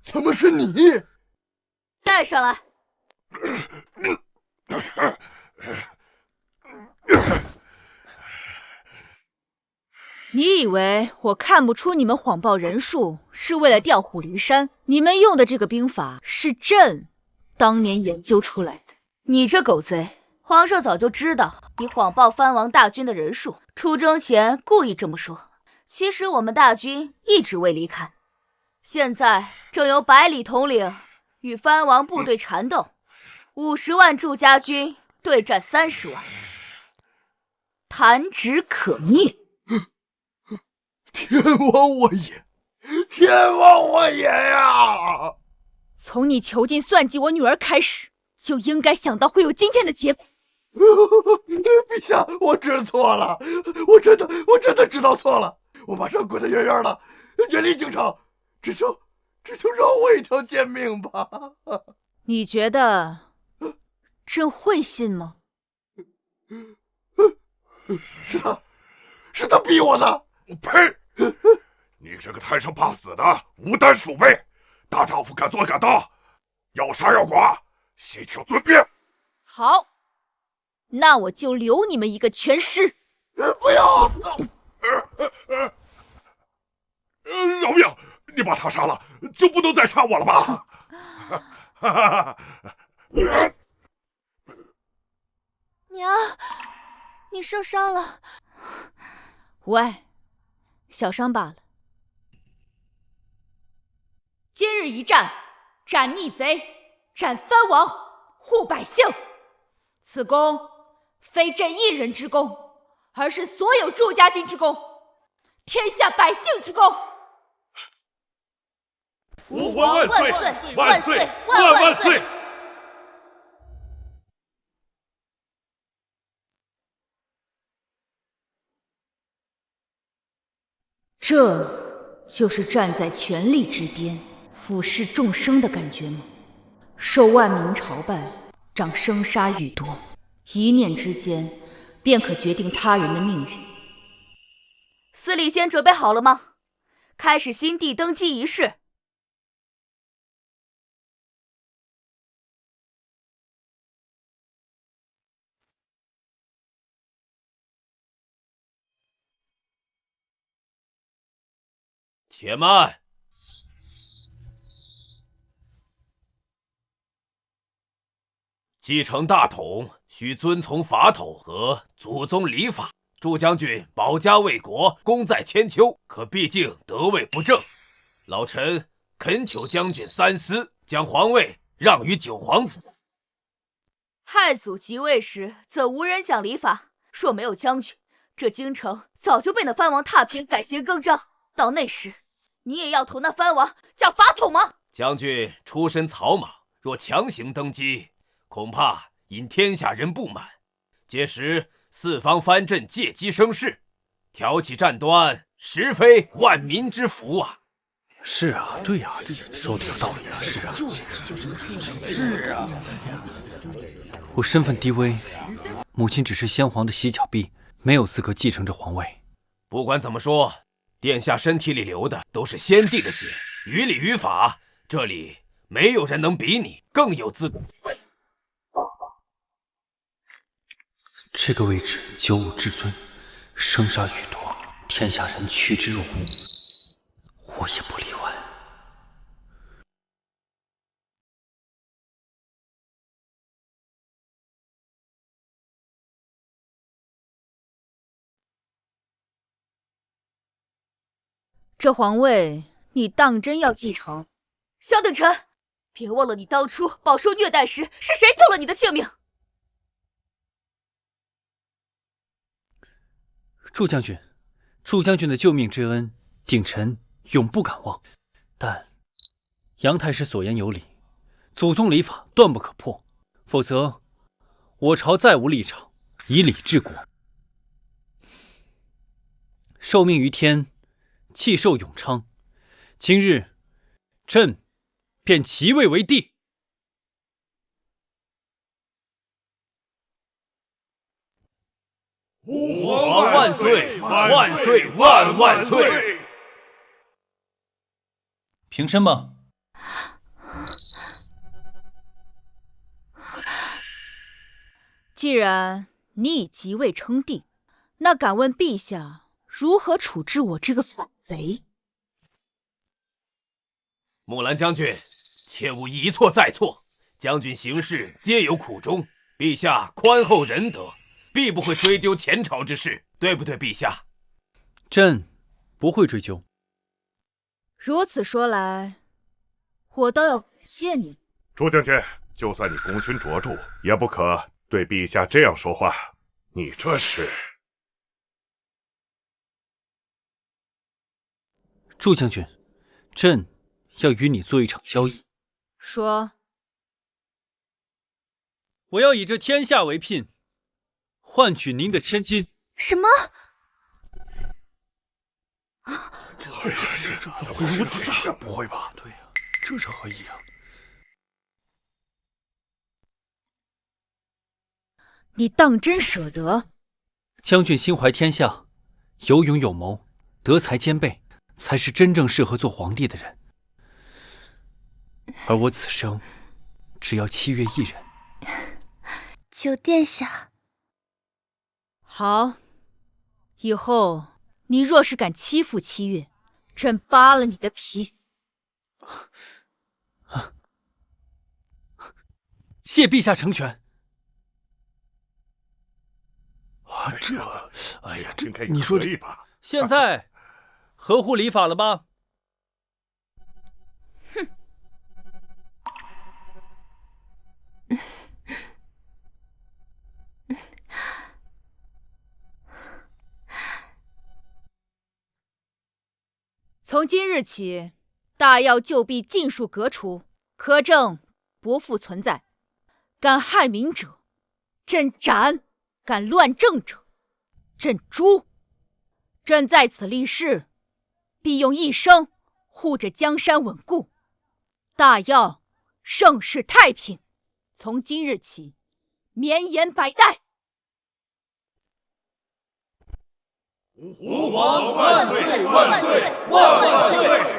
怎么是你？带上来。你以为我看不出你们谎报人数是为了调虎离山？你们用的这个兵法是朕当年研究出来的。你这狗贼，皇上早就知道你谎报藩王大军的人数，出征前故意这么说。其实我们大军一直未离开，现在正由百里统领与藩王部队缠斗，50万祝家军对战30万，弹指可灭。天亡我也！天亡我也呀！从你囚禁算计我女儿开始，就应该想到会有今天的结果。陛下，我知错了，我真的知道错了，我马上滚得远远的，远离京城，只求饶我一条贱命吧。你觉得朕会信吗？是他逼我的。呸！你这个贪生怕死的无胆鼠辈，大丈夫敢做敢当，要杀要剐，悉听尊便。好，那我就留你们一个全尸。不要！饶命！你把他杀了，就不能再杀我了吧？娘，你受伤了。无碍，小伤罢了。今日一战，斩逆贼，斩藩王，护百姓。此功非朕一人之功，而是所有祝家军之功，天下百姓之功。吾皇万岁！万岁！万万岁！这就是站在权力之巅，俯视众生的感觉吗？受万民朝拜，掌生杀予夺，一念之间，便可决定他人的命运。司礼监准备好了吗？开始新帝登基仪式。且慢！继承大统，需遵从法统和祖宗礼法。祝将军保家卫国，功在千秋，可毕竟得位不正。老臣恳求将军三思，将皇位让于九皇子。太祖即位时，怎无人讲礼法？若没有将军，这京城早就被那藩王踏平，改弦更张。到那时，你也要同那藩王讲法统吗？将军出身草莽，若强行登基，恐怕引天下人不满，届时四方藩镇借机生事，挑起战端，实非万民之福啊！是啊，对呀，说的有道理啊，是啊，是啊。我身份低微，母亲只是先皇的洗脚婢，没有资格继承这皇位。不管怎么说，殿下身体里流的都是先帝的血，于理于法，这里没有人能比你更有资格。这个位置九五至尊，生杀予夺，天下人趋之若鹜，我也不例外。这皇位你当真要继承？萧鼎臣，别忘了你当初饱受虐待时是谁救了你的性命？祝将军的救命之恩，鼎臣永不敢忘。但杨太师所言有理，祖宗礼法断不可破，否则我朝再无立场，以礼治国。受命于天，气寿永昌。今日朕便即位为帝。吾皇万岁！万岁！万万岁！平身吧。既然你已即位称帝，那敢问陛下如何处置我这个反贼？木兰将军，切勿一错再错。将军行事皆有苦衷，陛下宽厚仁德，必不会追究前朝之事，对不对，陛下？朕不会追究。如此说来，我倒要感谢你。朱将军，就算你功勋卓著，也不可对陛下这样说话。你这是……祝将军，朕要与你做一场交易。说。我要以这天下为聘，换取您的千金。什么？怎么会如此啊？不会吧？对呀，这是何意啊？你当真舍得？将军心怀天下，有勇有谋，德才兼备，才是真正适合做皇帝的人。而我此生只要七月一人。求殿下。好，以后你若是敢欺负七月，朕扒了你的皮。谢陛下成全。哎呀，你说这现在合乎礼法了吧？哼。从今日起，大药旧弊尽数革除，苛政不复存在。敢害民者，朕斩；敢乱政者，朕诛。朕在此立誓，必用一生护着江山稳固。大药盛世太平，从今日起绵延百代。吾皇万岁万岁万万岁！